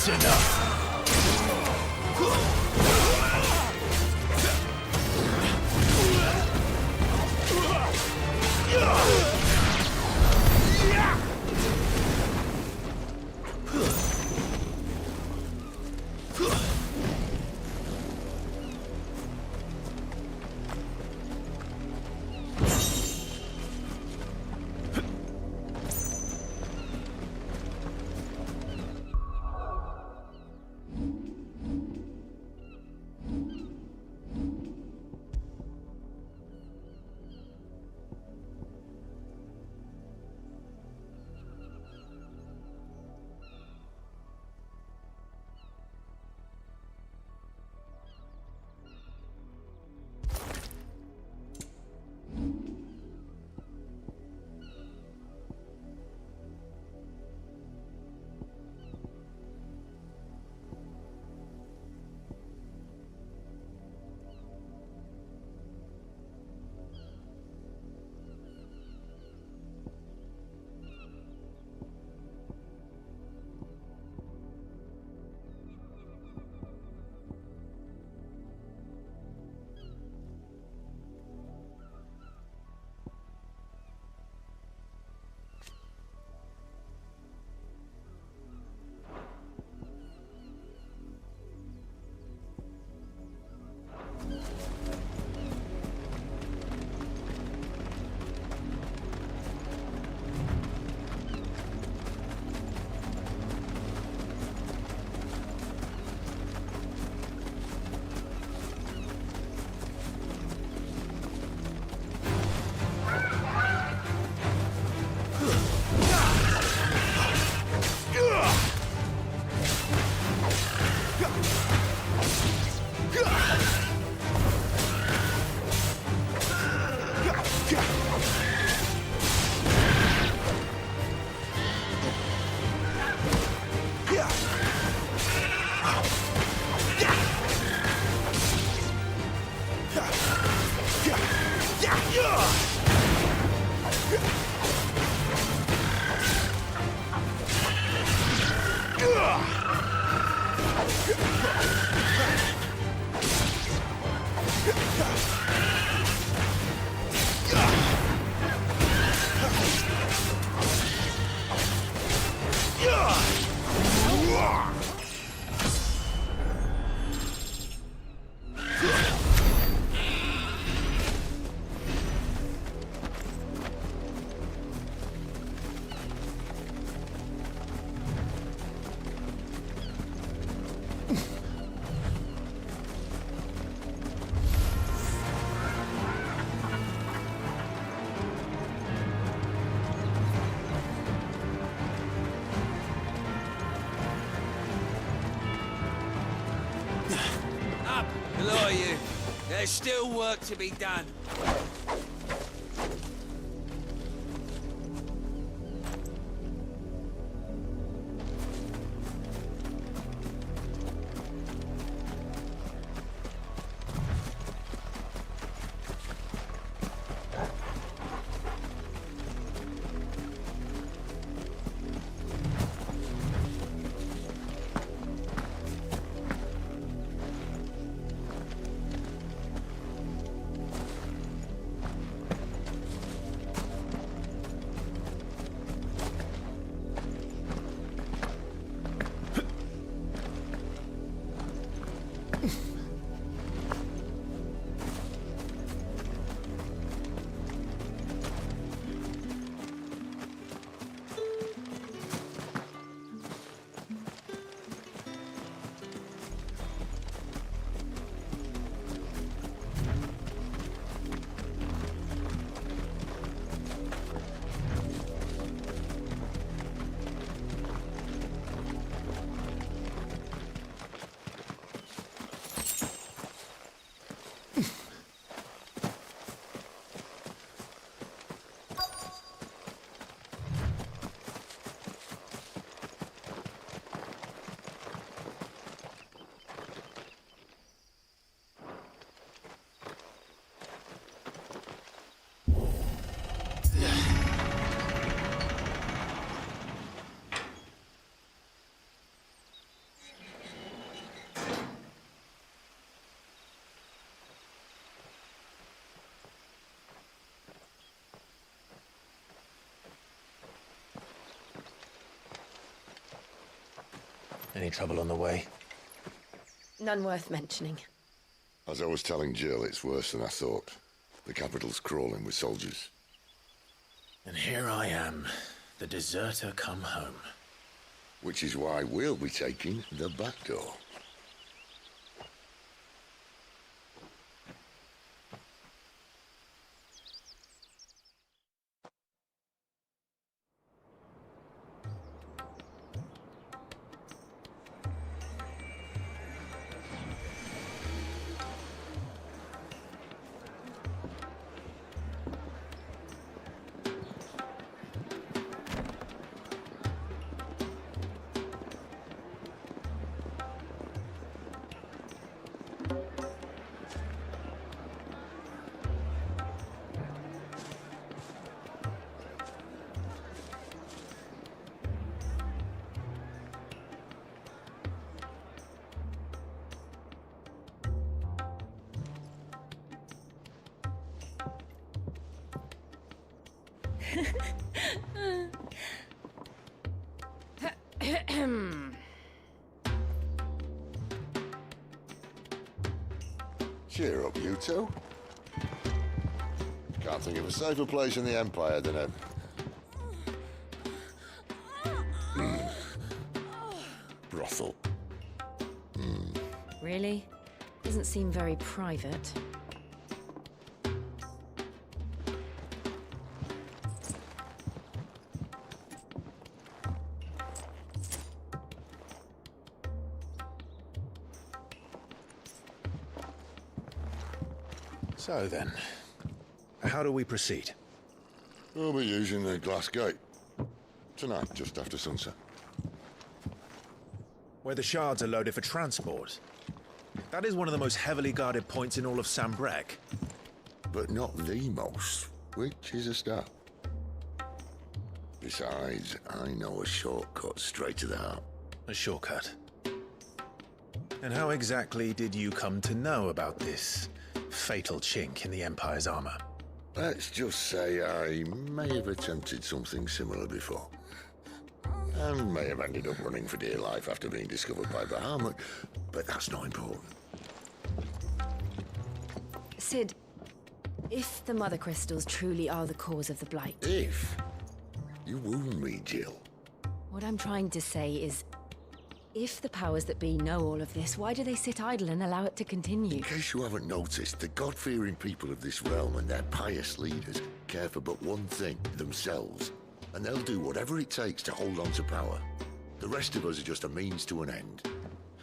That's enough. There's still work to be done. Any trouble on the way? None worth mentioning. As I was telling Jill, it's worse than I thought. The capital's crawling with soldiers. And here I am, the deserter come home. Which is why we'll be taking the back door. Cheer up, you two. Can't think of a safer place in the Empire than a... brothel. Really? Doesn't seem very private. So then, how do we proceed? We'll be using the glass gate. Tonight, just after sunset. Where the shards are loaded for transport. That is one of the most heavily guarded points in all of Sambrec. But not the most, which is a start. Besides, I know a shortcut straight to the heart. A shortcut? And how exactly did you come to know about this fatal chink in the Empire's armor? Let's just say I may have attempted something similar before. And may have ended up running for dear life after being discovered by Bahamut, but that's not important. Sid, if the Mother Crystals truly are the cause of the Blight... If? You wound me, Jill. What I'm trying to say is, if the powers that be know all of this, why do they sit idle and allow it to continue? In case you haven't noticed, the God-fearing people of this realm and their pious leaders care for but one thing, themselves. And they'll do whatever it takes to hold on to power. The rest of us are just a means to an end.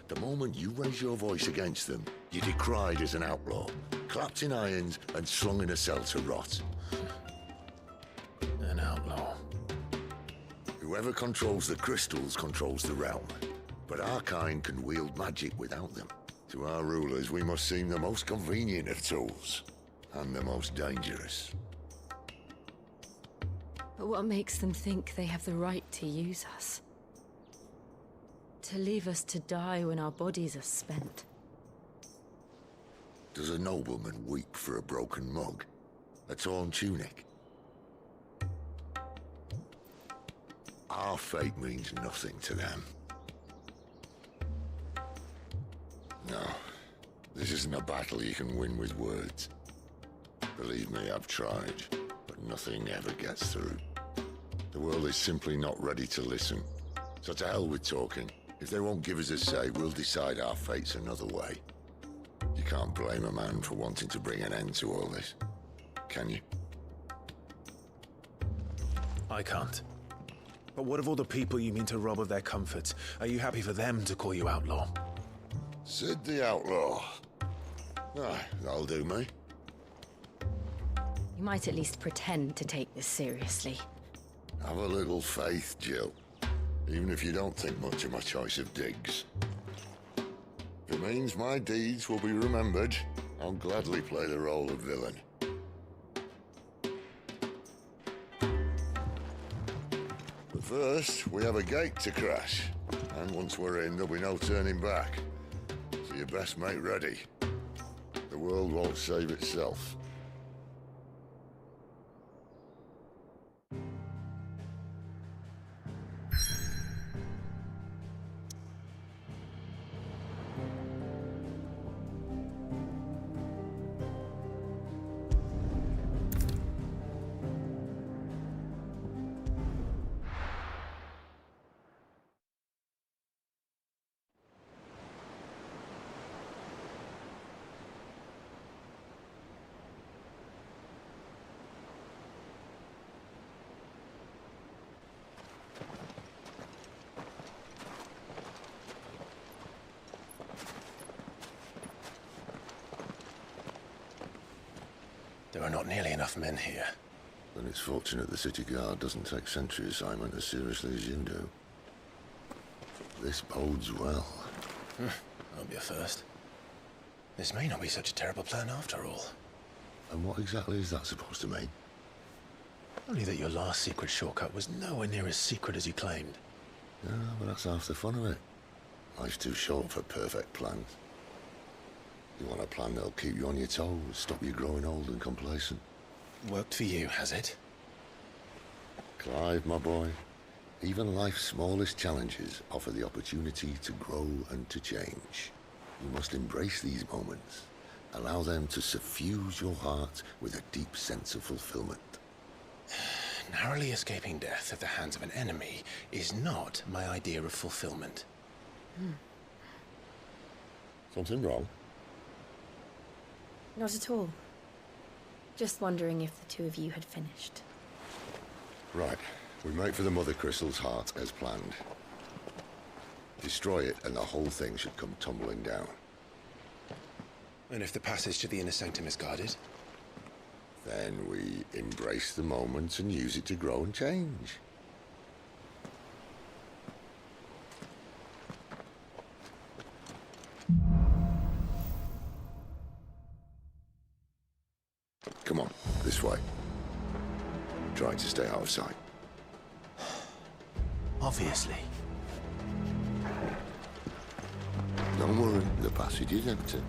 The moment you raise your voice against them, you're decried as an outlaw, clapped in irons and slung in a cell to rot. An outlaw. Whoever controls the crystals controls the realm. But our kind can wield magic without them. To our rulers, we must seem the most convenient of tools. And the most dangerous. But what makes them think they have the right to use us? To leave us to die when our bodies are spent? Does a nobleman weep for a broken mug? A torn tunic? Our fate means nothing to them. No, this isn't a battle you can win with words. Believe me, I've tried, but nothing ever gets through. The world is simply not ready to listen. So to hell with talking. If they won't give us a say, we'll decide our fates another way. You can't blame a man for wanting to bring an end to all this, can you? I can't. But what of all the people you mean to rob of their comforts? Are you happy for them to call you outlaw? Sid the Outlaw. Aye, that'll do me. You might at least pretend to take this seriously. Have a little faith, Jill. Even if you don't think much of my choice of digs. If it means my deeds will be remembered, I'll gladly play the role of villain. But first, we have a gate to crash. And once we're in, there'll be no turning back. So you best make ready. The world won't save itself. There are not nearly enough men here. Then it's fortunate the city guard doesn't take sentry assignment as seriously as you do. This bodes well. That'll be a first. This may not be such a terrible plan after all. And what exactly is that supposed to mean? Only that your last secret shortcut was nowhere near as secret as you claimed. Yeah, but that's half the fun of it. Life's too short for perfect plans. You want a plan that'll keep you on your toes, stop you growing old and complacent. Worked for you, has it? Clive, my boy, even life's smallest challenges offer the opportunity to grow and to change. You must embrace these moments. Allow them to suffuse your heart with a deep sense of fulfillment. Narrowly escaping death at the hands of an enemy is not my idea of fulfillment. Something wrong? Not at all. Just wondering if the two of you had finished. Right. We make for the Mother Crystal's heart as planned. Destroy it and the whole thing should come tumbling down. And if the passage to the inner sanctum is guarded? Then we embrace the moment and use it to grow and change. Come on, this way. Try to stay out of sight. Obviously. Don't worry, the passage is empty.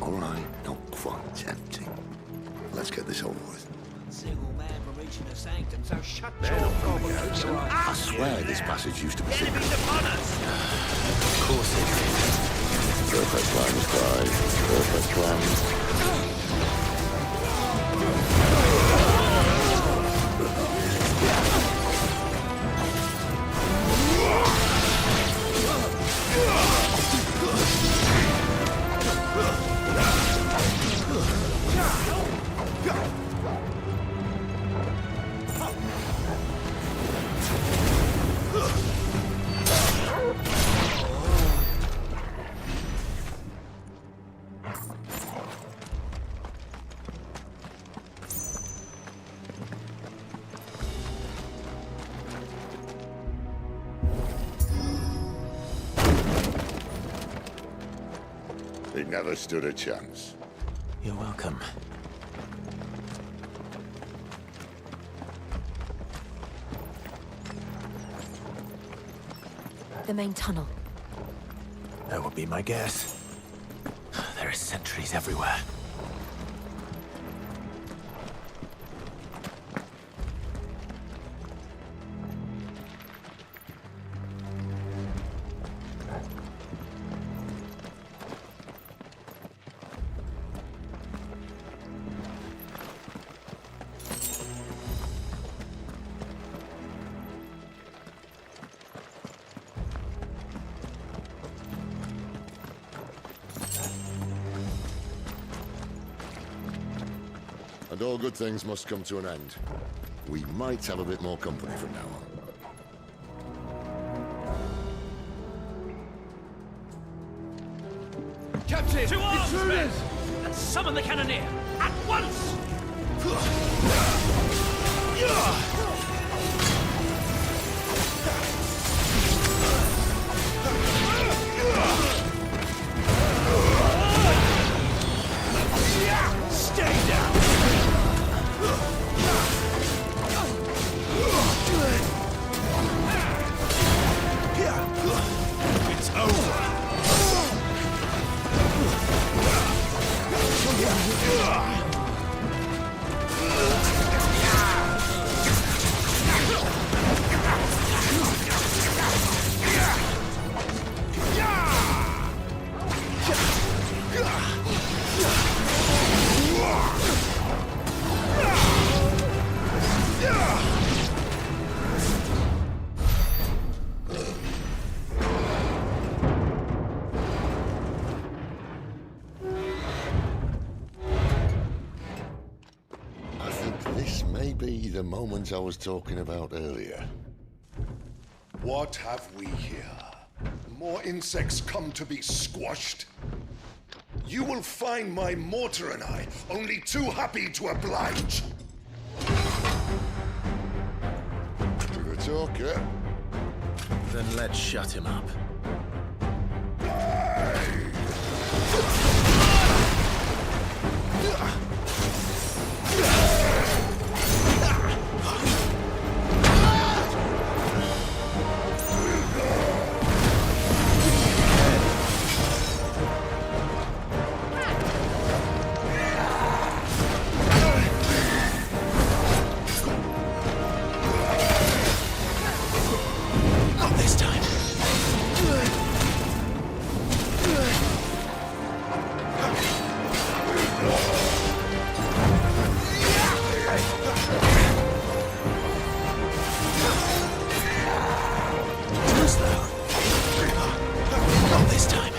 All right, not quite tempting. Let's get this over with. Single man for reaching the sanctum, so shut your conversation. I swear this passage used to be secret. Enemies upon us! Of course it is. Perfect plans, Clive. Perfect plans. He never stood a chance. You're welcome. The main tunnel. That would be my guess. There are sentries everywhere. And all good things must come to an end. We might have a bit more company from now on. Captain! To arms, men! And summon the cannoneer! At once! Stay down! It's over! This may be the moment I was talking about earlier. What have we here? More insects come to be squashed? You will find my mortar and I only too happy to oblige. You're a talker. Then let's shut him up. Not this time. Too slow. Not this time.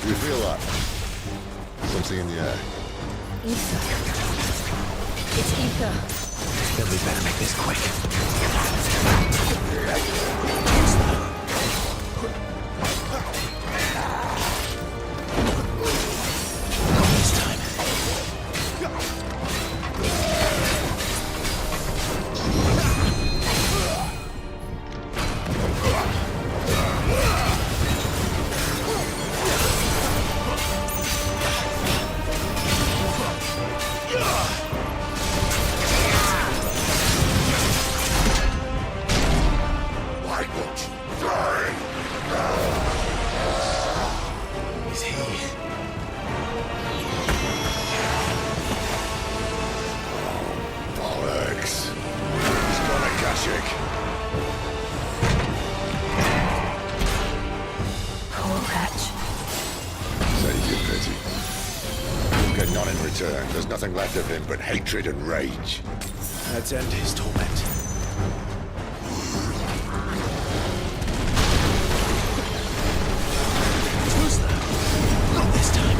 Do you feel that? Something in the air. Ether. It's ether. Then we better make this quick. Not this time. Why won't you die? Is he? Bollocks. He's got a Kashik. Poor wretch. Save your pity. You'll get none in return. There's nothing left of him but hatred and rage. Let's end his torment. Too slow. Not this time.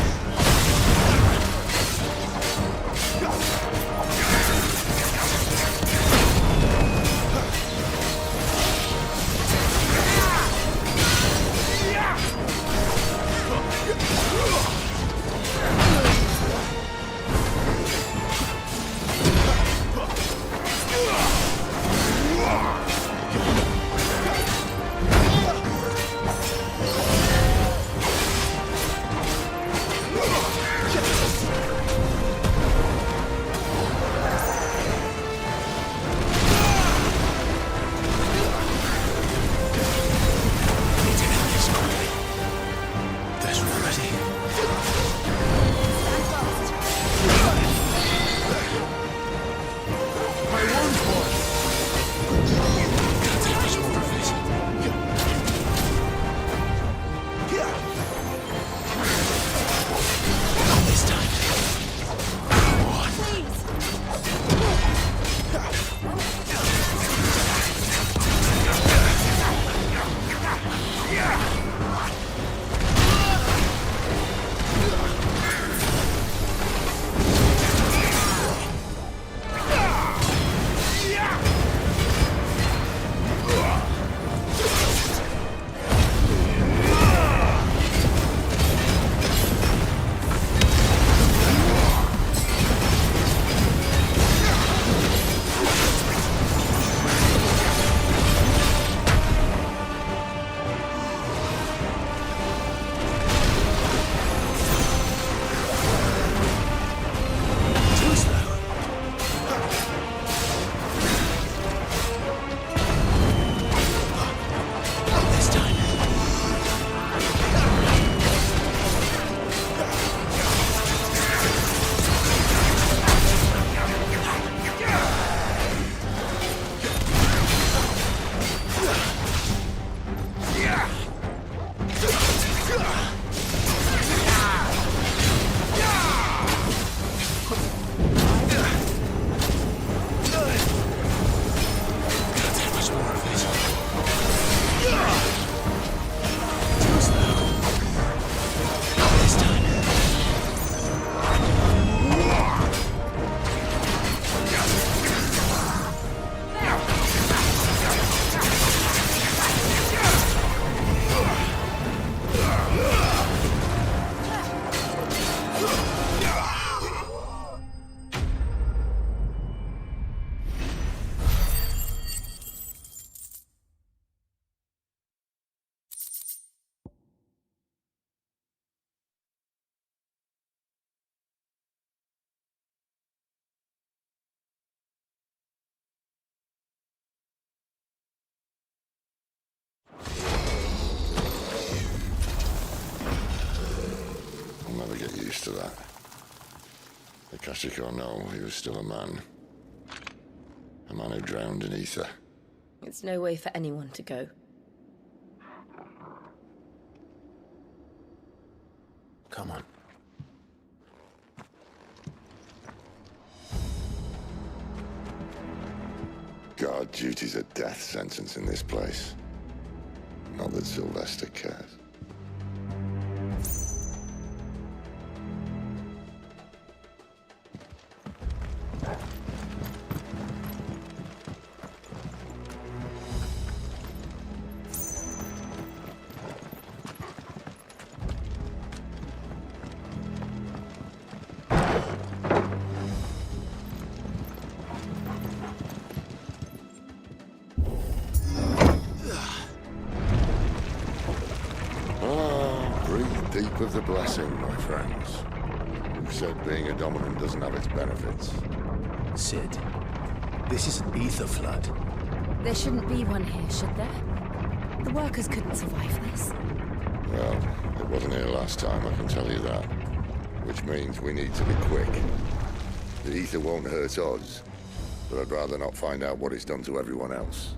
to that. Akashic or no, he was still a man. A man who drowned in ether. It's no way for anyone to go. Come on. Guard duty's a death sentence in this place. Not that Sylvester cares. Deep of the blessing, my friends. Who said being a dominant doesn't have its benefits? Sid, this is an ether flood. There shouldn't be one here, should there? The workers couldn't survive this. Well, it wasn't here last time, I can tell you that. Which means we need to be quick. The ether won't hurt us, but I'd rather not find out what it's done to everyone else.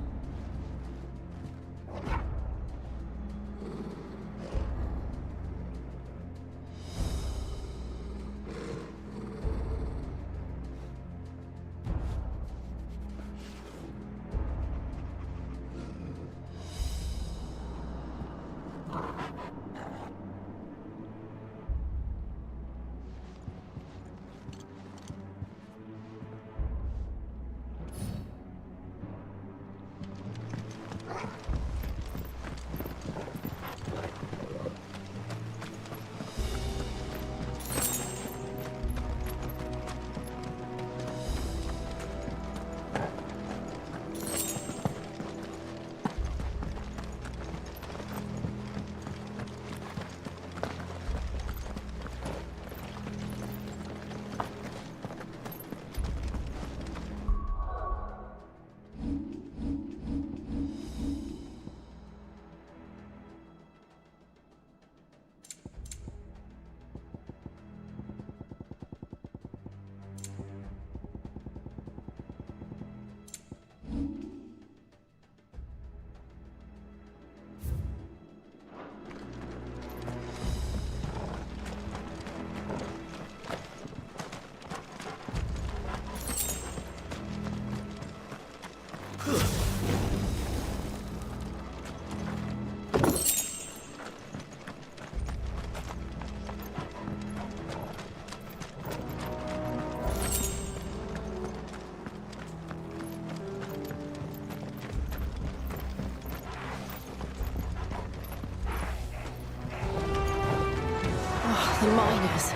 The miners.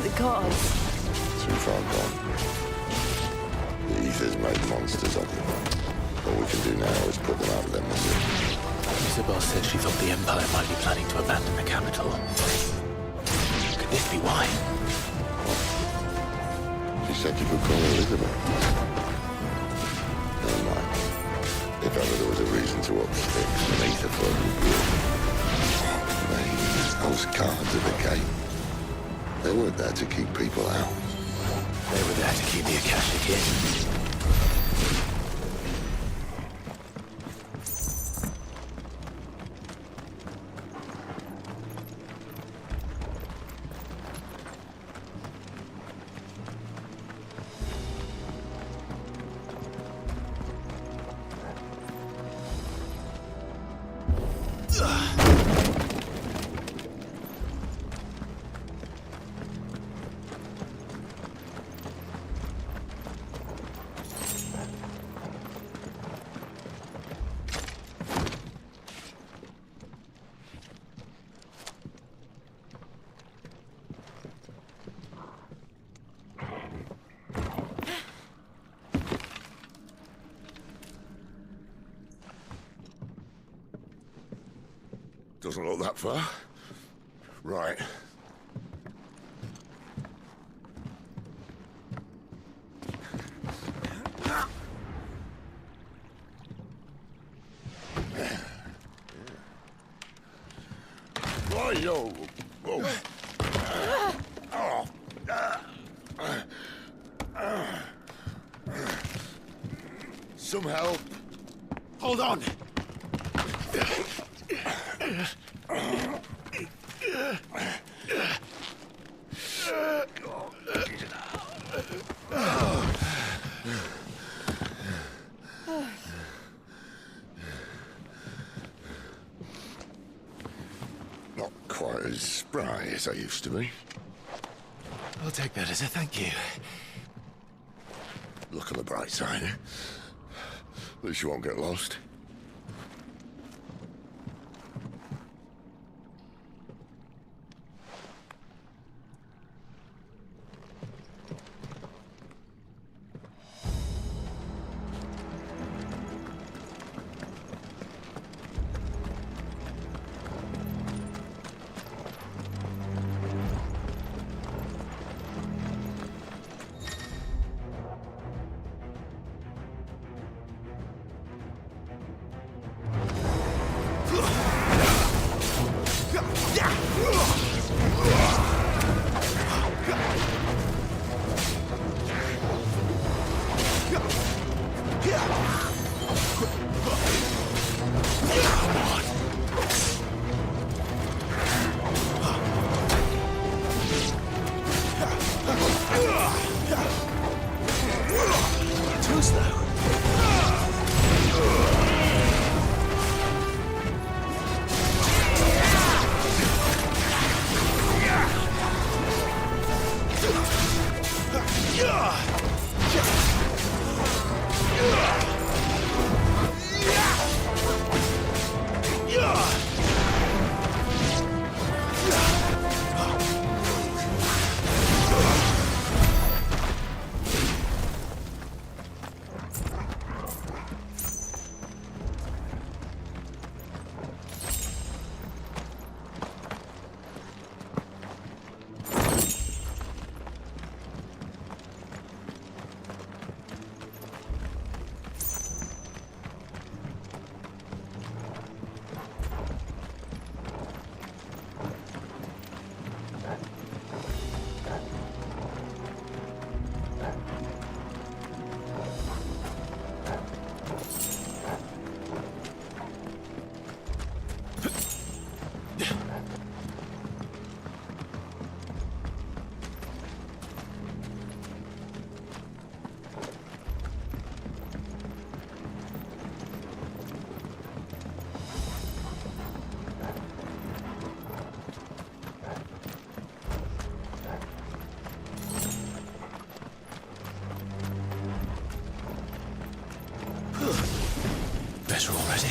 The gods. Too far gone. The ether's made monsters of them. All we can do now is put them out of their misery. Isabel said she thought the Empire might be planning to abandon the capital. Could this be why? She said you could call her Elizabeth. Never mind. If ever there was a reason to up sticks, an ether flood would be it. Those guards at the gate. They weren't there to keep people out. They were there to keep the Akashic in. Doesn't look that far. Right. Whoa. Some help. Hold on! Not quite as spry as I used to be. I'll take that as a thank you. Look on the bright side, eh? At least you won't get lost. Too slow. Better already.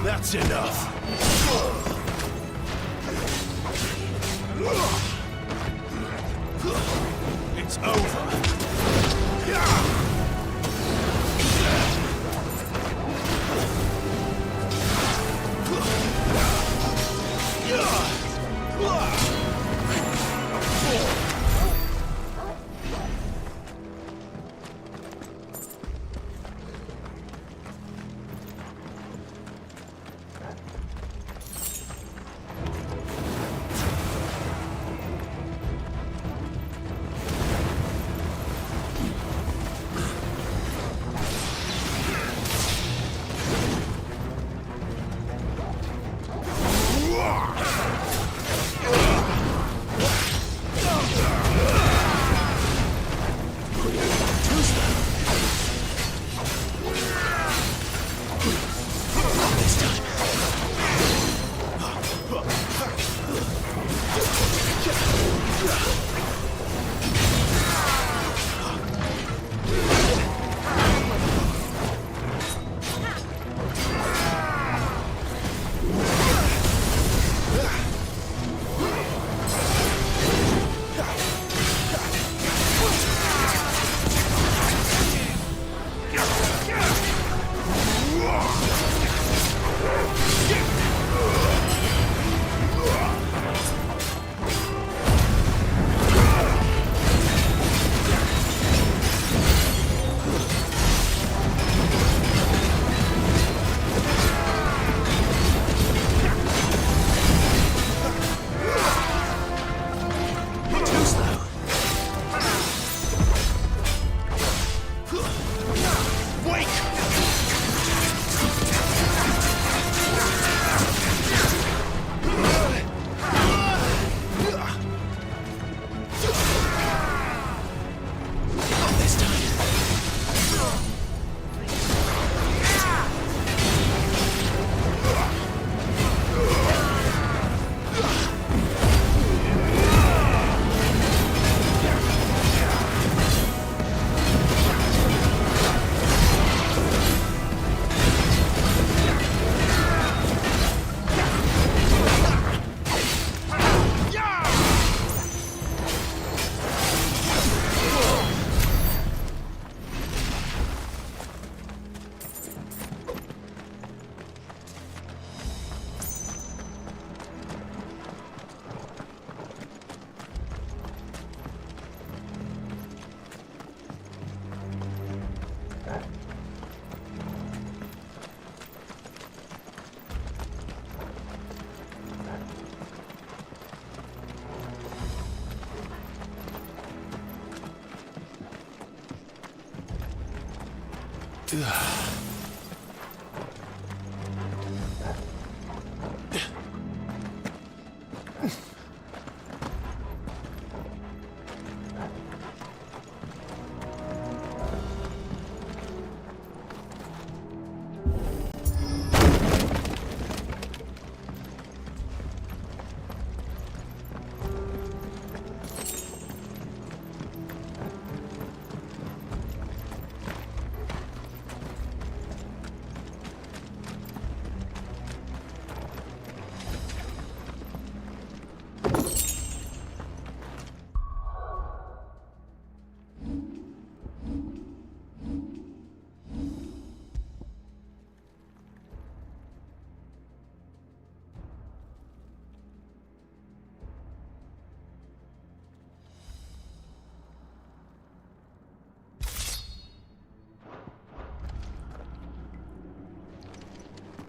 That's enough. It's over.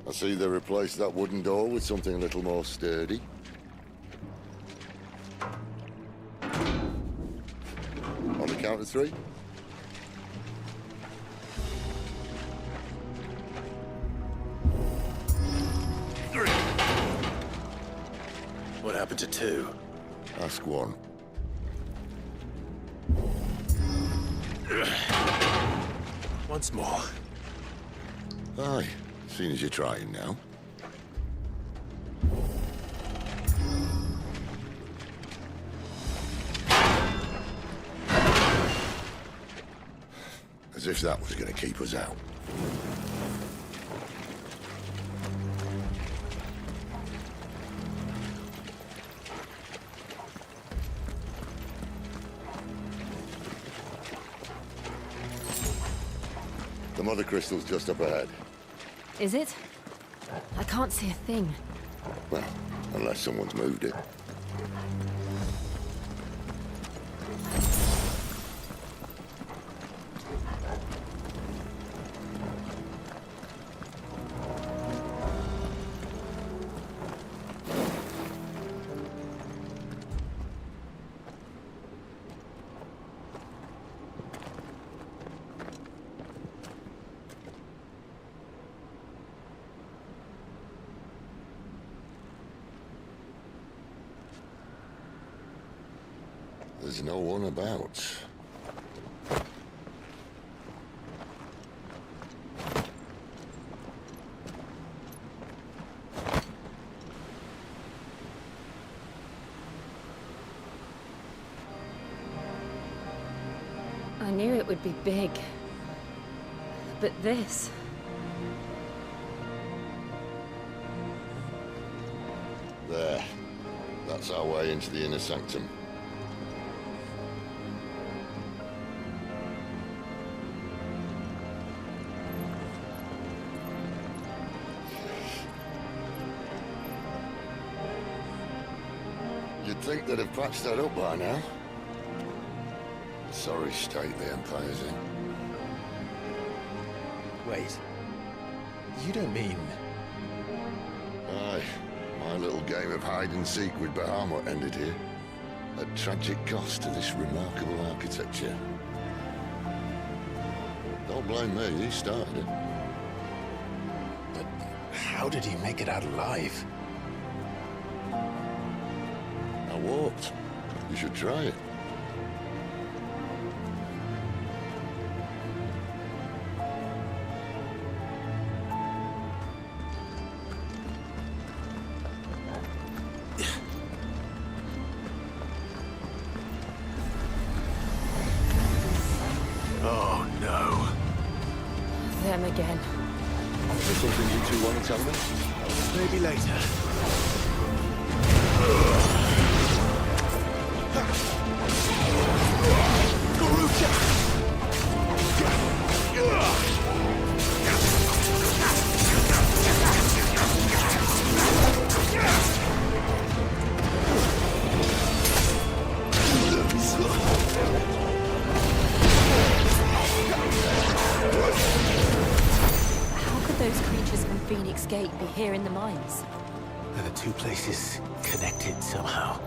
I see they replaced that wooden door with something a little more sturdy. On the count of 3. What happened to 2? Ask 1. Once more. Aye, seeing as you're trying now. As if that was going to keep us out. The mother crystal's just up ahead. Is it? I can't see a thing. Well, unless someone's moved it. There's no one about. I knew it would be big. But this... There. That's our way into the inner sanctum. You'd think they'd have patched that up by now. The sorry state the Empire's in. Wait. You don't mean... Aye. My little game of hide-and-seek with Bahamut ended here. At tragic cost to this remarkable architecture. Don't blame me, he started it. But how did he make it out alive? I walked. You should try it. Oh, no. Them again. Is there something you two want to tell me? Maybe later. How could those creatures from Phoenix Gate be here in the mines? Are the two places connected somehow?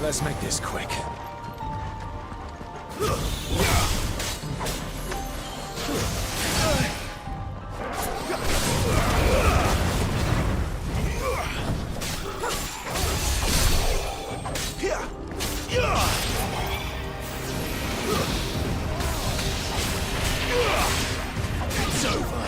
Let's make this quick. It's over.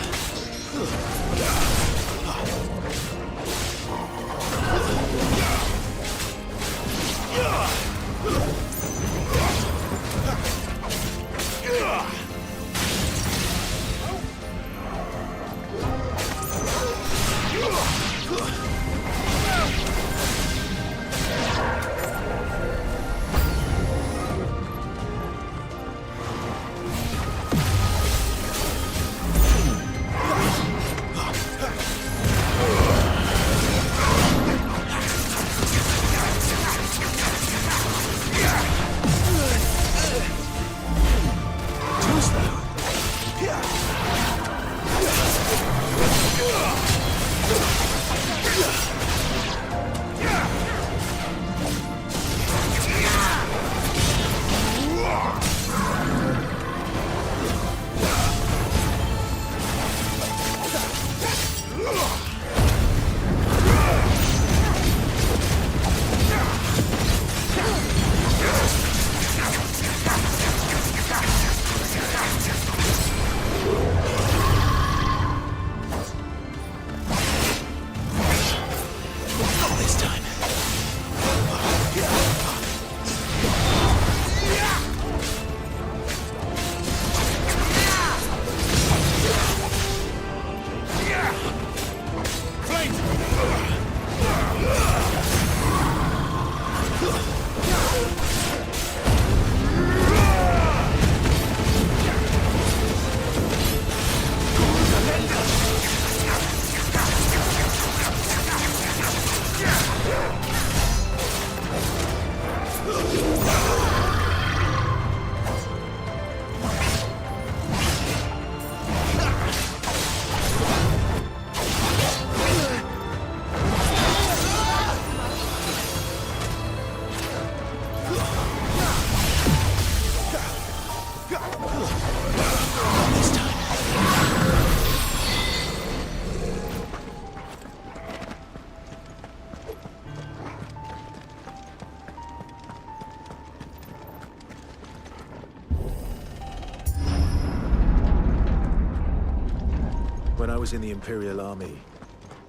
When I was in the Imperial Army,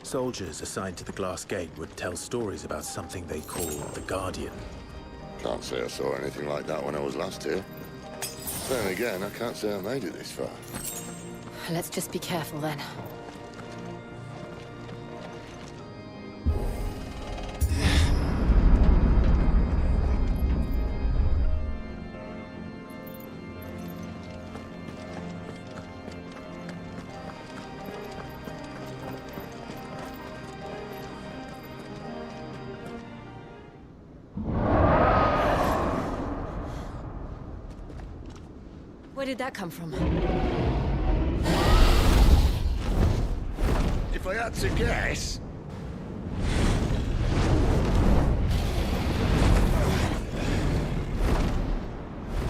soldiers assigned to the Glass Gate would tell stories about something they called the Guardian. Can't say I saw anything like that when I was last here. Then again, I can't say I made it this far. Let's just be careful then. Where did that come from? If I had to guess...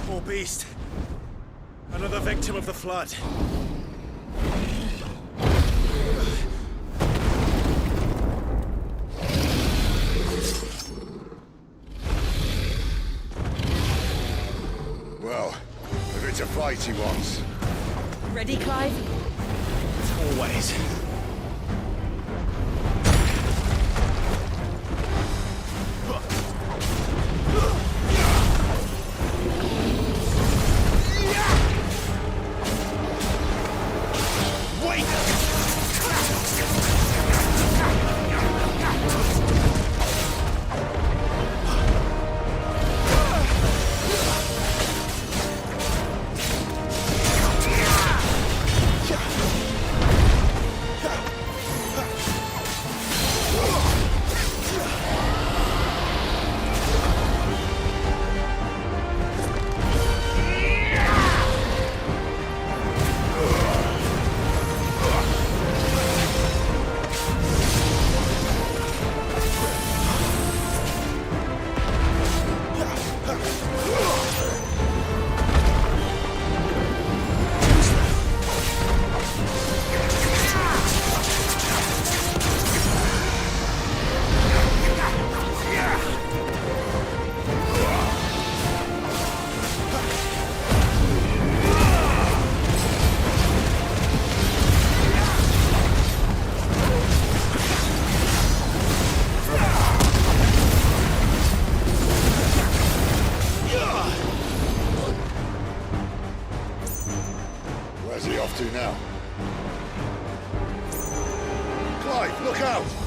Poor beast. Another victim of the flood. Well, if it's a fight he wants. Ready, Clive? Always. Clive, look out!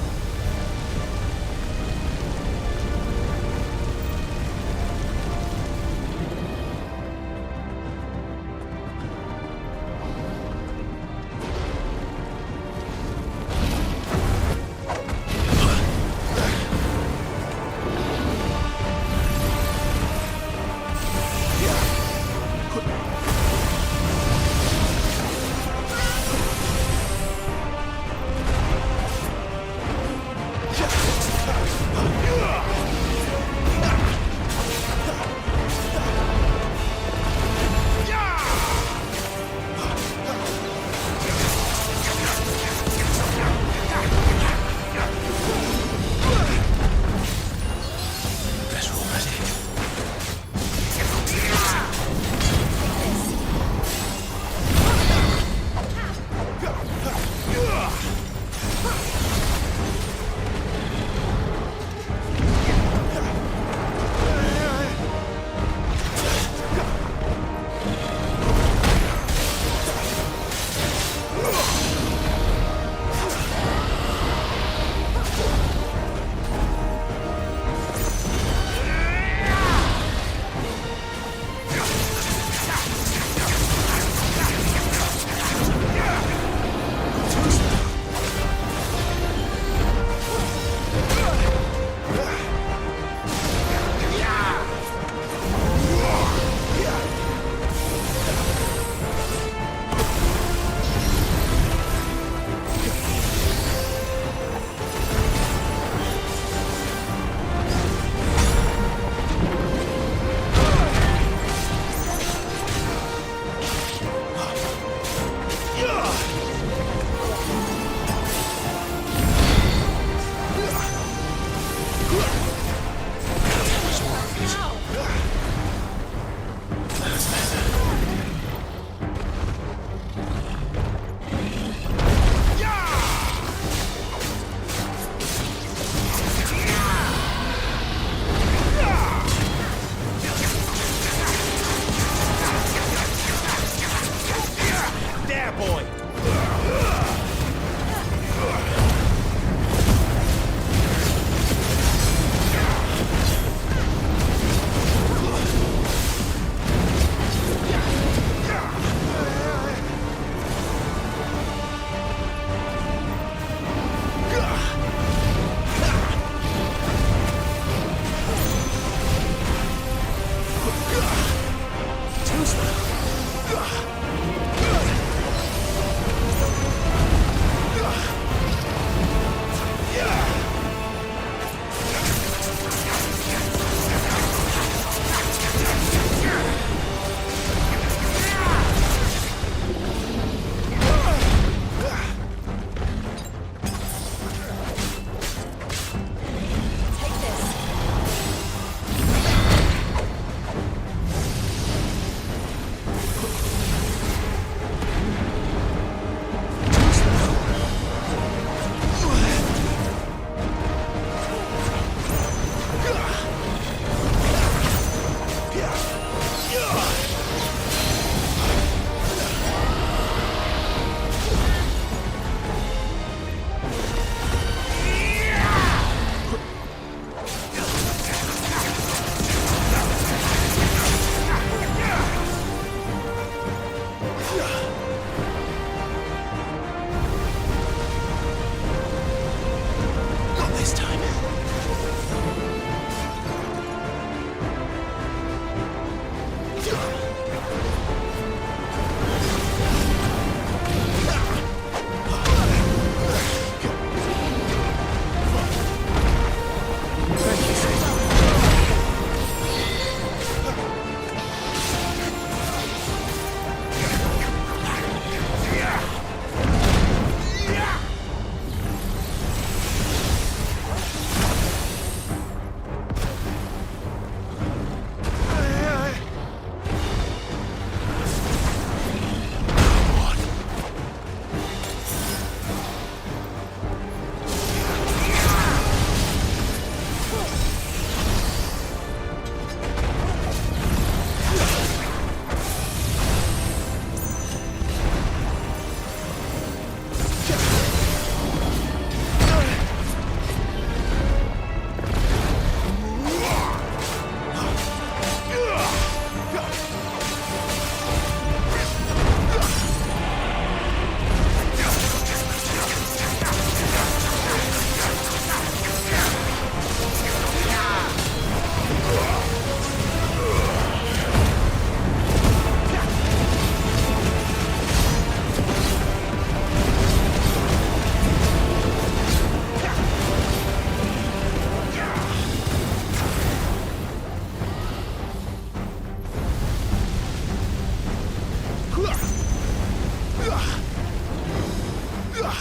Not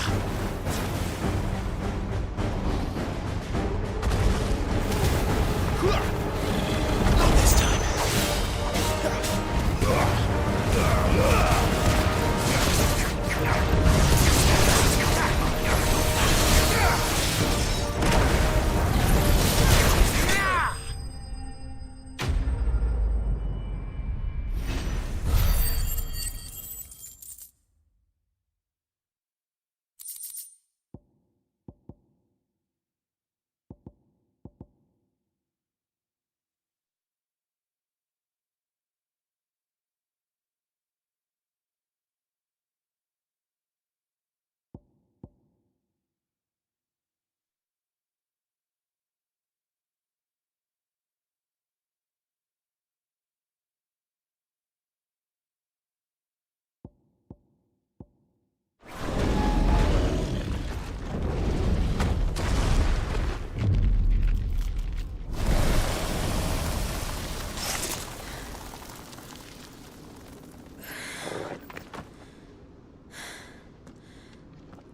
this time.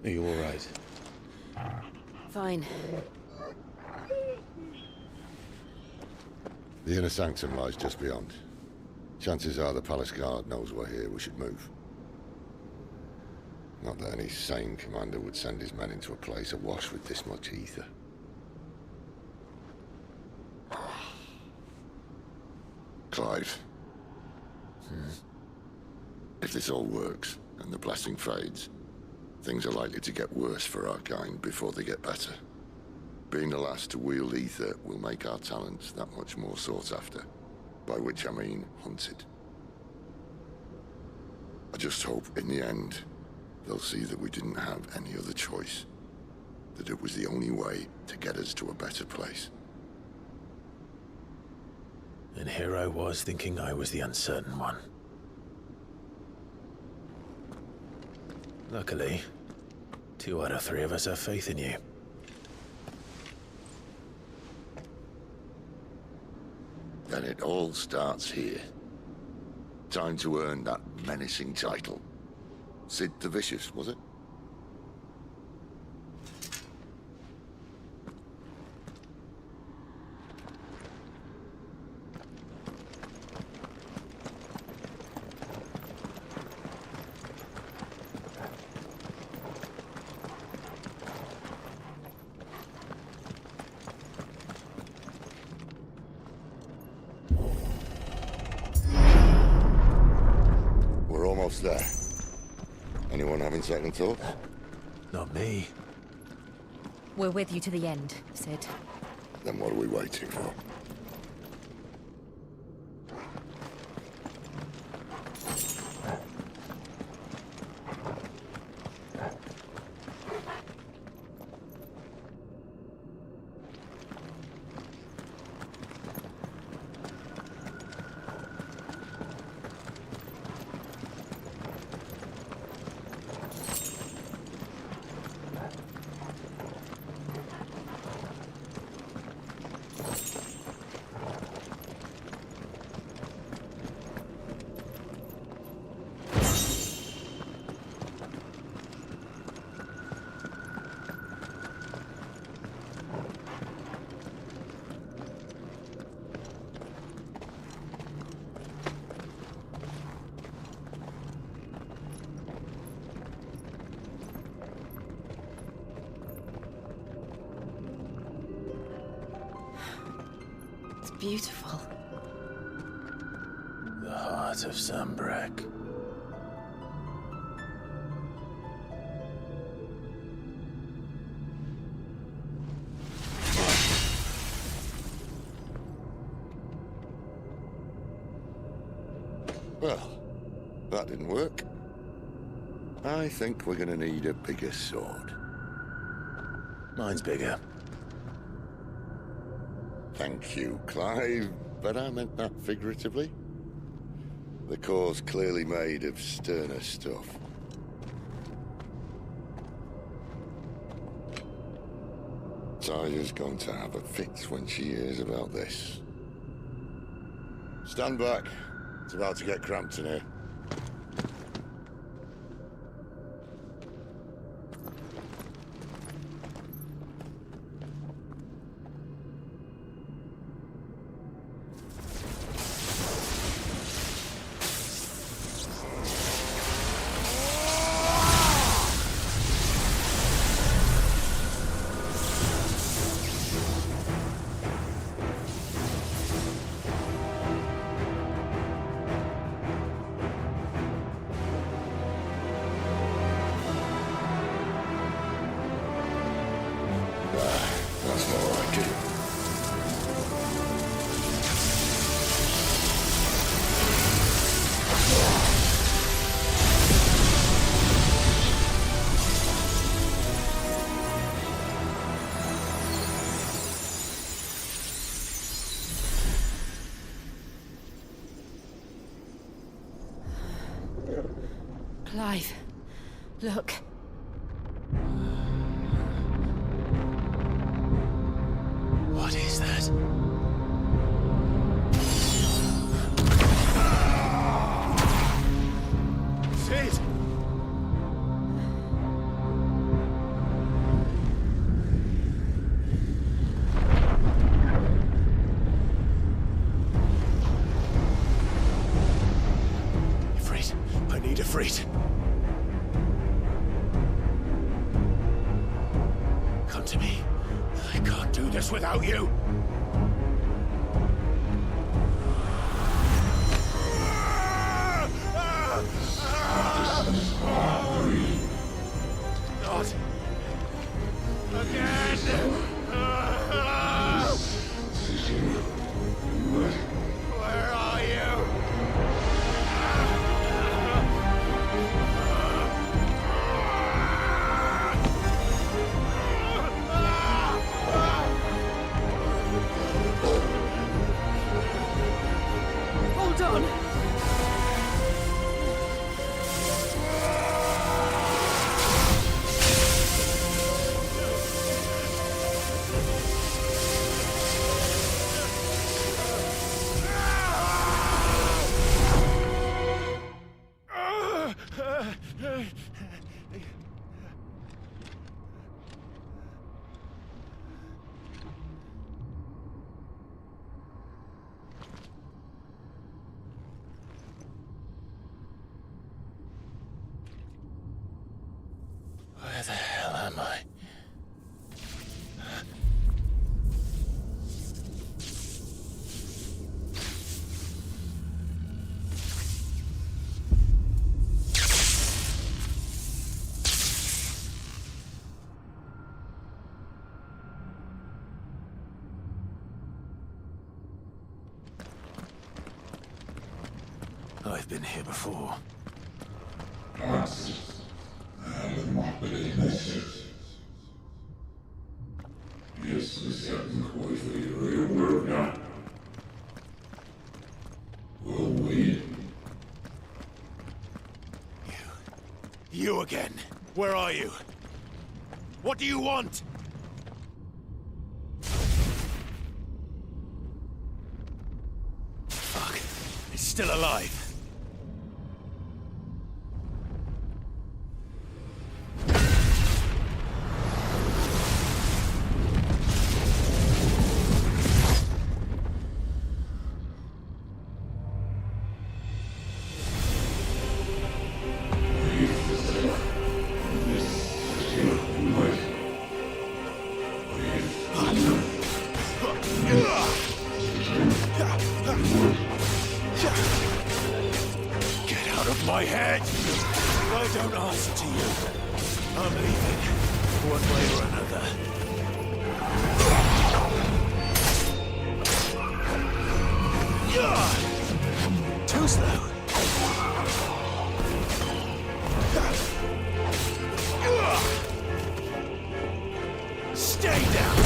Are you all right? Fine. The inner sanctum lies just beyond. Chances are the palace guard knows we're here. We should move. Not that any sane commander would send his men into a place awash with this much ether. Clive. If this all works, and the blessing fades, things are likely to get worse for our kind before they get better. Being the last to wield ether will make our talents that much more sought after. By which I mean hunted. I just hope, in the end, they'll see that we didn't have any other choice. That it was the only way to get us to a better place. And here I was thinking I was the uncertain one. Luckily, 2 out of 3 of us have faith in you. Then it all starts here. Time to earn that menacing title. Sid the Vicious, was it? There. Anyone having second thoughts? Not me. We're with you to the end, Sid. Then what are we waiting for? Beautiful. The heart of Sambrek. Well, that didn't work. I think we're gonna need a bigger sword. Mine's bigger. Thank you, Clive, but I meant that figuratively. The core's clearly made of sterner stuff. Taya's going to have a fit when she hears about this. Stand back. It's about to get cramped in here. Sounds more like it. Clive, look. What is that? Sid! Ifrit, I need Ifrit. Come to me. I can't do this without you. Not again. Where are you? Hold on! Where the hell am I? I've been here before. You again. Where are you? What do you want? Fuck. It's still alive. Get out of my head! I don't answer to you. I'm leaving, one way or another. Too slow. Stay down!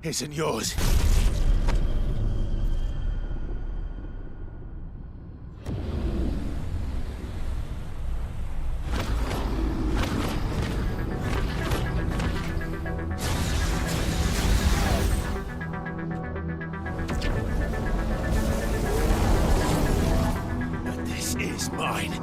isn't yours. But this is mine.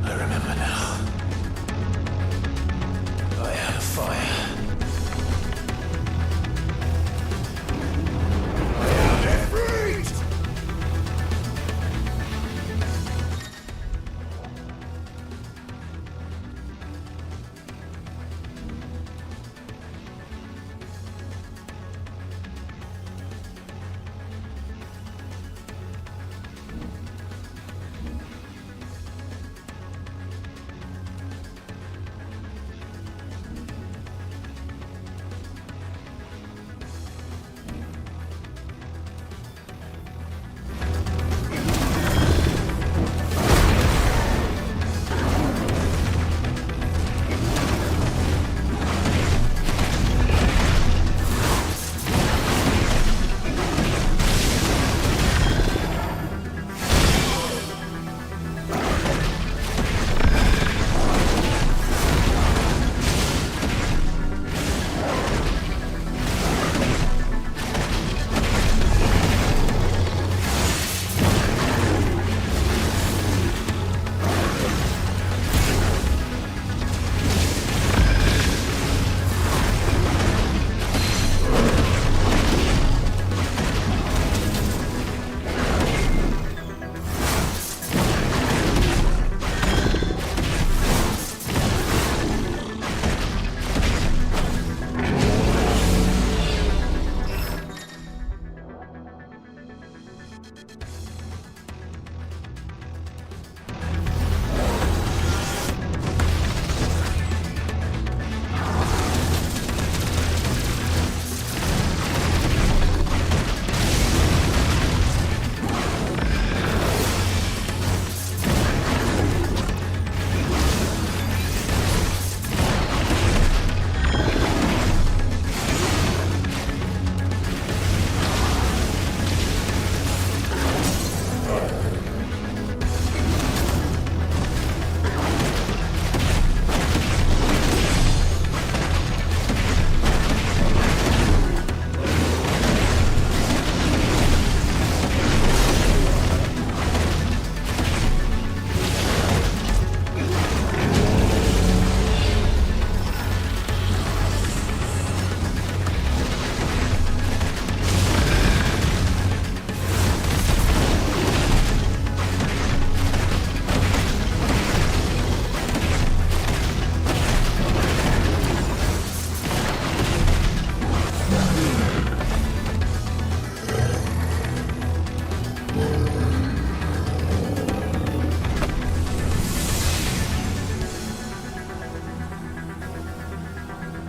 I remember now. I had a fire.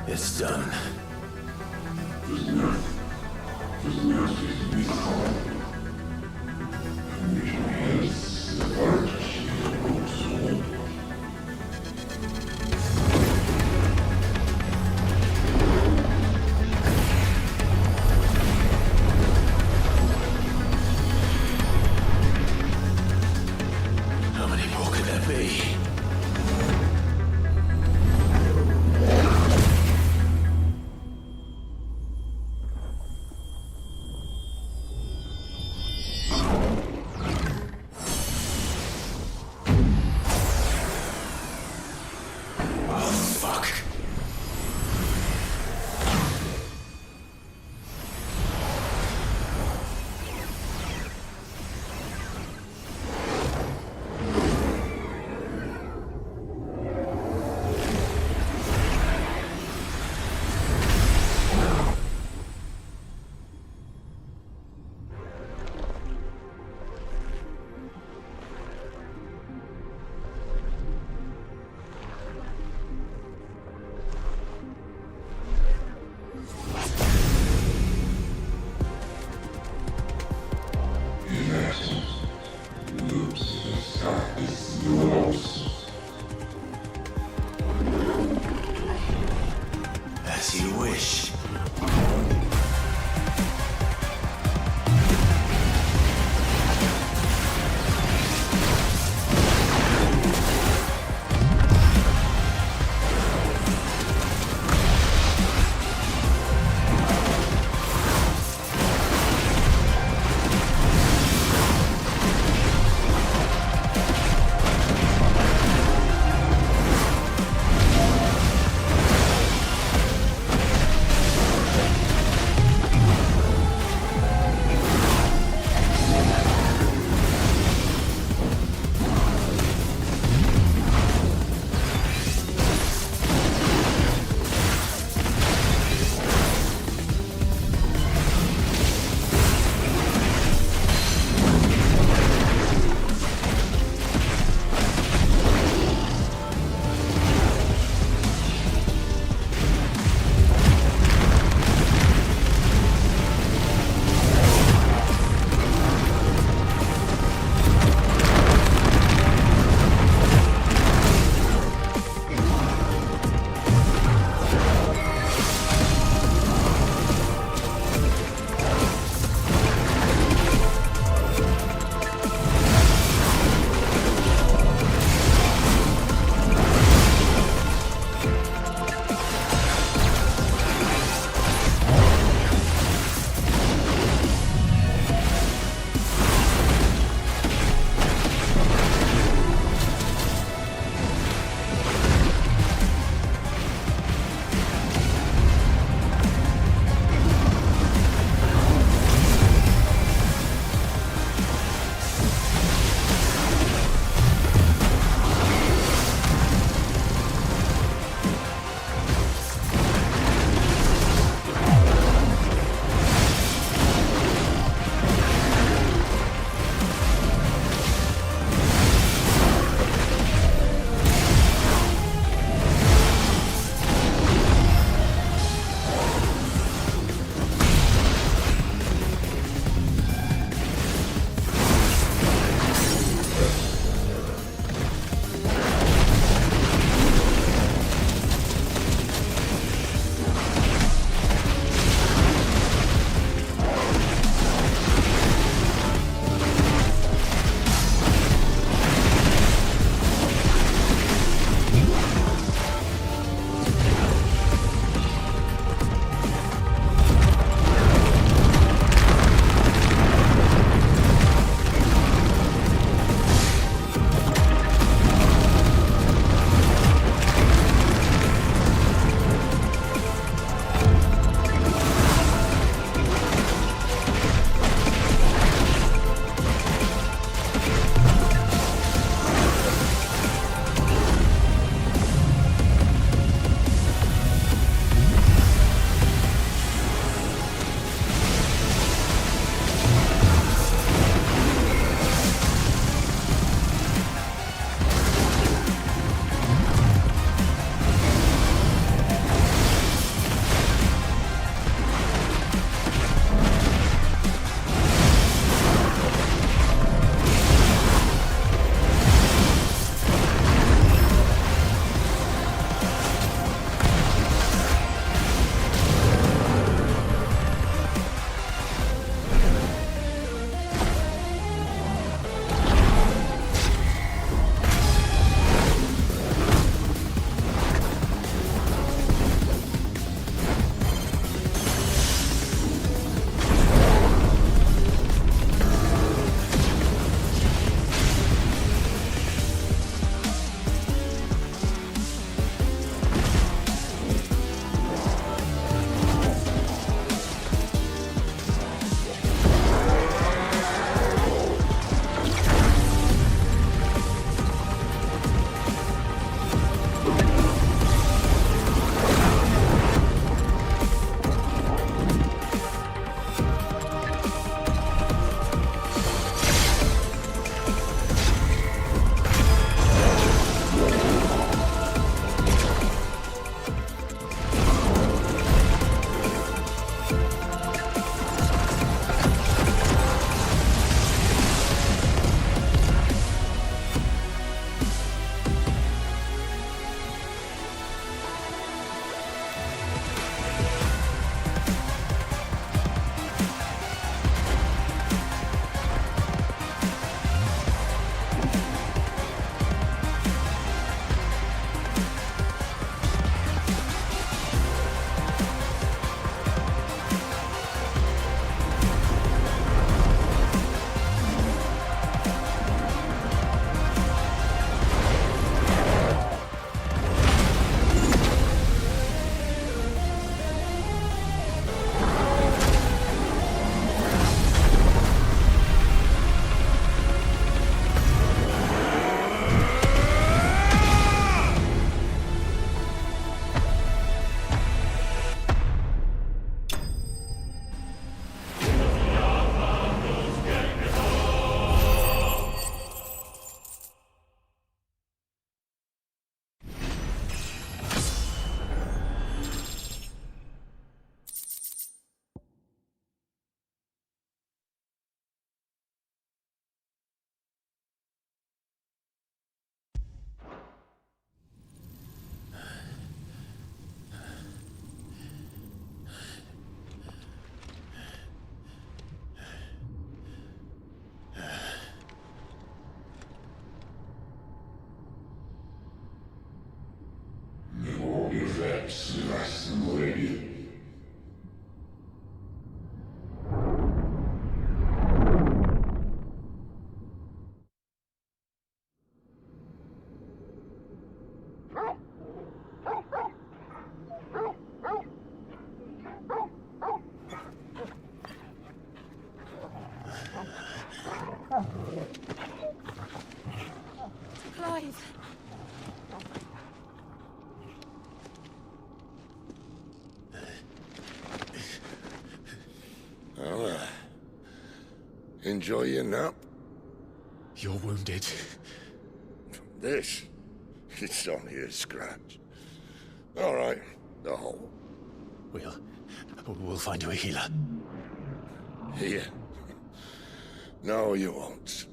It's done. How many more could there be? Clive! Well, enjoy your nap. You're wounded. This? It's only a scratch. All right, the hole. We'll find you a healer. Here. No, you won't.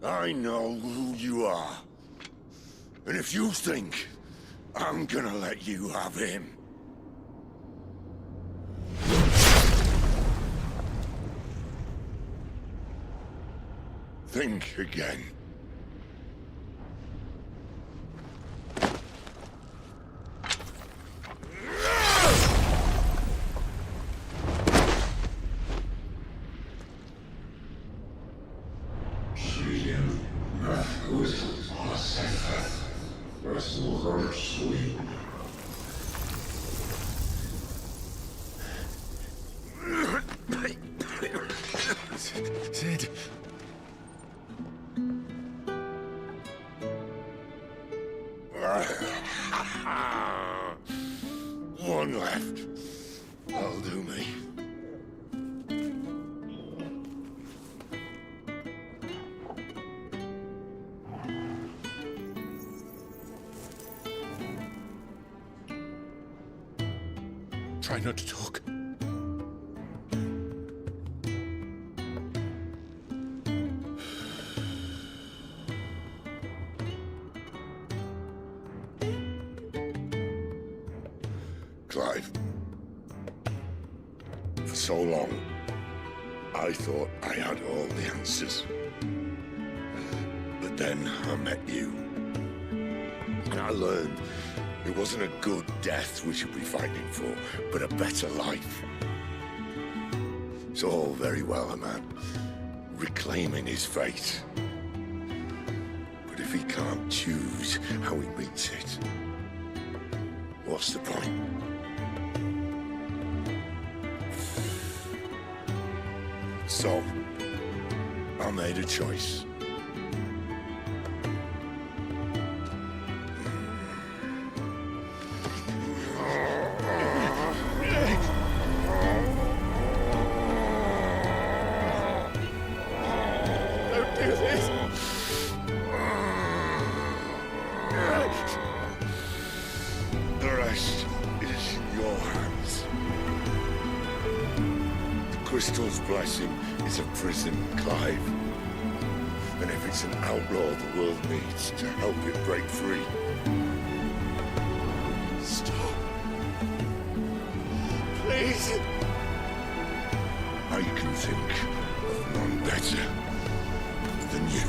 I know who you are. And if you think I'm gonna let you have him... think again. Sid. One left. That'll do me. Try not to talk. Clive. For so long, I thought I had all the answers. But then I met you. And I learned it wasn't a good death we should be fighting for, but a better life. It's all very well, a man reclaiming his fate. But if he can't choose how he meets it, what's the point? So, I made a choice. Don't do this! The rest is in your hands. The crystal's blessing is a prison, Clive. And if it's an outlaw the world needs to help it break free. Stop. Please. I can think of none better than you.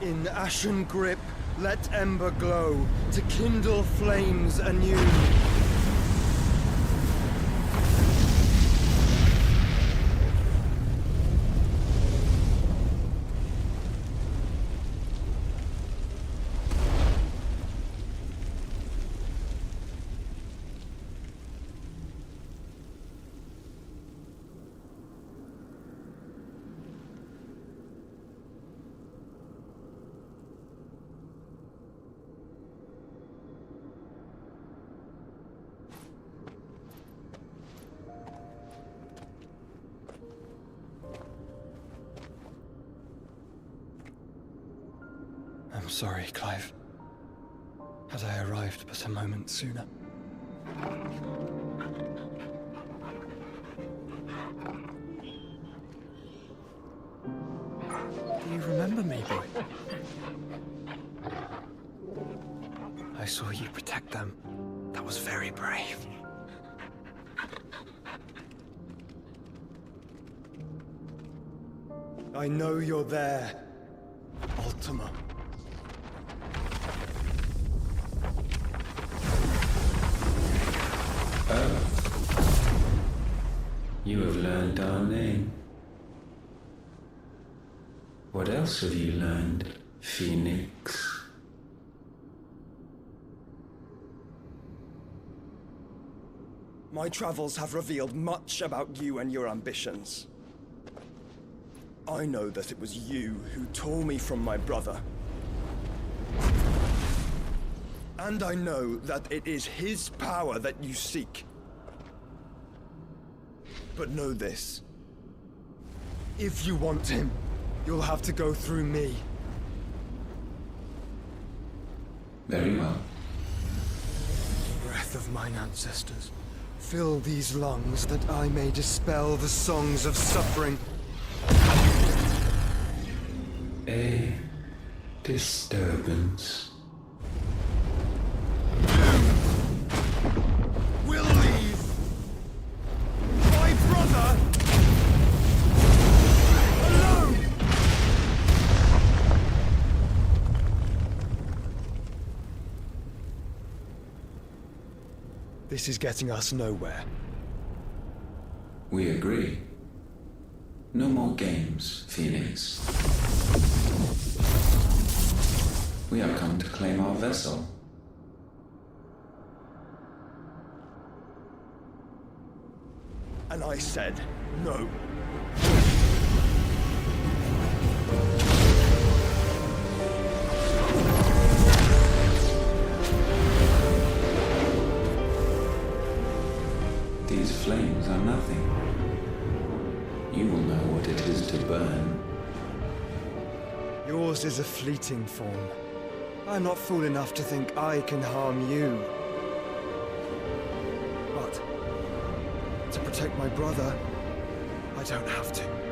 In ashen grip, let ember glow, to kindle flames anew. sorry, Clive. Had I arrived but a moment sooner. Do you remember me, boy? I saw you protect them. That was very brave. I know you're there, Ultima. Oh. You have learned our name. What else have you learned, Phoenix? My travels have revealed much about you and your ambitions. I know that it was you who tore me from my brother. And I know that it is his power that you seek. But know this. If you want him, you'll have to go through me. Very well. Breath of mine ancestors, fill these lungs that I may dispel the songs of suffering. A disturbance. We'll leave! My brother! Alone! This is getting us nowhere. We agree. No more games, Phoenix. We have come to claim our vessel. And I said no. These flames are nothing. You will know what it is to burn. Yours is a fleeting form. I'm not fool enough to think I can harm you. But to protect my brother, I don't have to.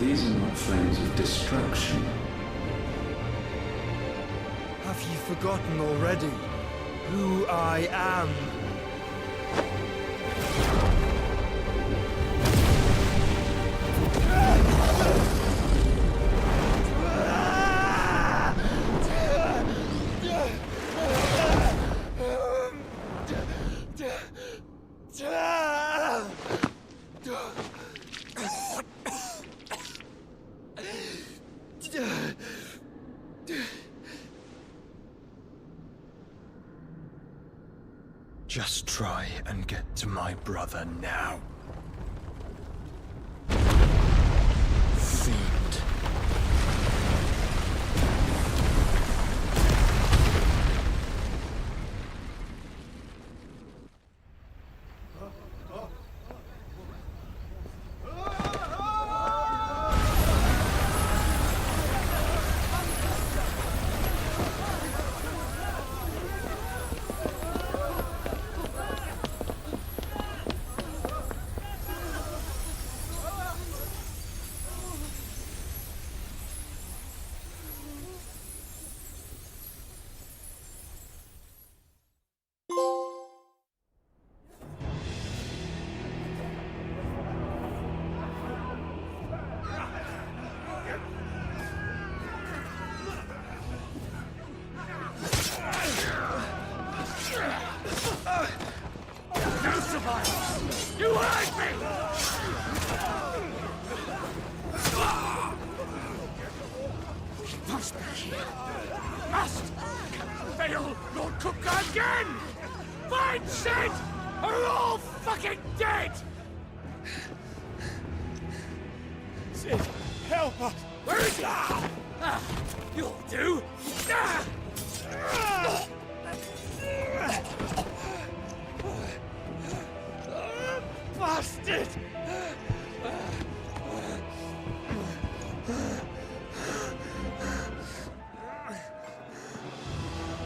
These are not flames of destruction. Have you forgotten already who I am? Just try and get to my brother now. Fiend. Must fail Lord Cook again! Find Sid, or we're all fucking dead! Sid, help us! Where is he? You'll do! Bastard!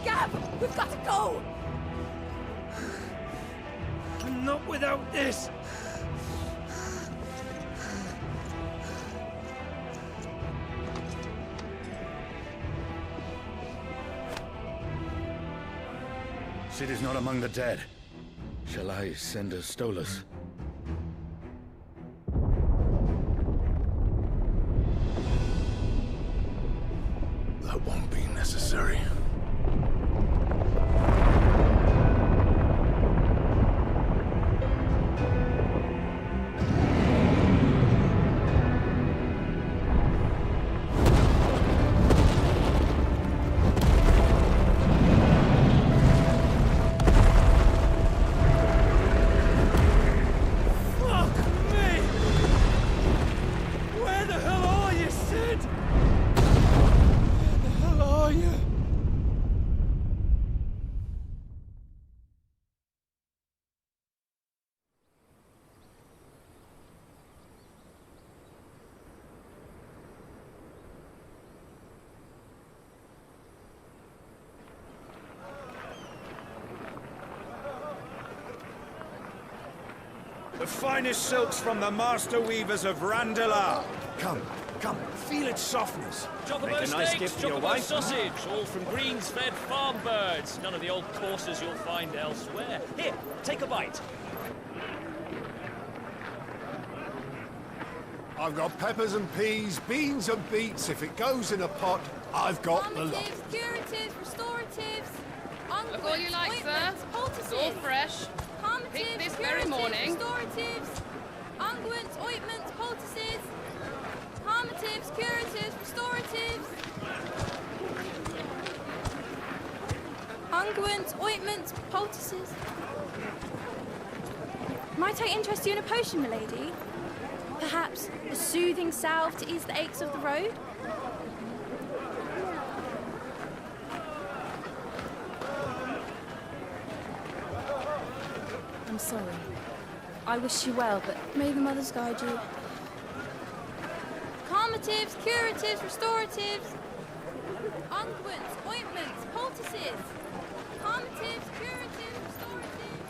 Gab, we've got to go! Not without this! Sid is not among the dead. Shall I send a Stolas? That won't be necessary. The finest silks from the master weavers of Randalar. Come, feel its softness. Chocobo Make a nice steaks, gift for your chocobo wife. sausage, all from greens-fed farm birds. None of the old courses you'll find elsewhere. Here, take a bite. I've got peppers and peas, beans and beets. If it goes in a pot, I've got the lot. Curatives, restoratives, Look all you like, sir. It's all fresh. Picked this very morning. Restoratives, unguents, ointments, poultices, calmatives, curatives, restoratives, unguents, ointments, poultices. Might I interest you in a potion, milady? Perhaps a soothing salve to ease the aches of the road? I'm sorry. I wish you well, but may the mothers guide you. Calmatives, curatives, restoratives, unguents, ointments, poultices. Calmatives, curatives, restoratives.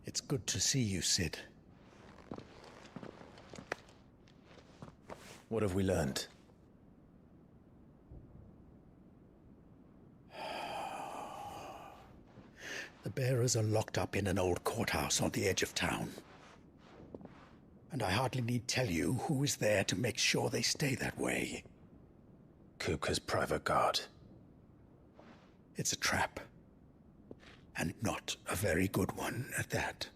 It's good to see you, Sid. What have we learned? The bearers are locked up in an old courthouse on the edge of town. And I hardly need tell you who is there to make sure they stay that way. Kupka's private guard. It's a trap. And not a very good one at that.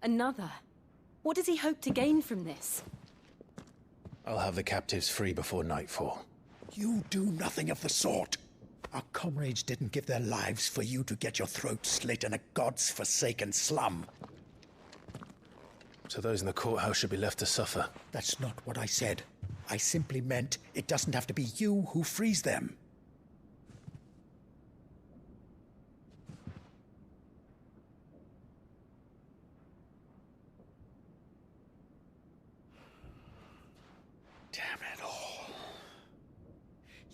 Another? What does he hope to gain from this? I'll have the captives free before nightfall. You do nothing of the sort. Our comrades didn't give their lives for you to get your throat slit in a god's forsaken slum. So those in the courthouse should be left to suffer? That's not what I said. I simply meant it doesn't have to be you who frees them.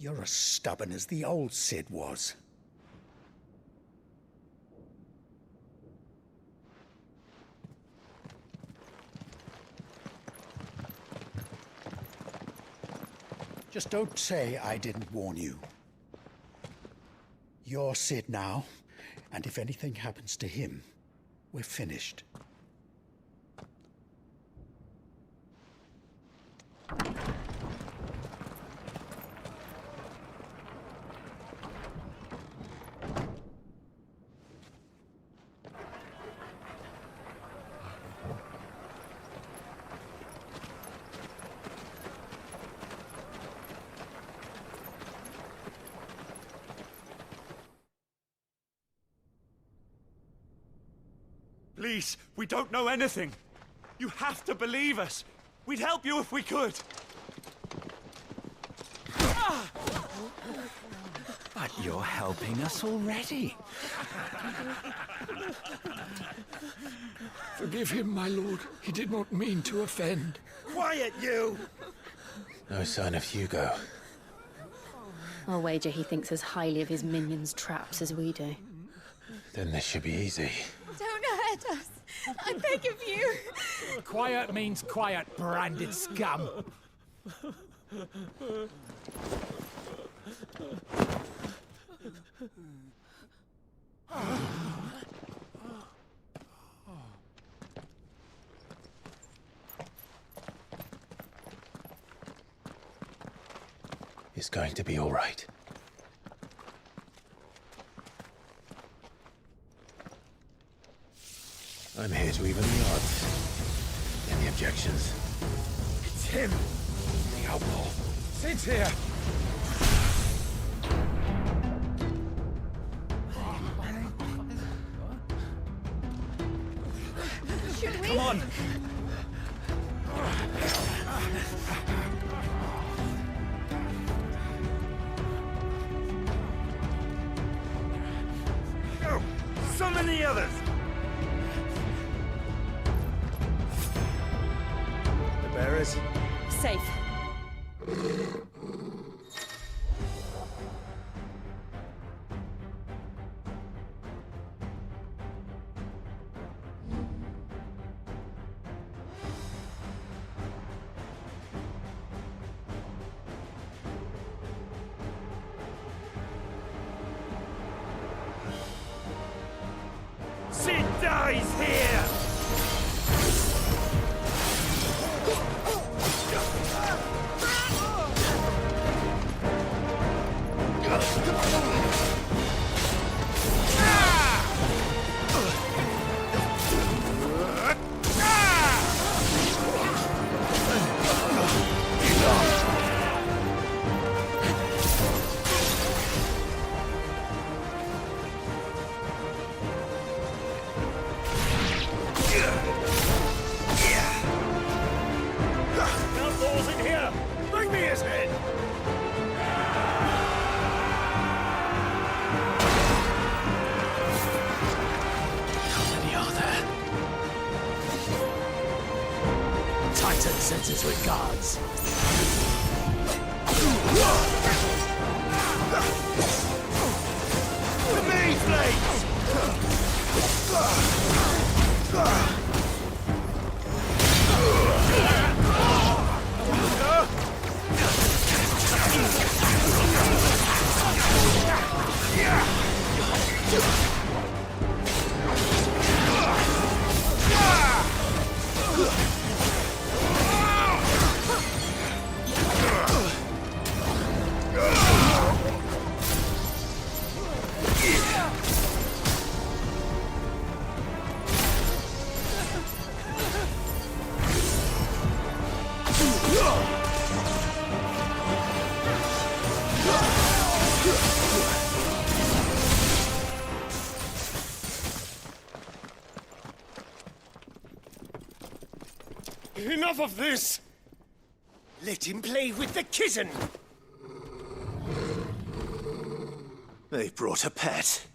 You're as stubborn as the old Sid was. Just don't say I didn't warn you. You're Sid now, and if anything happens to him, we're finished. Please, we don't know anything. You have to believe us. We'd help you if we could. But you're helping us already. Forgive him, my lord. He did not mean to offend. Quiet, you! No sign of Hugo. I'll wager he thinks as highly of his minions' traps as we do. Then this should be easy. Don't hurt us. I beg of you. Quiet means quiet, branded scum. It's going to be all right. I'm here to even the odds. Any objections? It's him, the outlaw. Sit here. Should we? Come on. Go! Summon the others! The bearers? Safe. Sid dies here! Outlaws in here! Bring me his head! How many are there? Titan sends his regards. The maze blades! Enough of this! Let him play with the kitten! They brought a pet.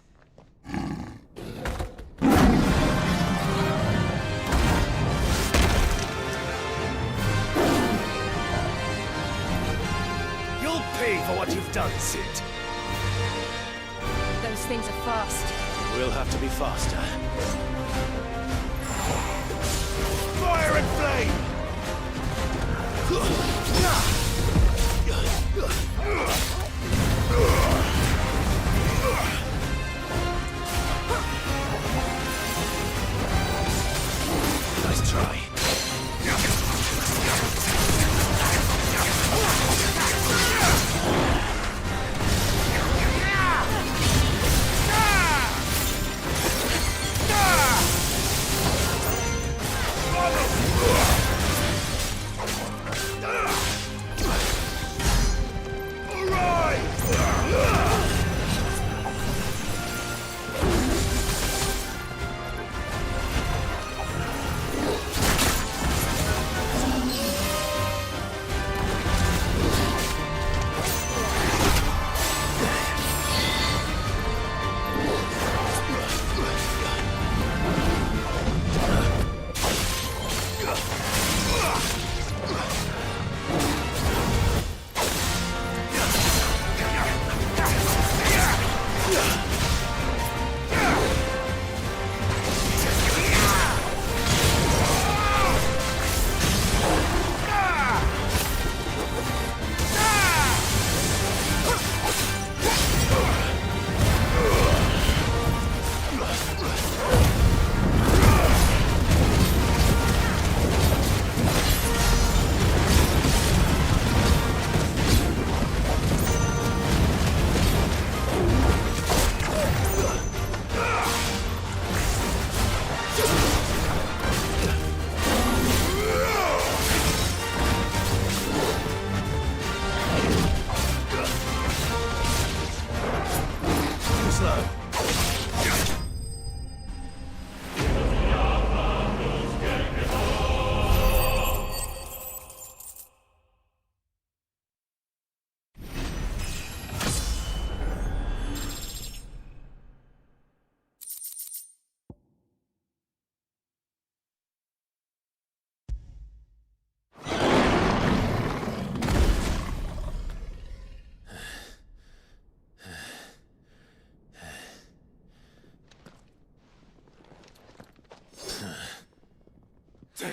You'll pay for what you've done, Sid. Those things are fast. We'll have to be faster. Fire and flame! Nice try. Follow!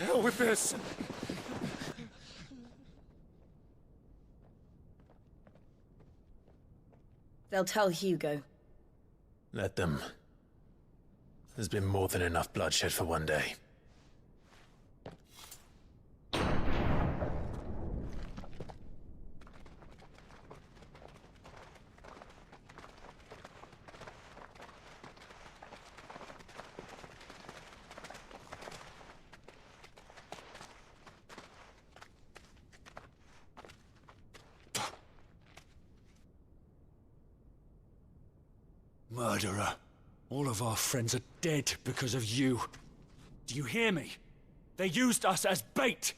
hell with this! They'll tell Hugo. Let them. There's been more than enough bloodshed for one day. Murderer. All of our friends are dead because of you. Do you hear me? They used us as bait.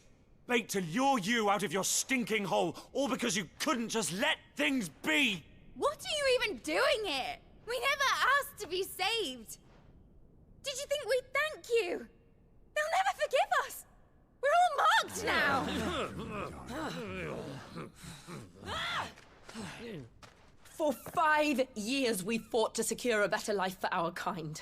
Bait to lure you out of your stinking hole, all because you couldn't just let things be. What are you even doing here? We never asked to be saved. Did you think we'd thank you? They'll never forgive us. We're all marked now. For 5 years we fought to secure a better life for our kind.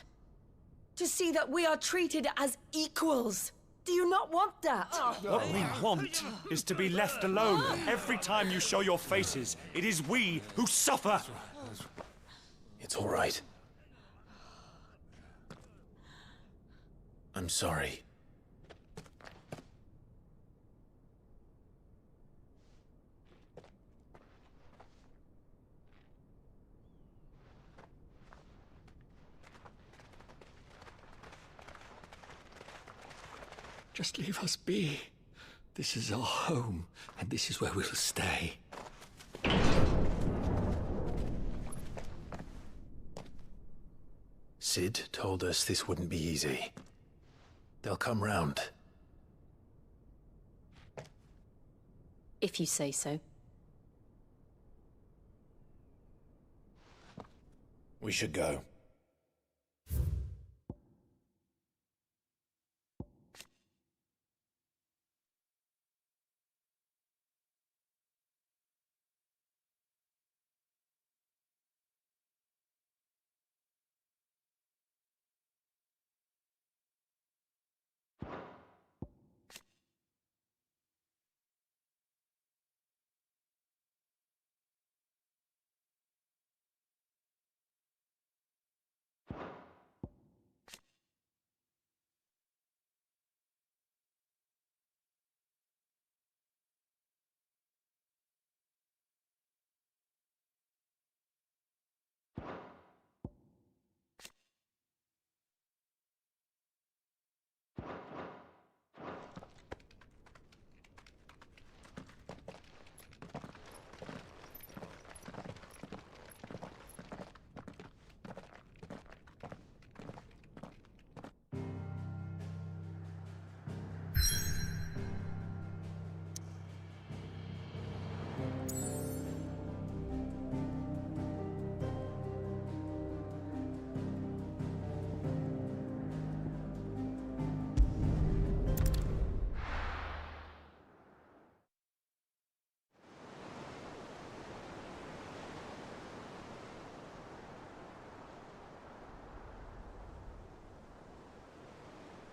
To see that we are treated as equals. Do you not want that? What we want is to be left alone. Every time you show your faces, it is we who suffer. It's all right. I'm sorry. Just leave us be. This is our home, and this is where we'll stay. Sid told us this wouldn't be easy. They'll come round. If you say so. We should go.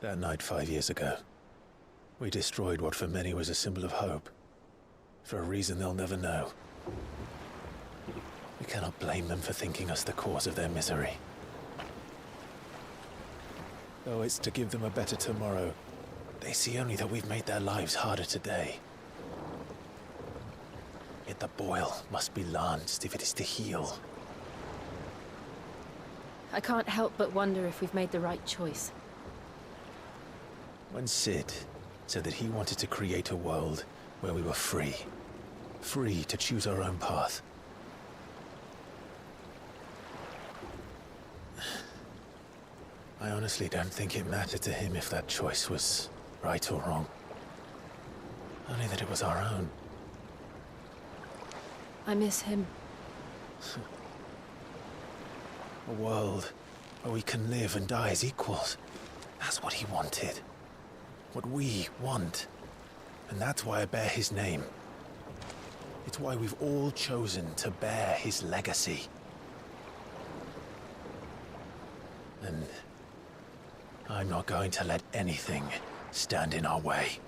That night 5 years ago, we destroyed what for many was a symbol of hope. For a reason they'll never know. We cannot blame them for thinking us the cause of their misery. Though it's to give them a better tomorrow, they see only that we've made their lives harder today. Yet the boil must be lanced if it is to heal. I can't help but wonder if we've made the right choice. When Sid said that he wanted to create a world where we were free. Free to choose our own path. I honestly don't think it mattered to him if that choice was right or wrong. Only that it was our own. I miss him. A world where we can live and die as equals. That's what he wanted. What we want. And that's why I bear his name. It's why we've all chosen to bear his legacy. And I'm not going to let anything stand in our way.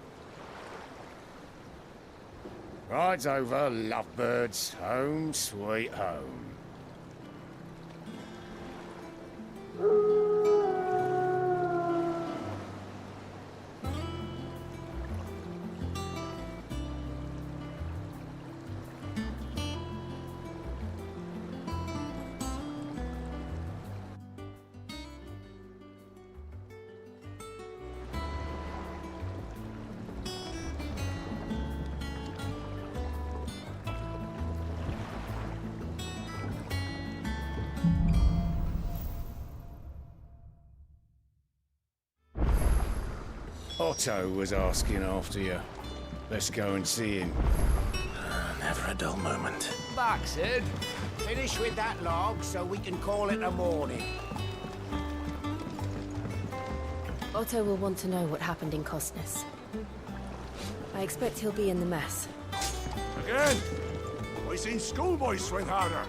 Rides over, lovebirds. Home, sweet home. Otto was asking after you. Let's go and see him. Never a dull moment. Baxter, finish with that log so we can call it a morning. Otto will want to know what happened in Costness. I expect he'll be in the mess. Again? I seen schoolboys swing harder.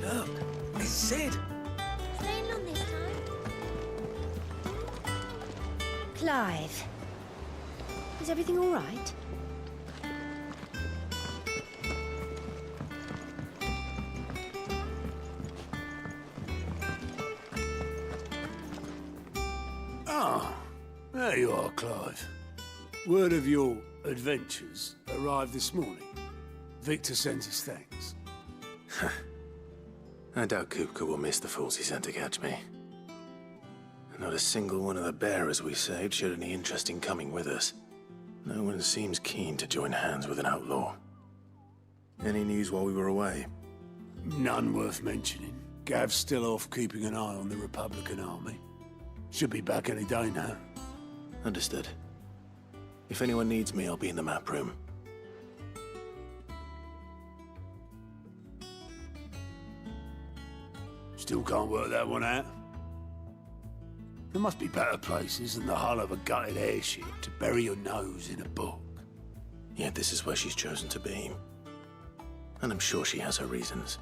Look, it's Sid. Staying long this time? Clive. Is everything all right? Ah, there you are, Clive. Word of your adventures arrived this morning. Victor sends his thanks. I doubt Kupka will miss the fools he sent to catch me. Not a single one of the bearers we saved showed any interest in coming with us. No one seems keen to join hands with an outlaw. Any news while we were away? None worth mentioning. Gav's still off keeping an eye on the Republican army. Should be back any day now. Understood. If anyone needs me, I'll be in the map room. Still can't work that one out. There must be better places than the hull of a gutted airship to bury your nose in a book. Yet this is where she's chosen to be. And I'm sure she has her reasons.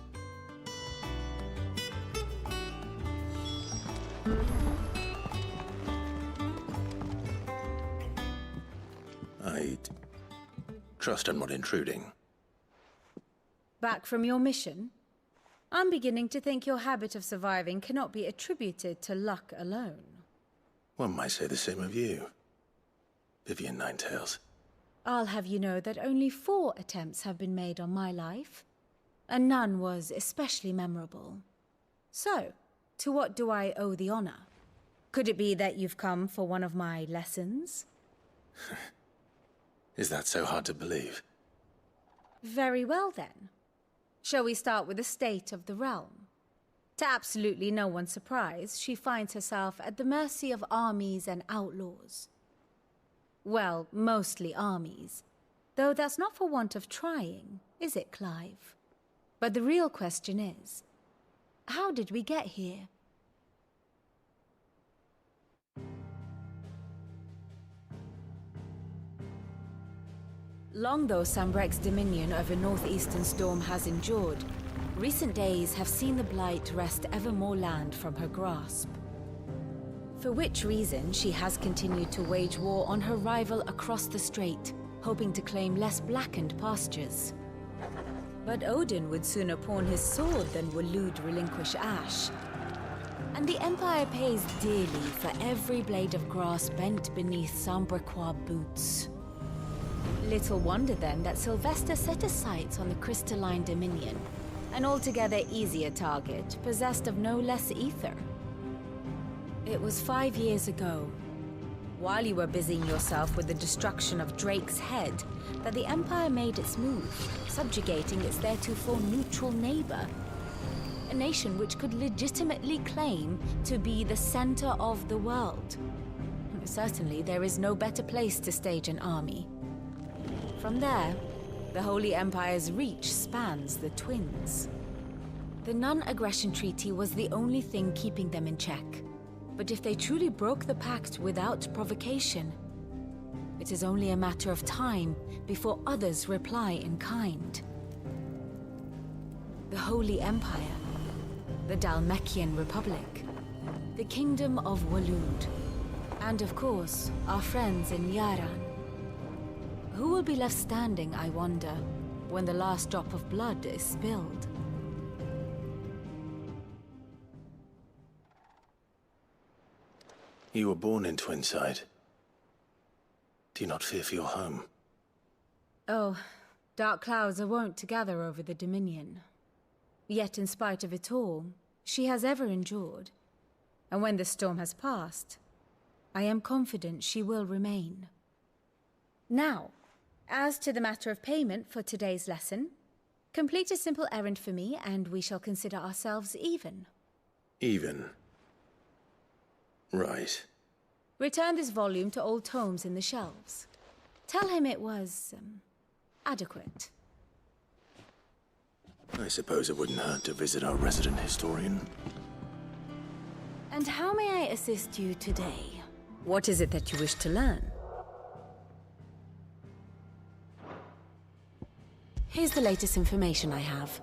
I trust I'm not intruding. Back from your mission? I'm beginning to think your habit of surviving cannot be attributed to luck alone. One might say the same of you, Vivian Ninetails. I'll have you know that only 4 attempts have been made on my life, and none was especially memorable. So, to what do I owe the honor? Could it be that you've come for one of my lessons? Is that so hard to believe? Very well then. Shall we start with the state of the realm? To absolutely no one's surprise, she finds herself at the mercy of armies and outlaws. Well, mostly armies. Though that's not for want of trying, is it, Clive? But the real question is, how did we get here? Long though Sambrek's dominion over northeastern Storm has endured, Recent days have seen the Blight wrest ever more land from her grasp. For which reason, she has continued to wage war on her rival across the strait, hoping to claim less blackened pastures. But Odin would sooner pawn his sword than Waloed relinquish Ash. And the Empire pays dearly for every blade of grass bent beneath Sambrequois boots. Little wonder then that Sylvester set his sights on the crystalline Dominion, an altogether easier target, possessed of no less ether. It was 5 years ago, while you were busying yourself with the destruction of Drake's head, that the Empire made its move, subjugating its theretofore neutral neighbor. A nation which could legitimately claim to be the center of the world. Certainly, there is no better place to stage an army. From there, the Holy Empire's reach spans the Twins. The non-aggression treaty was the only thing keeping them in check. But if they truly broke the pact without provocation, it is only a matter of time before others reply in kind. The Holy Empire, the Dhalmekian Republic, the Kingdom of Waloed, and of course, our friends in Yaran. Who will be left standing, I wonder, when the last drop of blood is spilled? You were born in Twinside. Do you not fear for your home? Oh, dark clouds are wont to gather over the Dominion. Yet in spite of it all, she has ever endured. And when the storm has passed, I am confident she will remain. Now, as to the matter of payment for today's lesson, complete a simple errand for me and we shall consider ourselves even. Even? Right. Return this volume to old tomes in the shelves. Tell him it was, adequate. I suppose it wouldn't hurt to visit our resident historian. And how may I assist you today? What is it that you wish to learn? Here's the latest information I have.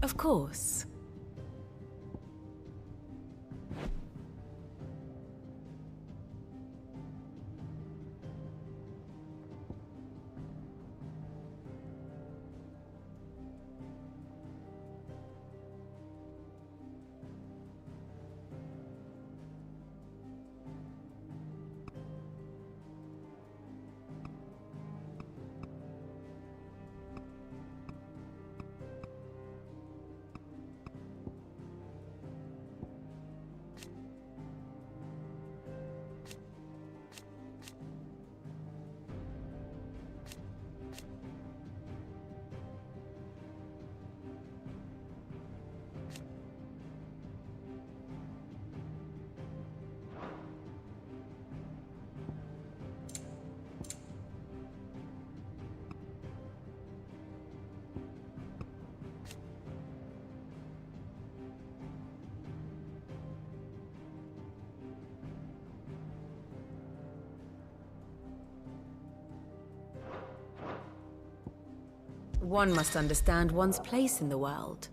Of course. One must understand one's place in the world.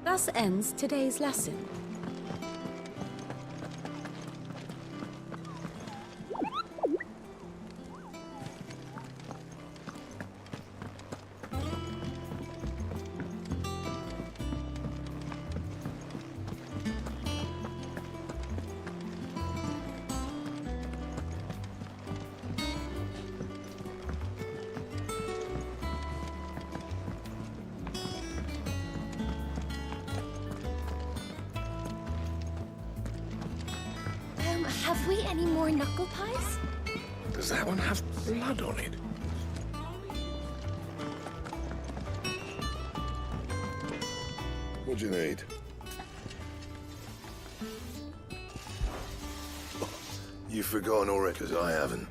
Thus ends today's lesson. Have we any more knuckle pies? Does that one have blood on it? What do you need? You've forgotten already, because I haven't.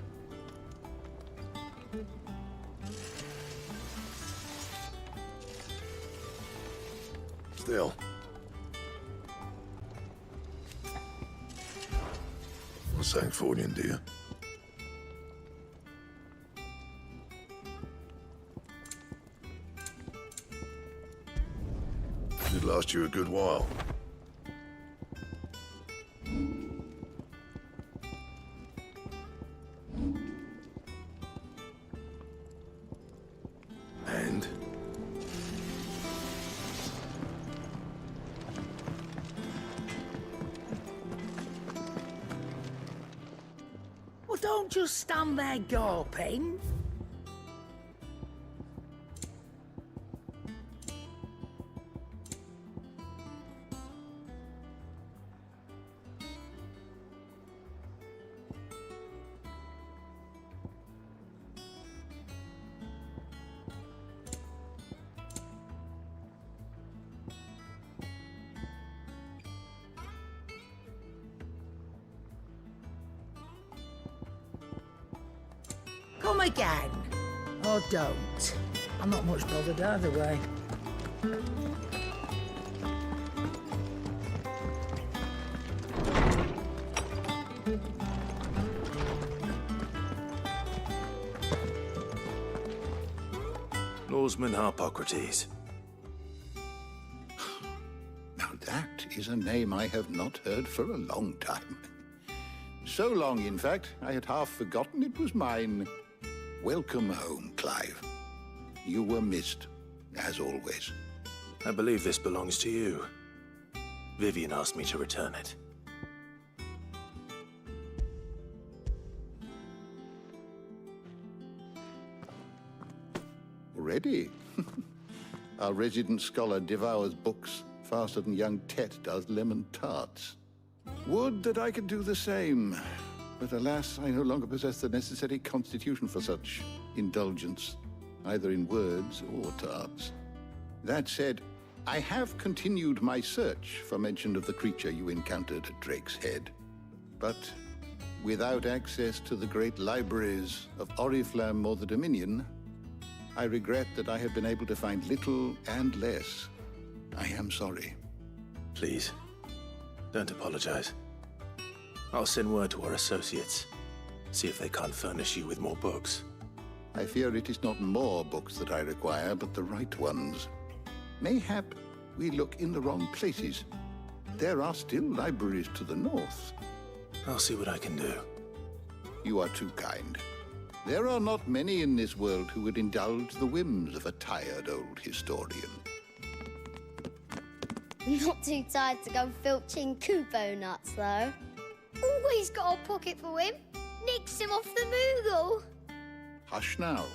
Still. Sancfordian, do you? It'd last you a good while. And? Well, don't just stand there gawping. Come again. Or don't. I'm not much bothered either way. Norseman Harpocrates. Now that is a name I have not heard for a long time. So long, in fact, I had half forgotten it was mine. Welcome home, Clive. You were missed, as always. I believe this belongs to you. Vivian asked me to return it. Already? Our resident scholar devours books faster than young Tet does lemon tarts. Would that I could do the same. But alas, I no longer possess the necessary constitution for such indulgence, either in words or tarts. That said, I have continued my search for mention of the creature you encountered at Drake's Head. But without access to the great libraries of Oriflamme or the Dominion, I regret that I have been able to find little and less. I am sorry. Please, don't apologize. I'll send word to our associates. See if they can't furnish you with more books. I fear it is not more books that I require, but the right ones. Mayhap we look in the wrong places. There are still libraries to the north. I'll see what I can do. You are too kind. There are not many in this world who would indulge the whims of a tired old historian. Not too tired to go filching Kupo nuts, though. Always got a pocket for him. Nicks him off the Moogle. Hush now.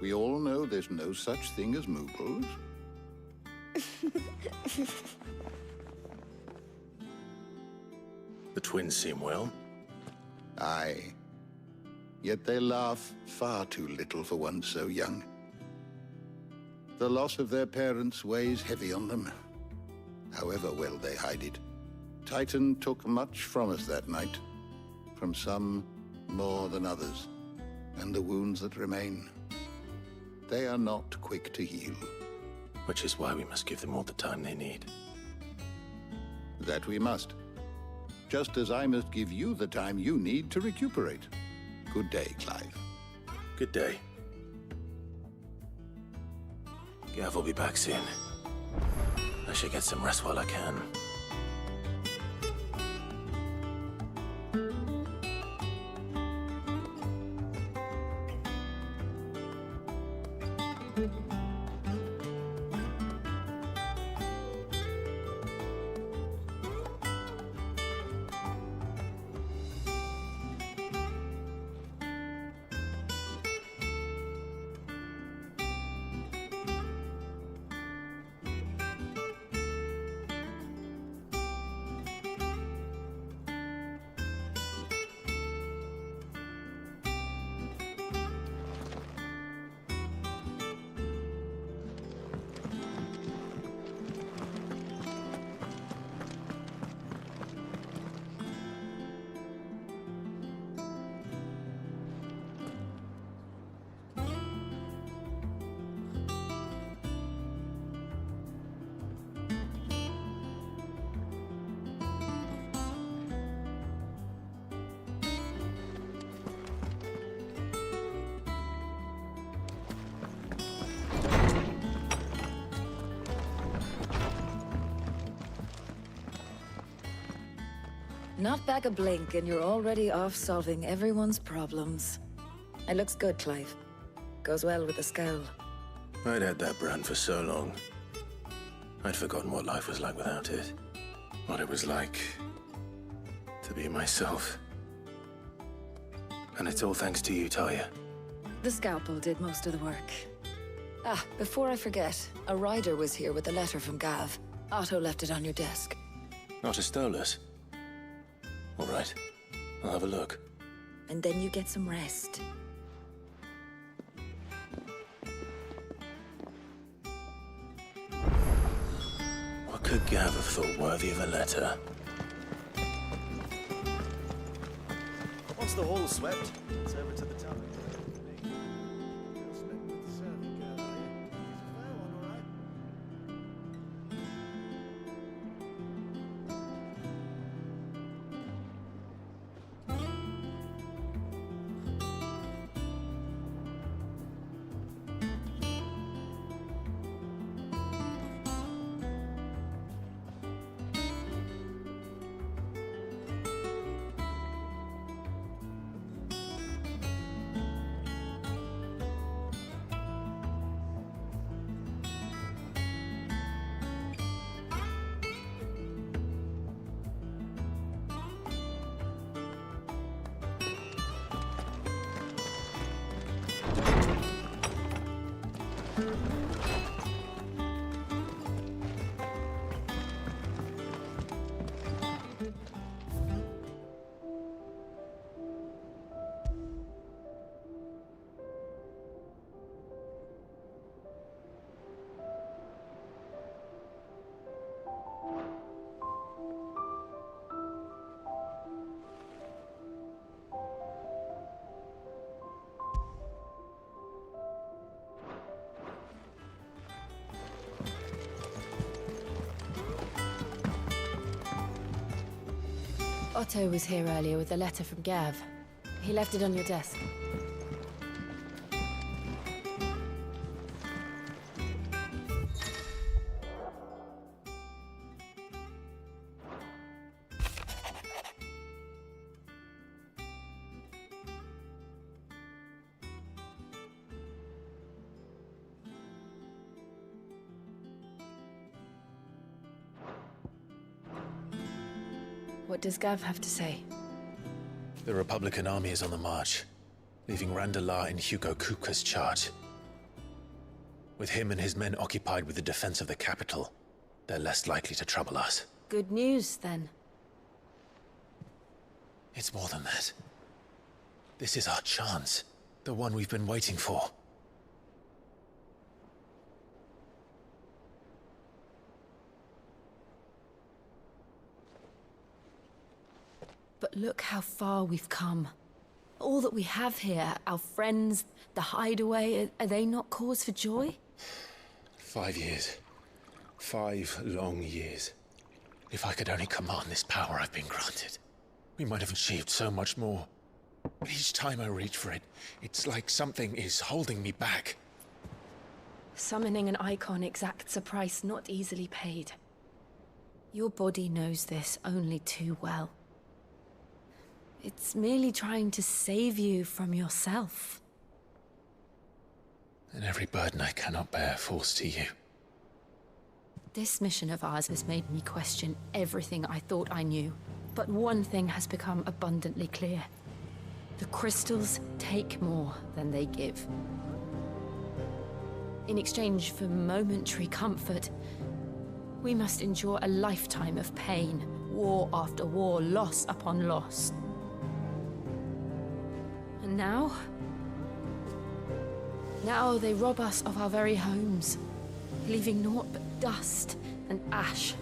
We all know there's no such thing as Moogles. The twins seem well. Aye. Yet they laugh far too little for one so young. The loss of their parents weighs heavy on them, however well they hide it. Titan took much from us that night, from some more than others, and the wounds that remain, they are not quick to heal. Which is why we must give them all the time they need. That we must. Just as I must give you the time you need to recuperate. Good day, Clive. Good day. Gav will be back soon. I should get some rest while I can. Not back a blink, and you're already off solving everyone's problems. It looks good, Clive. Goes well with the scowl. I'd had that brand for so long. I'd forgotten what life was like without it. What it was like to be myself. And it's all thanks to you, Talia. The scalpel did most of the work. Ah, before I forget, a rider was here with a letter from Gav. Otto left it on your desk. Not a Stolas. All right, I'll have a look. And then you get some rest. What could Gav have thought worthy of a letter? Once the hall's swept, it's over to the tower. Otto was here earlier with a letter from Gav. He left it on your desk. What does Gav have to say? The Republican army is on the march, leaving Randalar in Hugo Kupka's charge. With him and his men occupied with the defense of the capital, they're less likely to trouble us. Good news, then. It's more than that. This is our chance, the one we've been waiting for. But look how far we've come. all that we have here, our friends, the hideaway, are they not cause for joy? 5 years. 5 long years. If I could only command this power I've been granted, we might have achieved so much more. But each time I reach for it, it's like something is holding me back. Summoning an icon exacts a price not easily paid. Your body knows this only too well. It's merely trying to save you from yourself. And every burden I cannot bear falls to you. This mission of ours has made me question everything I thought I knew. But one thing has become abundantly clear. The crystals take more than they give. In exchange for momentary comfort, we must endure a lifetime of pain, war after war, loss upon loss. And now they rob us of our very homes, leaving naught but dust and ash.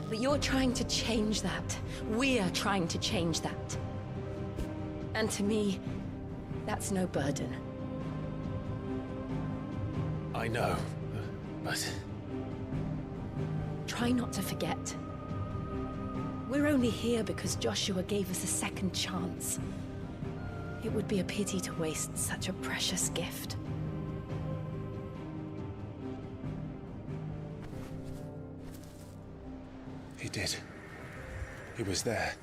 But you're trying to change that. We're trying to change that. And to me, that's no burden. I know, but... Try not to forget. We're only here because Joshua gave us a second chance. It would be a pity to waste such a precious gift. He did. He was there.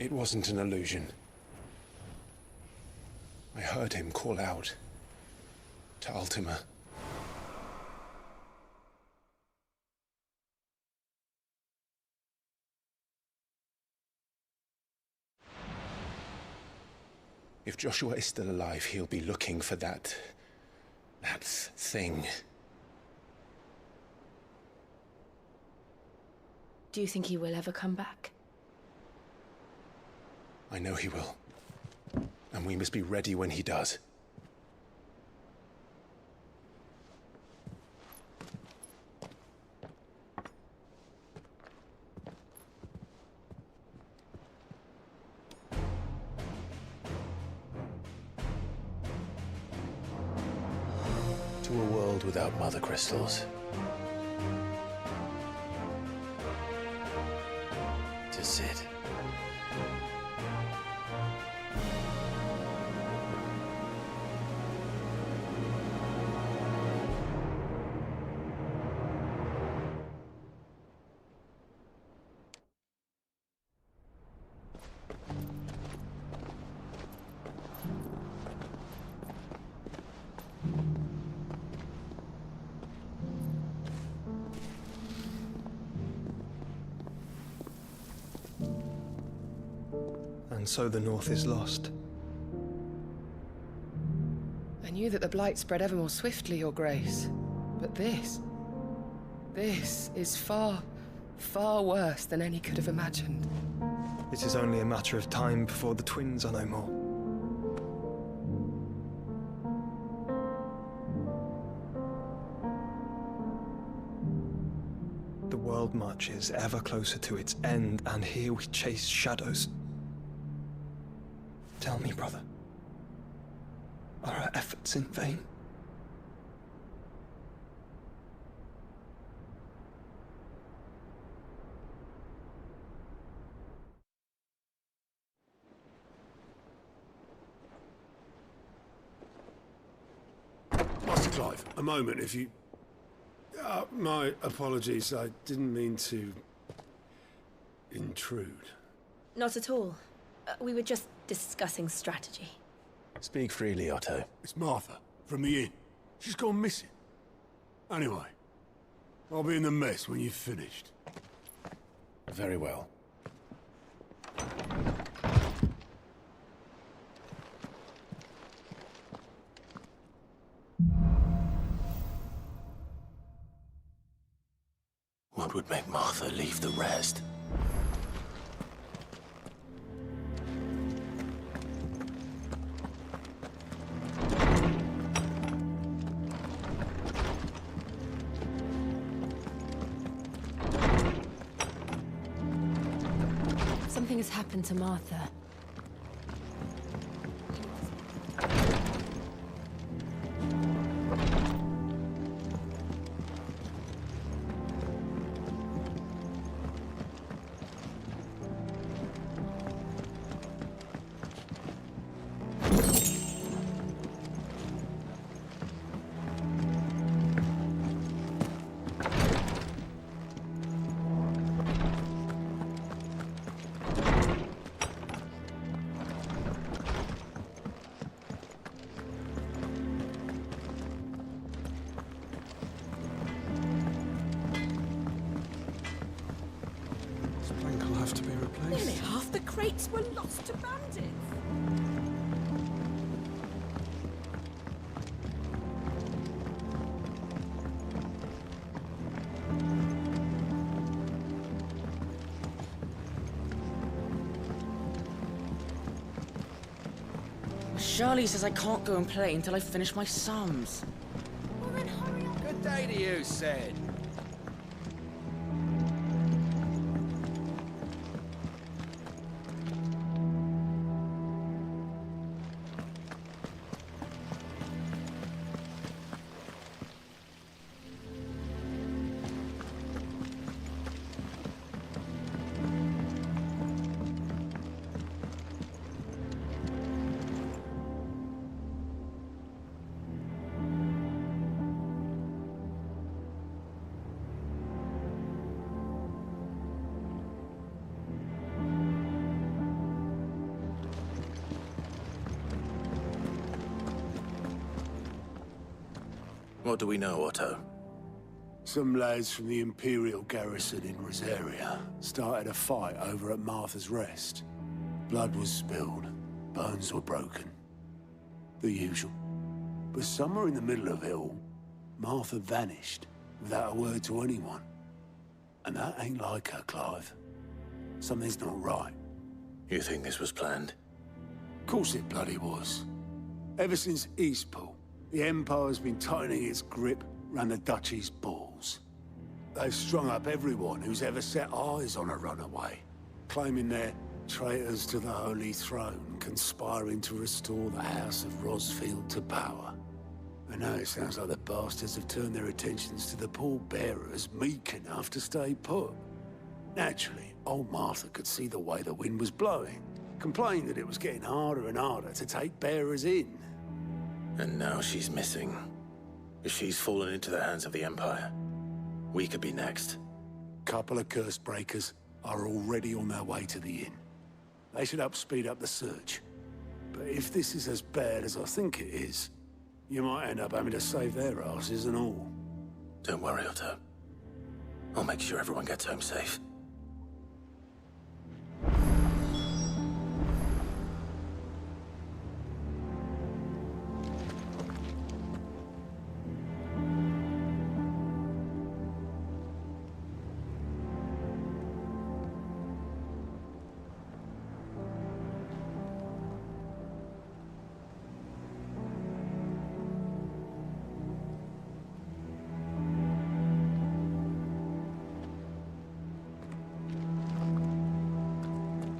It wasn't an illusion. I heard him call out to Ultima. If Joshua is still alive, he'll be looking for that thing. Do you think he will ever come back? I know he will. And we must be ready when he does. To a world without mother crystals. To Sid. And so the North is lost. I knew that the Blight spread ever more swiftly, Your Grace. But this is far, far worse than any could have imagined. It is only a matter of time before the twins are no more. The world marches ever closer to its end, and here we chase shadows. Tell me, brother, are our efforts in vain? Master Clive, a moment, if you... my apologies, I didn't mean to... intrude. Not at all. We were just discussing strategy. Speak freely, Otto. It's Martha, from the inn. She's gone missing. Anyway, I'll be in the mess when you've finished. Very well. What would make Martha leave the rest? has happened to Martha? Will have to be replaced. Nearly half the crates were lost to bandits. Charlie says I can't go and play until I finish my sums. Well then hurry up. Good day to you, said. What do we know, Otto? Some lads from the Imperial garrison in Rosaria started a fight over at Martha's Rest. Blood was spilled, bones were broken. The usual. But somewhere in the middle of it all, Martha vanished without a word to anyone. And that ain't like her, Clive. Something's not right. You think this was planned? Of course it bloody was. Ever since Eastpool, the Empire's been tightening its grip round the Duchy's balls. They've strung up everyone who's ever set eyes on a runaway, claiming they're traitors to the Holy Throne, conspiring to restore the House of Rosfield to power. And now it sounds like the bastards have turned their attentions to the pallbearers meek enough to stay put. Naturally, old Martha could see the way the wind was blowing, complained that it was getting harder and harder to take bearers in. And now she's missing. If she's fallen into the hands of the Empire, we could be next. Couple of curse breakers are already on their way to the inn. They should speed up the search. But if this is as bad as I think it is, you might end up having to save their asses and all. Don't worry, Otto. I'll make sure everyone gets home safe.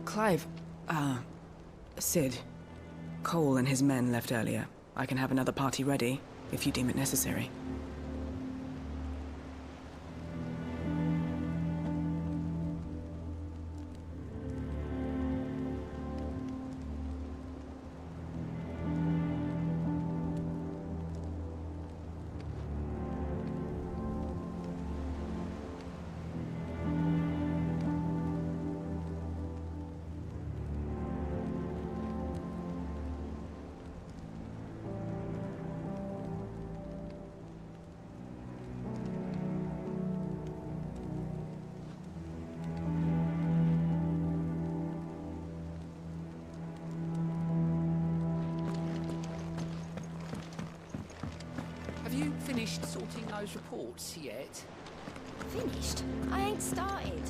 Clive, Sid. Cole and his men left earlier. I can have another party ready, if you deem it necessary. Have you finished sorting those reports yet? Finished? I ain't started.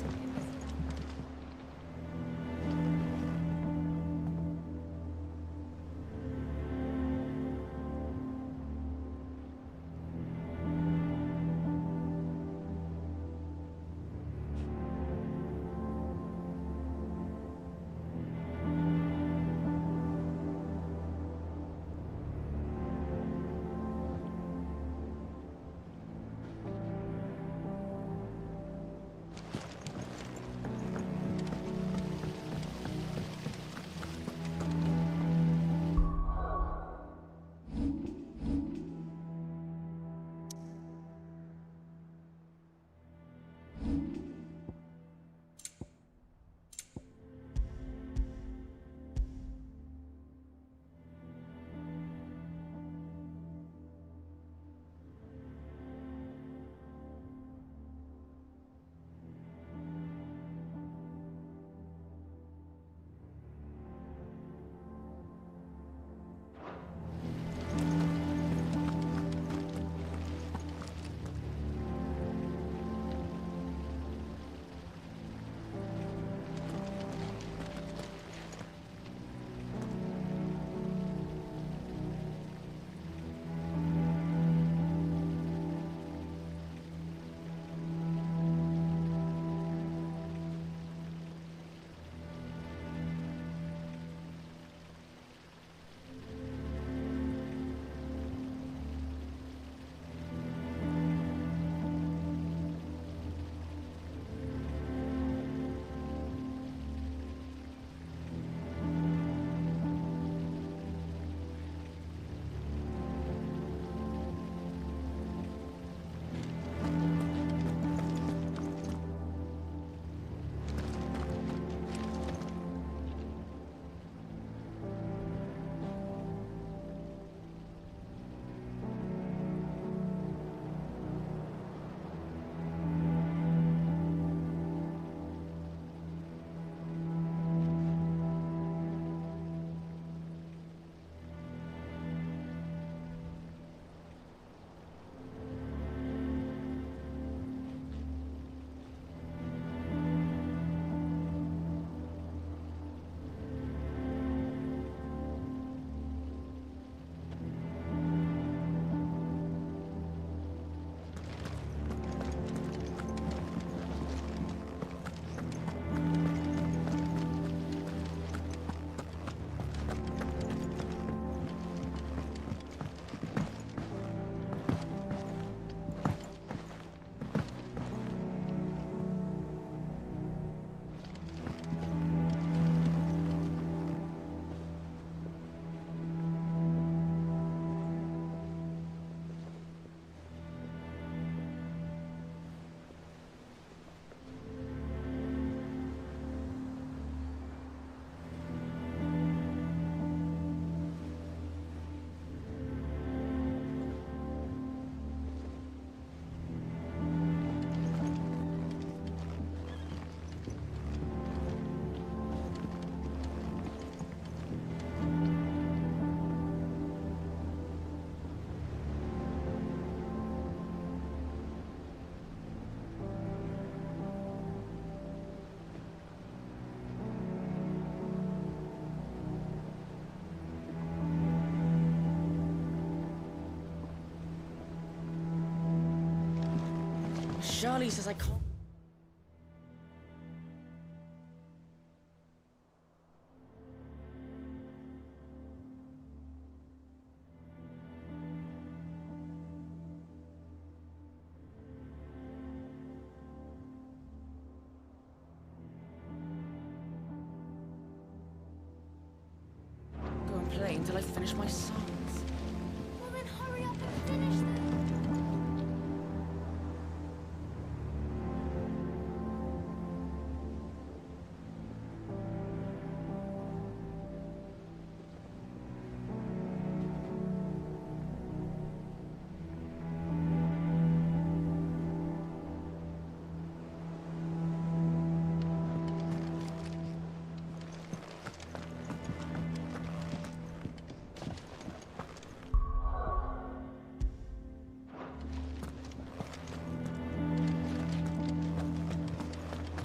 Charlie says I can't. Go and play until I finish my songs. Well, then hurry up and finish them.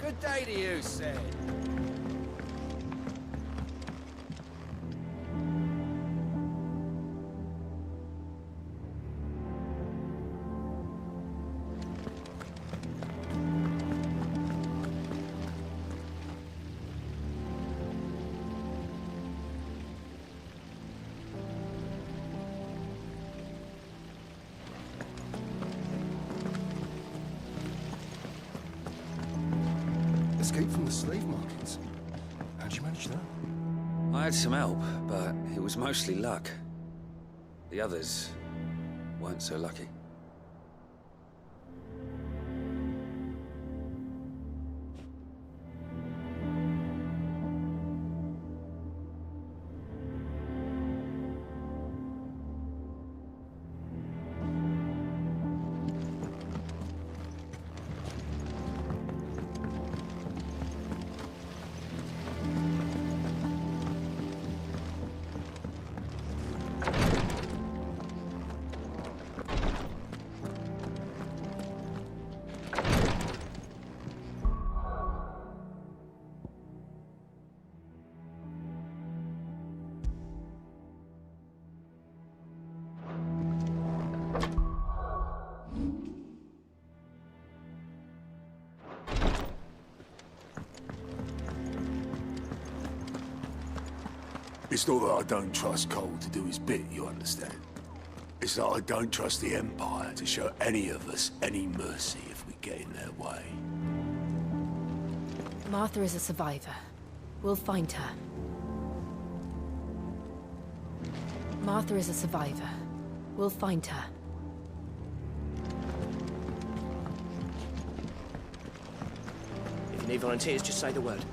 Good day to you, Sid. Escape from the slave markets. How'd you manage that? I had some help, but it was mostly luck. The others weren't so lucky. It's not that I don't trust Cole to do his bit, you understand? It's that I don't trust the Empire to show any of us any mercy if we get in their way. Martha is a survivor. We'll find her. Martha is a survivor. We'll find her. If you need volunteers, just say the word.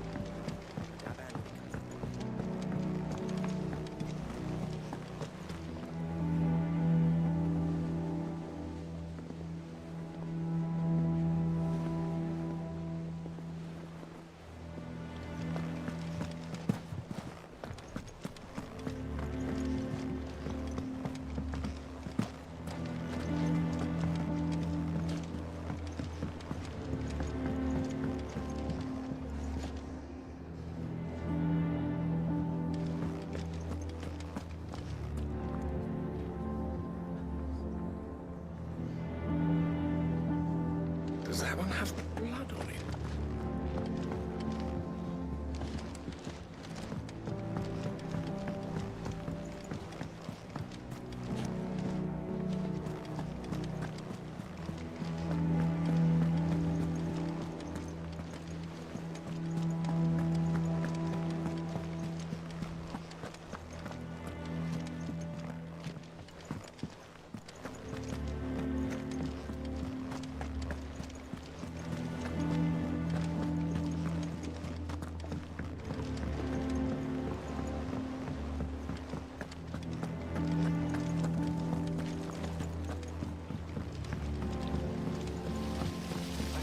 Does that one have blood on it?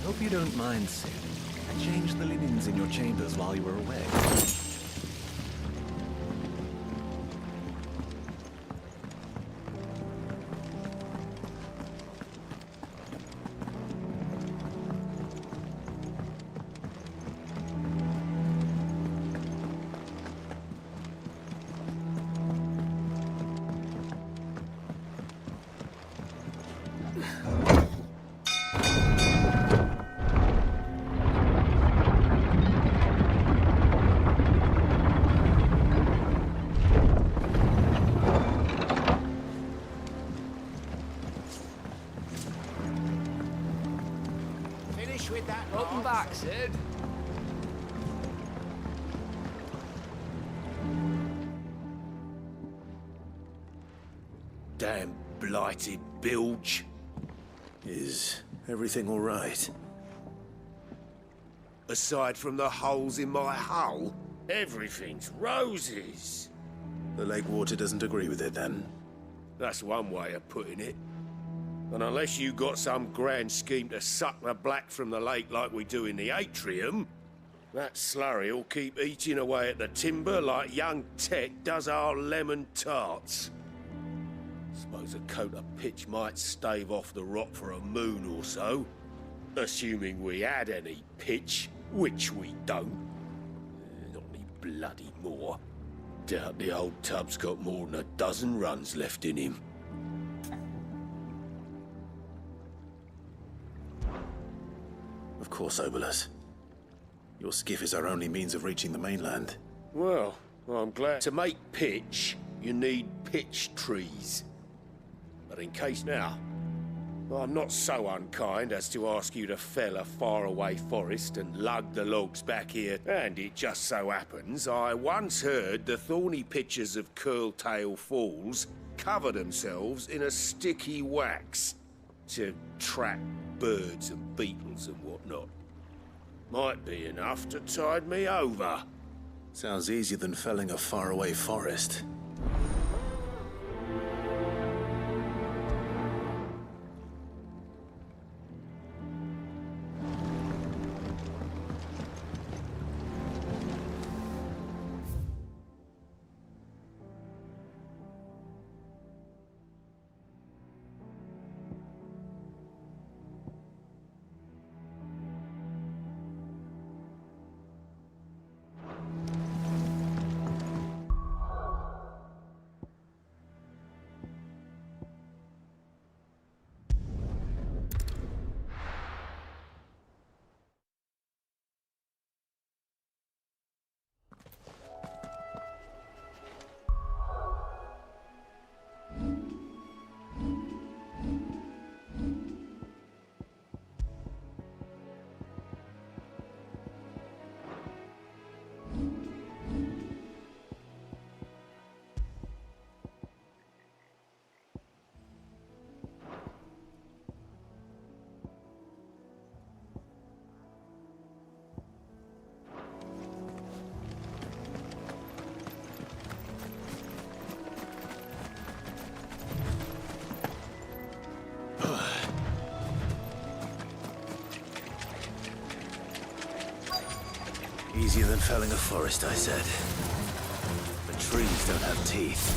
Hope you don't mind, Sid. I changed the linens in your chambers while you were away. back, Sid. Damn blighted bilge. Is everything all right? Aside from the holes in my hull, everything's roses. The lake water doesn't agree with it, then? That's one way of putting it. And unless you got some grand scheme to suck the black from the lake like we do in the atrium, that slurry will keep eating away at the timber like young Tech does our lemon tarts. Suppose a coat of pitch might stave off the rot for a moon or so. Assuming we had any pitch, which we don't. Not any bloody more. Doubt the old tub's got more than a dozen runs left in him. Of course, Obolus. Your skiff is our only means of reaching the mainland. Well, I'm glad. To make pitch, you need pitch trees. But in case now, I'm not so unkind as to ask you to fell a faraway forest and lug the logs back here. And it just so happens, I once heard the thorny pitchers of Curltail Falls cover themselves in a sticky wax to trap birds and beetles and whatnot. Might be enough to tide me over. Sounds easier than felling a faraway forest. Easier than felling a forest, I said. But trees don't have teeth.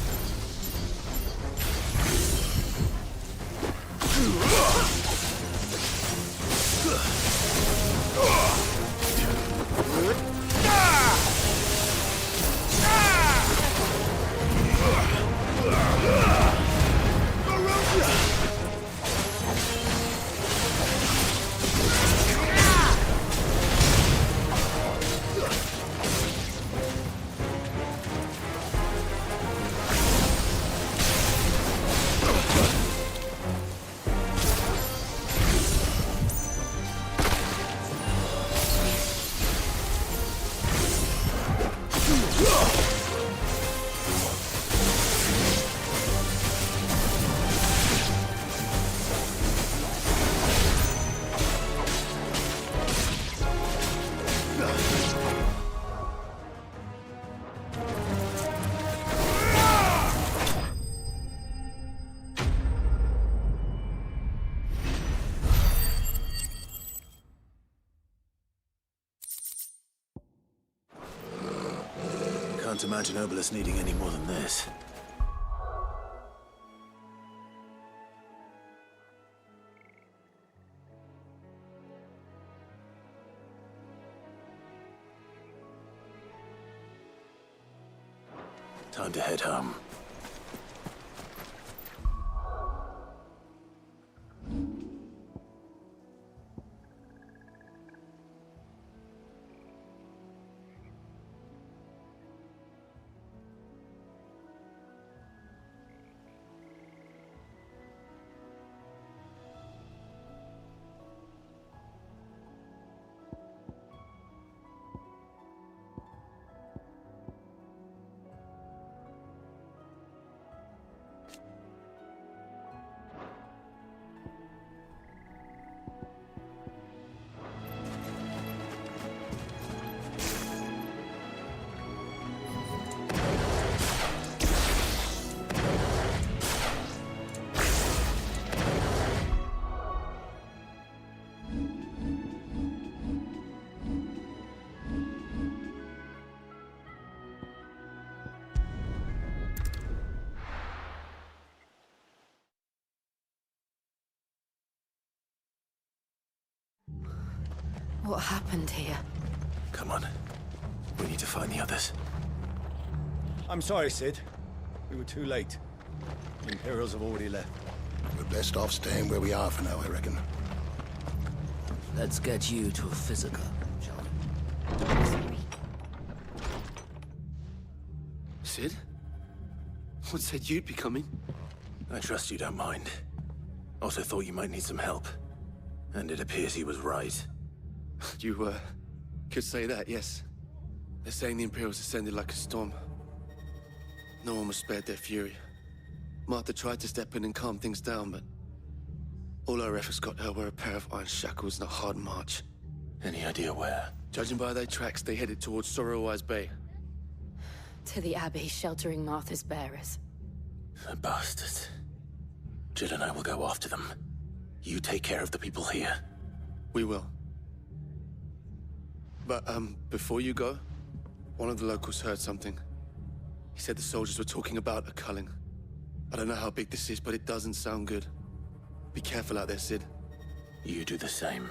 Can't imagine Obolus needing any more than this. Time to head home. What happened here? Come on. We need to find the others. I'm sorry, Sid. We were too late. The Imperials have already left. We're best off staying where we are for now, I reckon. Let's get you to a physical, shall we? Sorry. Sid? What said you'd be coming? I trust you don't mind. Also thought you might need some help. And it appears he was right. You, could say that, yes. They're saying the Imperials descended like a storm. No one was spared their fury. Martha tried to step in and calm things down, but all our efforts got her were a pair of iron shackles and a hard march. Any idea where? Judging by their tracks, they headed towards Sorrowwise Bay. To the Abbey, sheltering Martha's bearers. The bastards. Jill and I will go after them. You take care of the people here. We will. But, before you go, one of the locals heard something. He said the soldiers were talking about a culling. I don't know how big this is, but it doesn't sound good. Be careful out there, Sid. You do the same.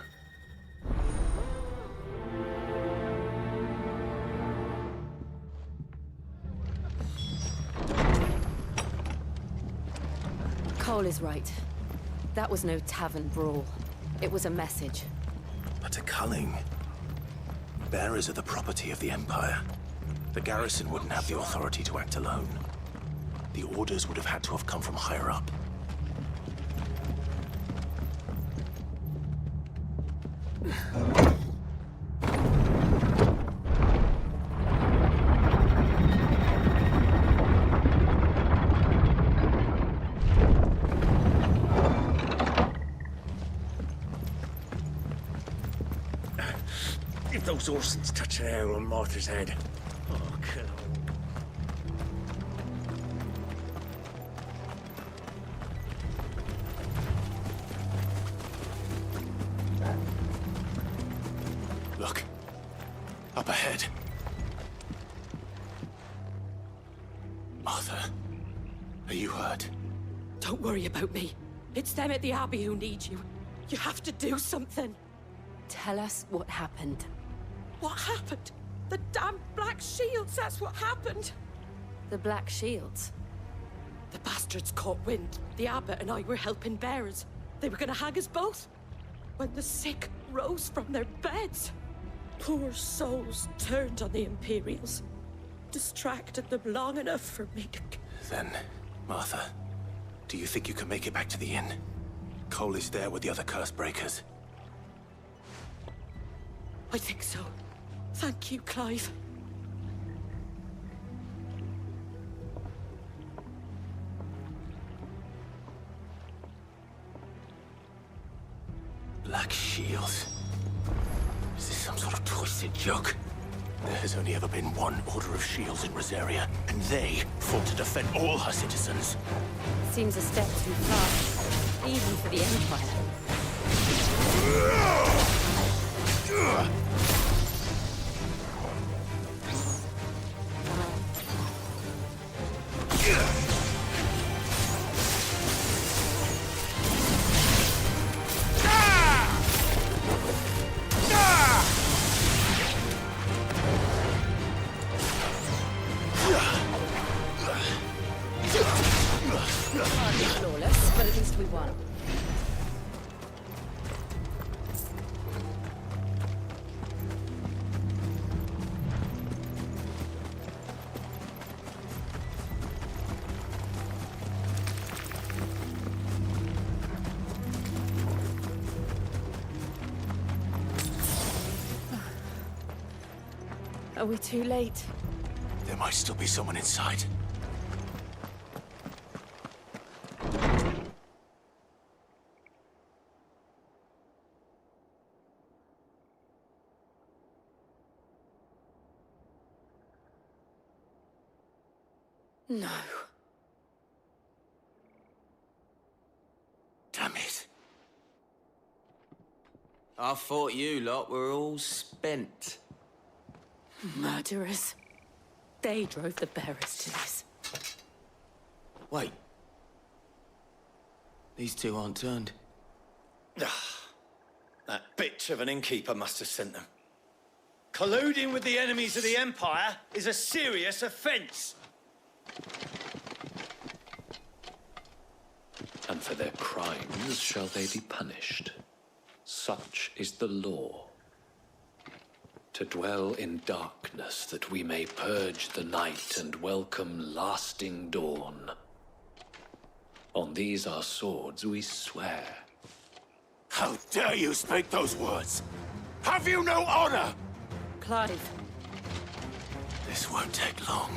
Cole is right. That was no tavern brawl. It was a message. But a culling. Bearers are the property of the Empire. The garrison wouldn't have the authority to act alone. The orders would have had to have come from higher up. If those Orsons touch an arrow on Martha's head. Oh, kill her. Look. Up ahead. Martha, are you hurt? Don't worry about me. It's them at the Abbey who need you. You have to do something. Tell us what happened. What happened? The damn Black Shields, that's what happened. The Black Shields? The bastards caught wind. The Abbot and I were helping bearers. They were gonna hang us both. When the sick rose from their beds, poor souls turned on the Imperials. Distracted them long enough for me to... Then, Martha, do you think you can make it back to the inn? Cole is there with the other curse breakers. I think so. Thank you, Clive. Black Shields? Is this some sort of twisted joke? There has only ever been one Order of Shields in Rosaria, and they fought to defend all her citizens. Seems a step too far, even for the Empire. Hardly flawless, but at least we won. Are we too late? There might still be someone inside. No. Damn it. I thought you lot were all spent. Murderers. They drove the bearers to this. Wait. These two aren't turned. That bitch of an innkeeper must have sent them. Colluding with the enemies of the Empire is a serious offence. And for their crimes shall they be punished. Such is the law. To dwell in darkness that we may purge the night and welcome lasting dawn. On these our swords we swear. How dare you speak those words? Have you no honor? Clive. This won't take long.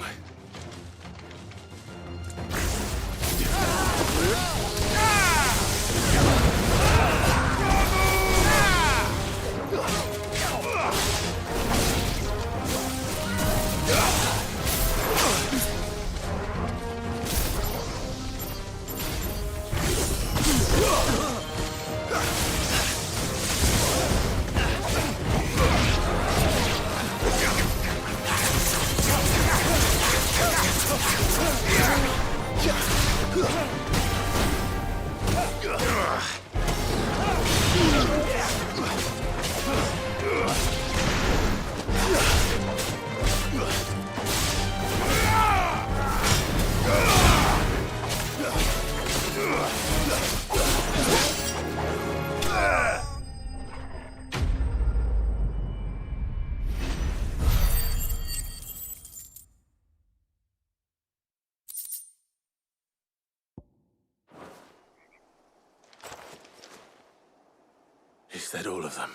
Is that all of them?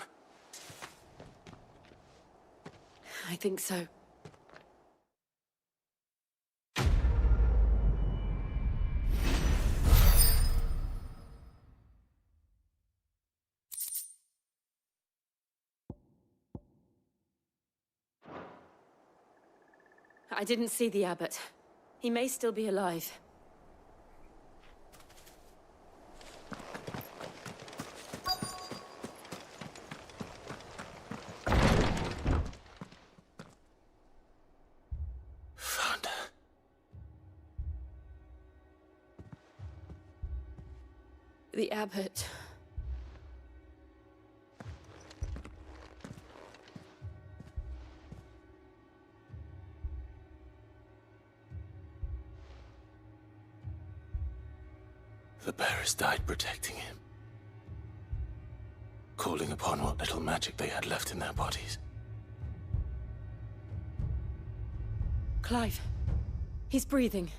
I think so. I didn't see the abbot. He may still be alive. The abbot. The bearers died protecting him. Calling upon what little magic they had left in their bodies. Clive. He's breathing.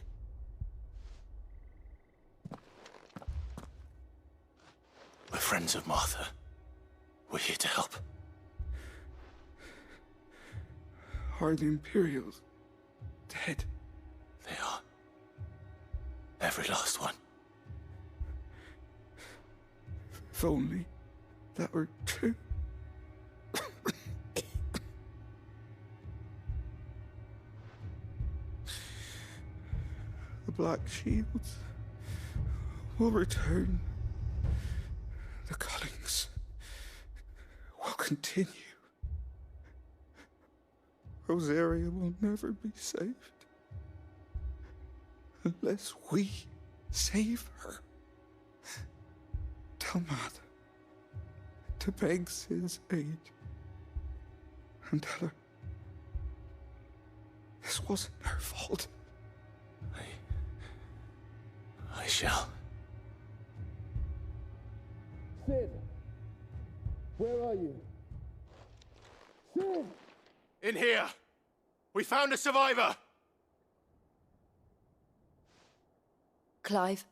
We're friends of Martha. We're here to help. Are the Imperials dead? They are. Every last one. If only that were true. The Black Shields will return. The cullings will continue. Rosaria will never be saved unless we save her. Tell Matt to beg Sid's aid and tell her this wasn't her fault. I shall. Sid! Where are you? Sid! In here! We found a survivor! Clive.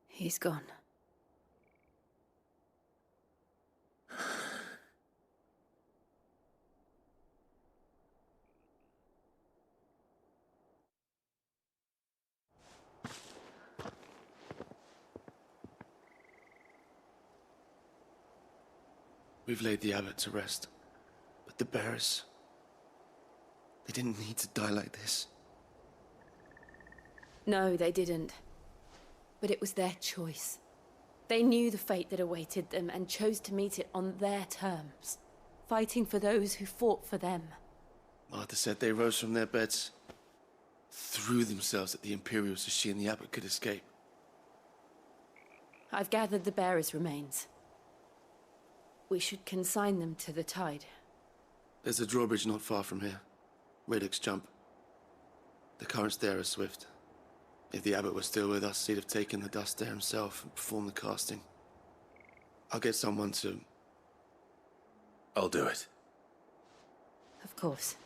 He's gone. We've laid the abbot to rest, but the bearers, they didn't need to die like this. No, they didn't. But it was their choice. They knew the fate that awaited them and chose to meet it on their terms, fighting for those who fought for them. Martha said they rose from their beds, threw themselves at the Imperials so she and the abbot could escape. I've gathered the bearers' remains. We should consign them to the tide. There's a drawbridge not far from here. Radix Jump. The currents there are swift. If the abbot was still with us, he'd have taken the dust there himself and performed the casting. I'll get someone to... I'll do it. Of course.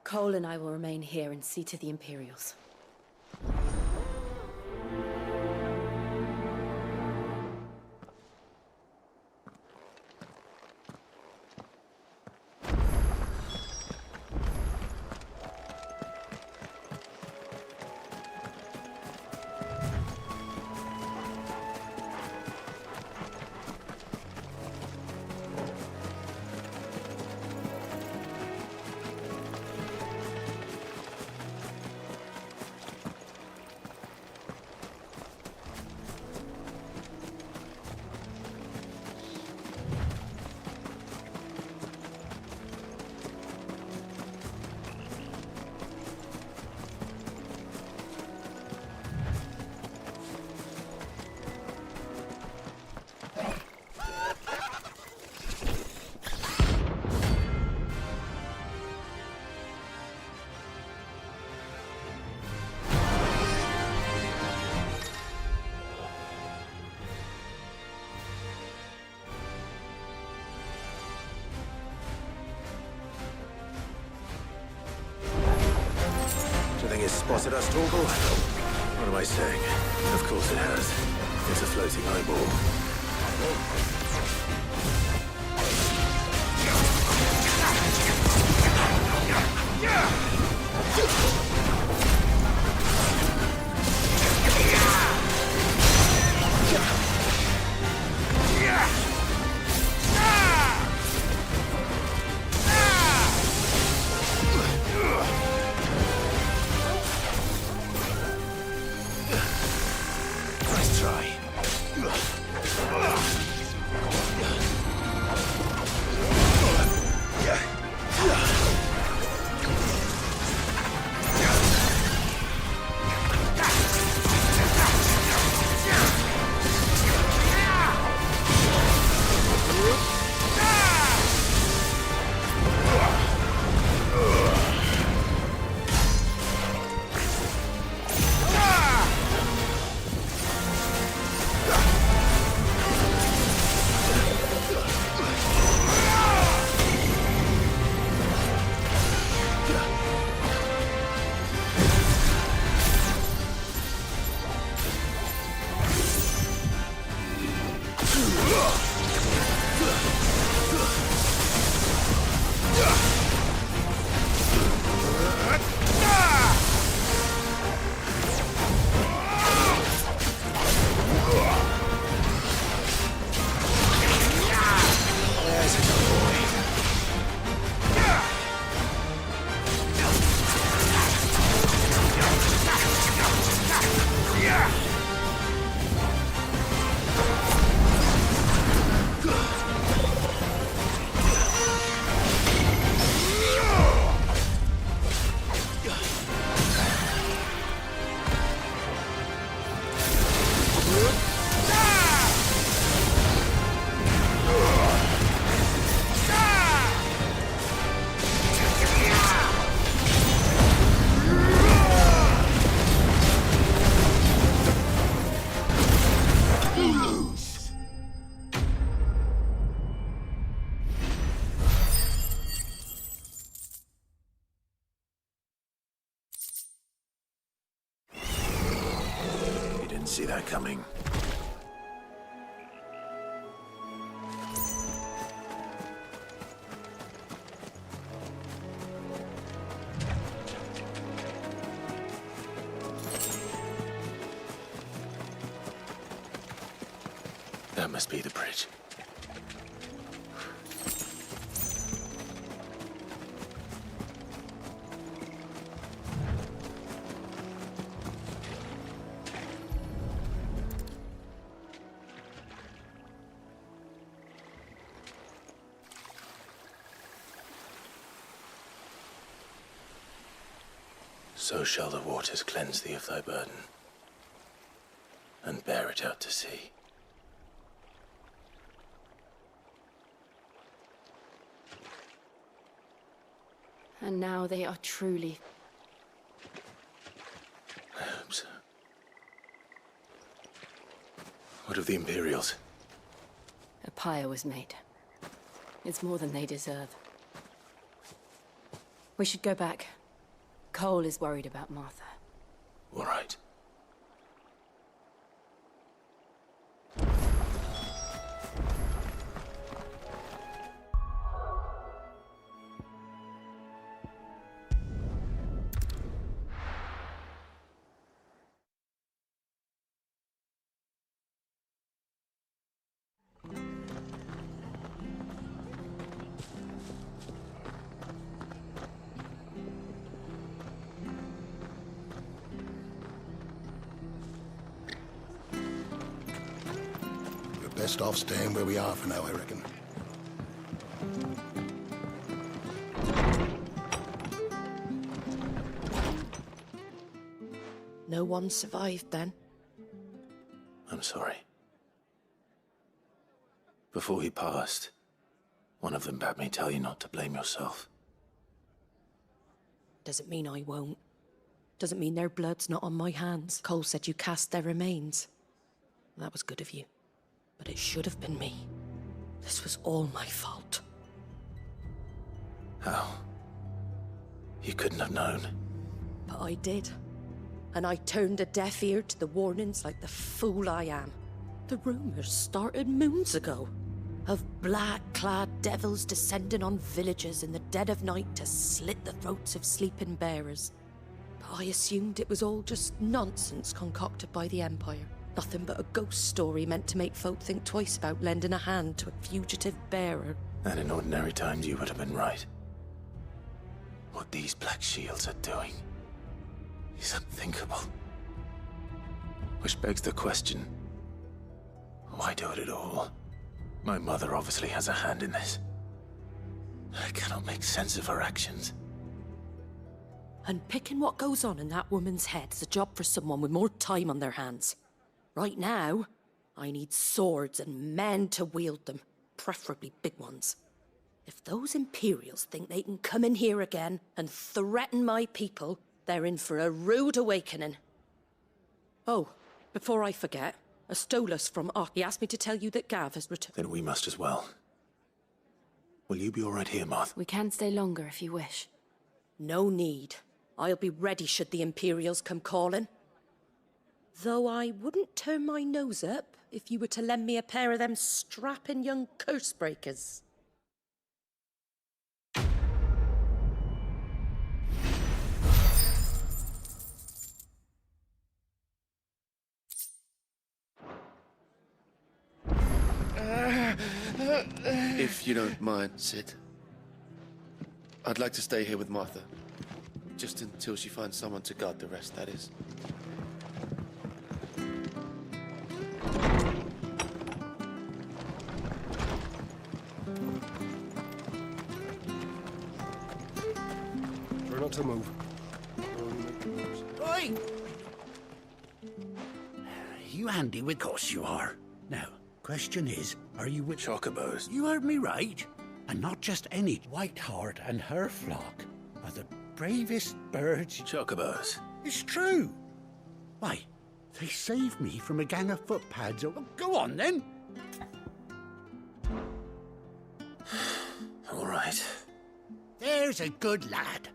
Cole and I will remain here and see to the Imperials. It's spotted us, Torgal? What am I saying? Of course it has. It's a floating eyeball. See that coming. That must be the bridge. So shall the waters cleanse thee of thy burden. and bear it out to sea. And now they are truly... I hope so. What of the Imperials? A pyre was made. It's more than they deserve. We should go back. Cole is worried about Martha. All right. Best off staying where we are for now, I reckon. No one survived then? I'm sorry. Before he passed, one of them bade me tell you not to blame yourself. Doesn't mean I won't. Doesn't mean their blood's not on my hands. Cole said you cast their remains. That was good of you. But it should have been me. This was all my fault. How? You couldn't have known. But I did. And I turned a deaf ear to the warnings like the fool I am. The rumors started moons ago. Of black-clad devils descending on villages in the dead of night to slit the throats of sleeping bearers. But I assumed it was all just nonsense concocted by the Empire. Nothing but a ghost story meant to make folk think twice about lending a hand to a fugitive bearer. And in ordinary times you would have been right. What these Black Shields are doing is unthinkable. Which begs the question, why do it at all? My mother obviously has a hand in this. I cannot make sense of her actions. And picking what goes on in that woman's head is a job for someone with more time on their hands. Right now, I need swords and men to wield them, preferably big ones. If those Imperials think they can come in here again and threaten my people, they're in for a rude awakening. Oh, before I forget, Astolas from Ock, he asked me to tell you that Gav has returned. Then we must as well. Will you be all right here, Martha? We can stay longer if you wish. No need. I'll be ready should the Imperials come calling. Though I wouldn't turn my nose up if you were to lend me a pair of them strapping young curse breakers. If you don't mind, Sid. I'd like to stay here with Martha. Just until she finds someone to guard the rest, that is. Try not to move. Oi! You handy with course you are. Now, question is, are you with Chocobos? You heard me right. And not just any. Whiteheart and her flock are the bravest birds. Chocobos. It's true. Why, they saved me from a gang of footpads. Oh, go on then. All right. There's a good lad.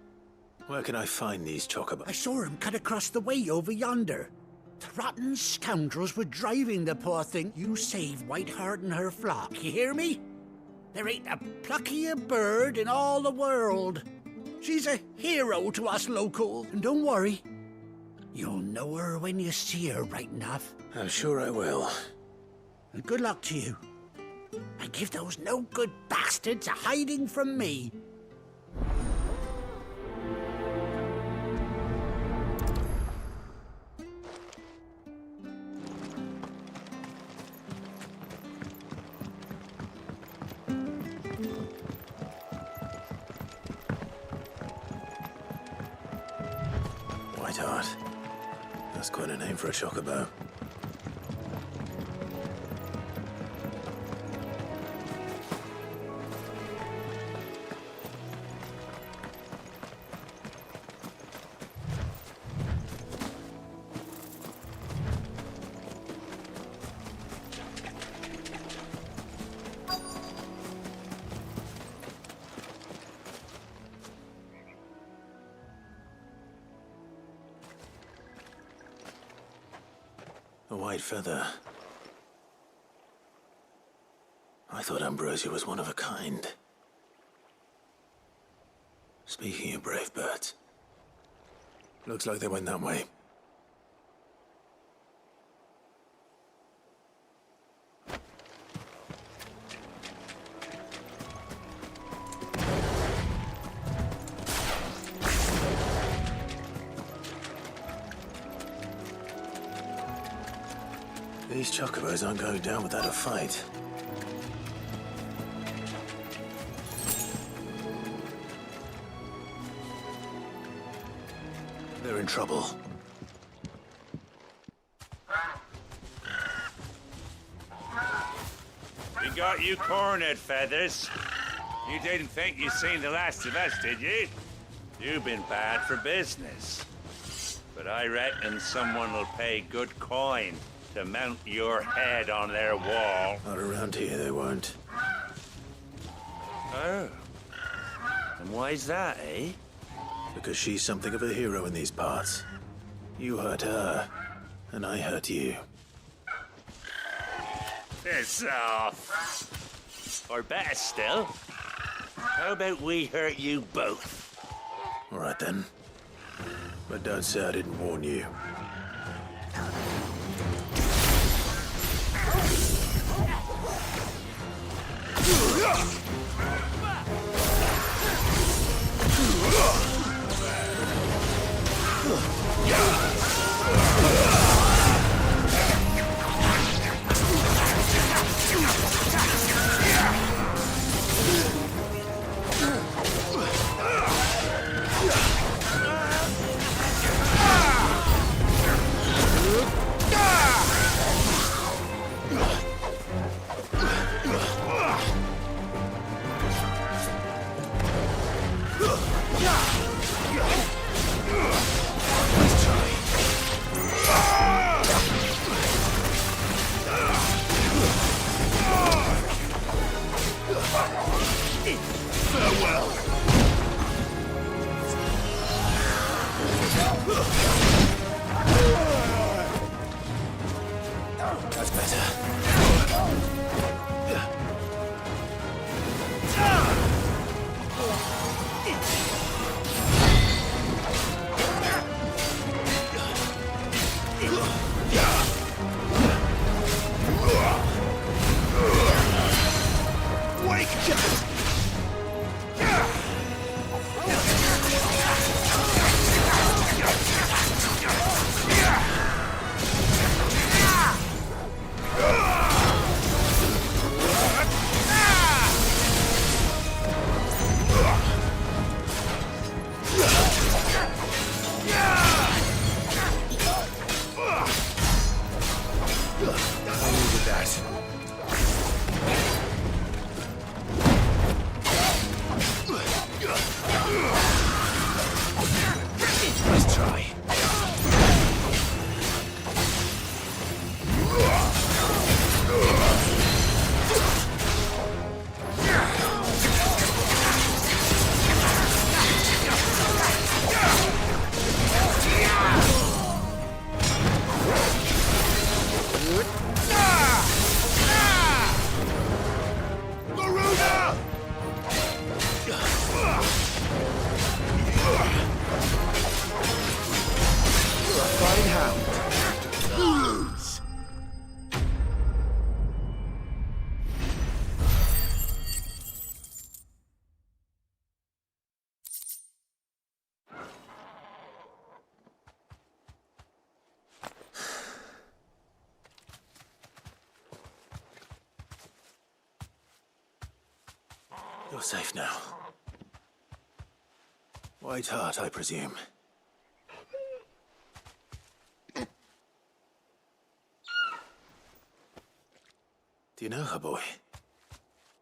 Where can I find these Chocobos? I saw him cut across the way over yonder. The rotten scoundrels were driving the poor thing. You saved Whiteheart and her flock, you hear me? There ain't a pluckier bird in all the world. She's a hero to us locals. And don't worry, you'll know her when you see her right enough. I'm sure I will. And good luck to you. And give those no-good bastards a hiding from me. Whiteheart. That's quite a name for a chocobo. A white feather. I thought Ambrosia was one of a kind. Speaking of brave birds, looks like they went that way. These chocobos aren't going down without a fight. They're in trouble. We got you cornered, Feathers. You didn't think you'd seen the last of us, did you? You've been bad for business. But I reckon someone will pay good coin to mount your head on their wall. Not around here, they won't. Oh. And why's that, eh? Because she's something of a hero in these parts. You hurt her, and I hurt you. Piss off. Or better still, how about we hurt you both? All right then. But don't say I didn't warn you. That's better. You're safe now. White Heart, I presume. Do you know her, boy?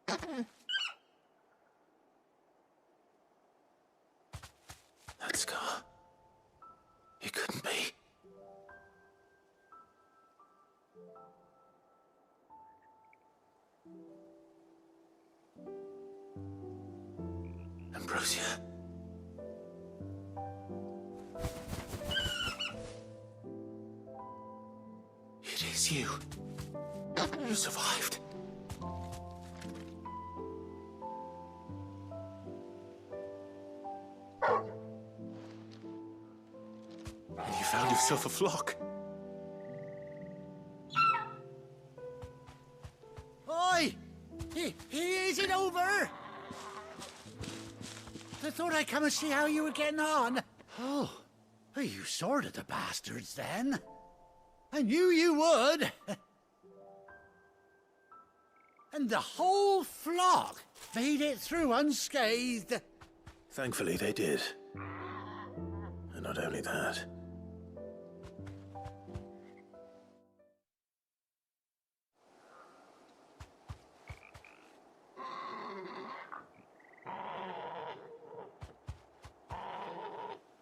That scar. It couldn't be. Ambrosia. You It's you. You survived. And you found yourself a flock. Oi! Is it over? I thought I'd come and see how you were getting on. Oh, you sorted the bastards then. I knew you would. And the whole flock made it through unscathed. Thankfully, they did. And not only that.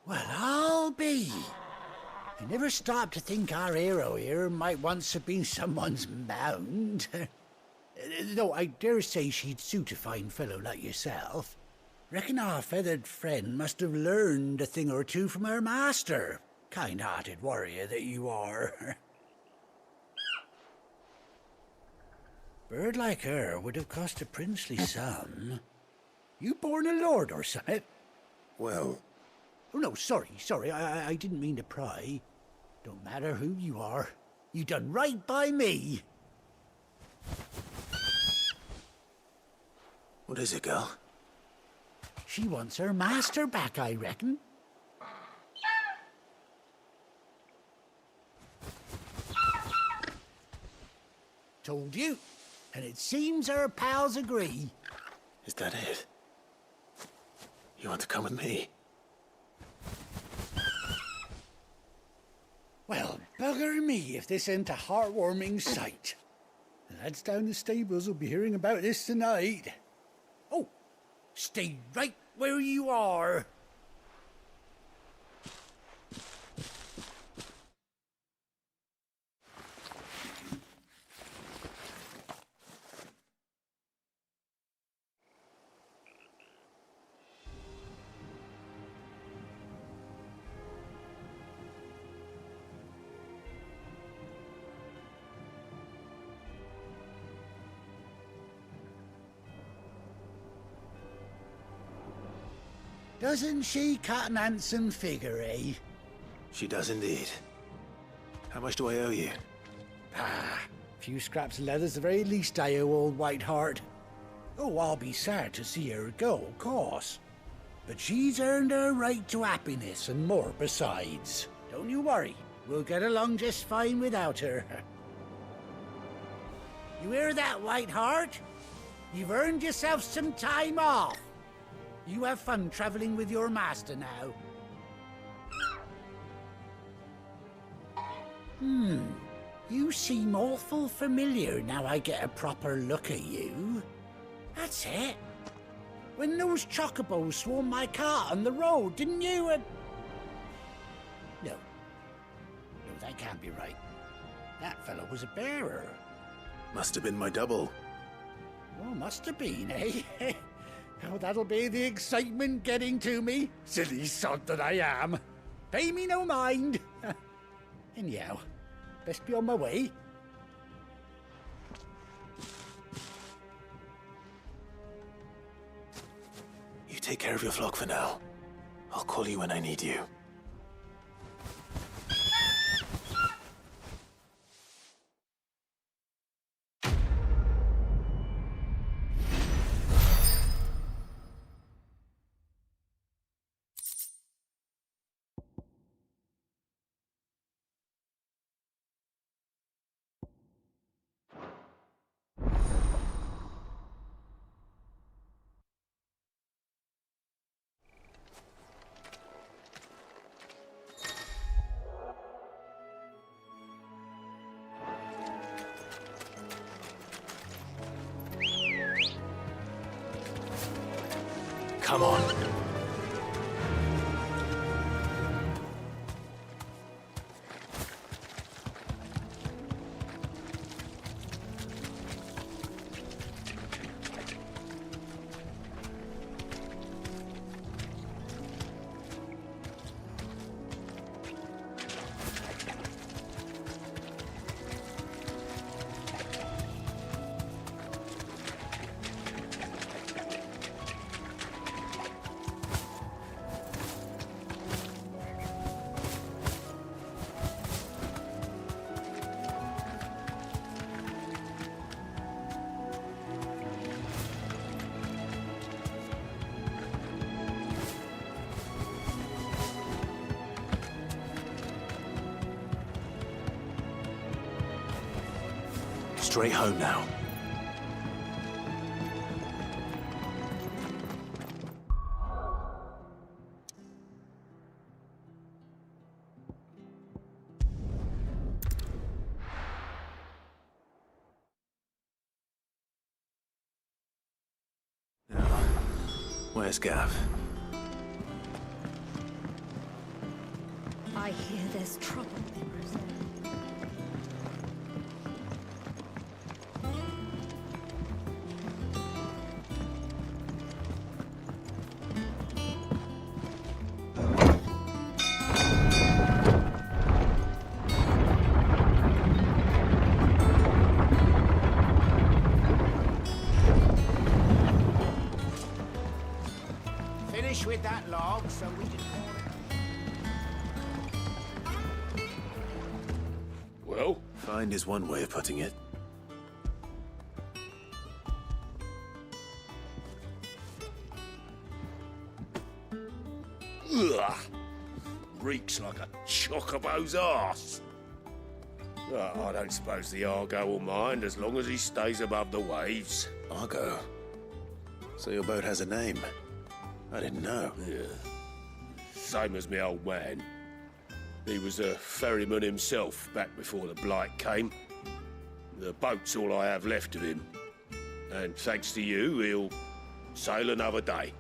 Well, I'll be. I never stopped to think our hero here might once have been someone's mount. Though I dare say she'd suit a fine fellow like yourself. Reckon our feathered friend must have learned a thing or two from her master. Kind-hearted warrior that you are. Bird like her would have cost a princely sum. You born a lord or something? Well... Oh, no, sorry. I didn't mean to pry. Don't matter who you are. You done right by me. What is it, girl? She wants her master back, I reckon. Told you. And it seems her pals agree. Is that it? You want to come with me? Well, bugger me if this ain't a heartwarming sight. The lads down the stables will be hearing about this tonight. Oh, stay right where you are. Doesn't she cut an handsome figure, eh? She does indeed. How much do I owe you? A few scraps of leather's the very least I owe old Whiteheart. Oh, I'll be sad to see her go, of course. But she's earned her right to happiness and more besides. Don't you worry, we'll get along just fine without her. You hear that, Whiteheart? You've earned yourself some time off. You have fun traveling with your master now. You seem awful familiar now I get a proper look at you. That's it. When those chocobos swarmed my cart on the road, didn't you? No, that can't be right. That fellow was a bearer. Must have been my double. Oh, must have been, eh? Oh, that'll be the excitement getting to me. Silly sod that I am. Pay me no mind. Anyhow, best be on my way. You take care of your flock for now. I'll call you when I need you. Come on. straight home now. Where's Gav? I hear there's trouble. Finish with that log so we can call it. Well? Find is one way of putting it. Ugh! Reeks like a chocobo's arse. I don't suppose the Argo will mind as long as he stays above the waves. Argo? So your boat has a name? I didn't know. Yeah. Same as me old man. He was a ferryman himself back before the Blight came. The boat's all I have left of him. And thanks to you, he'll sail another day.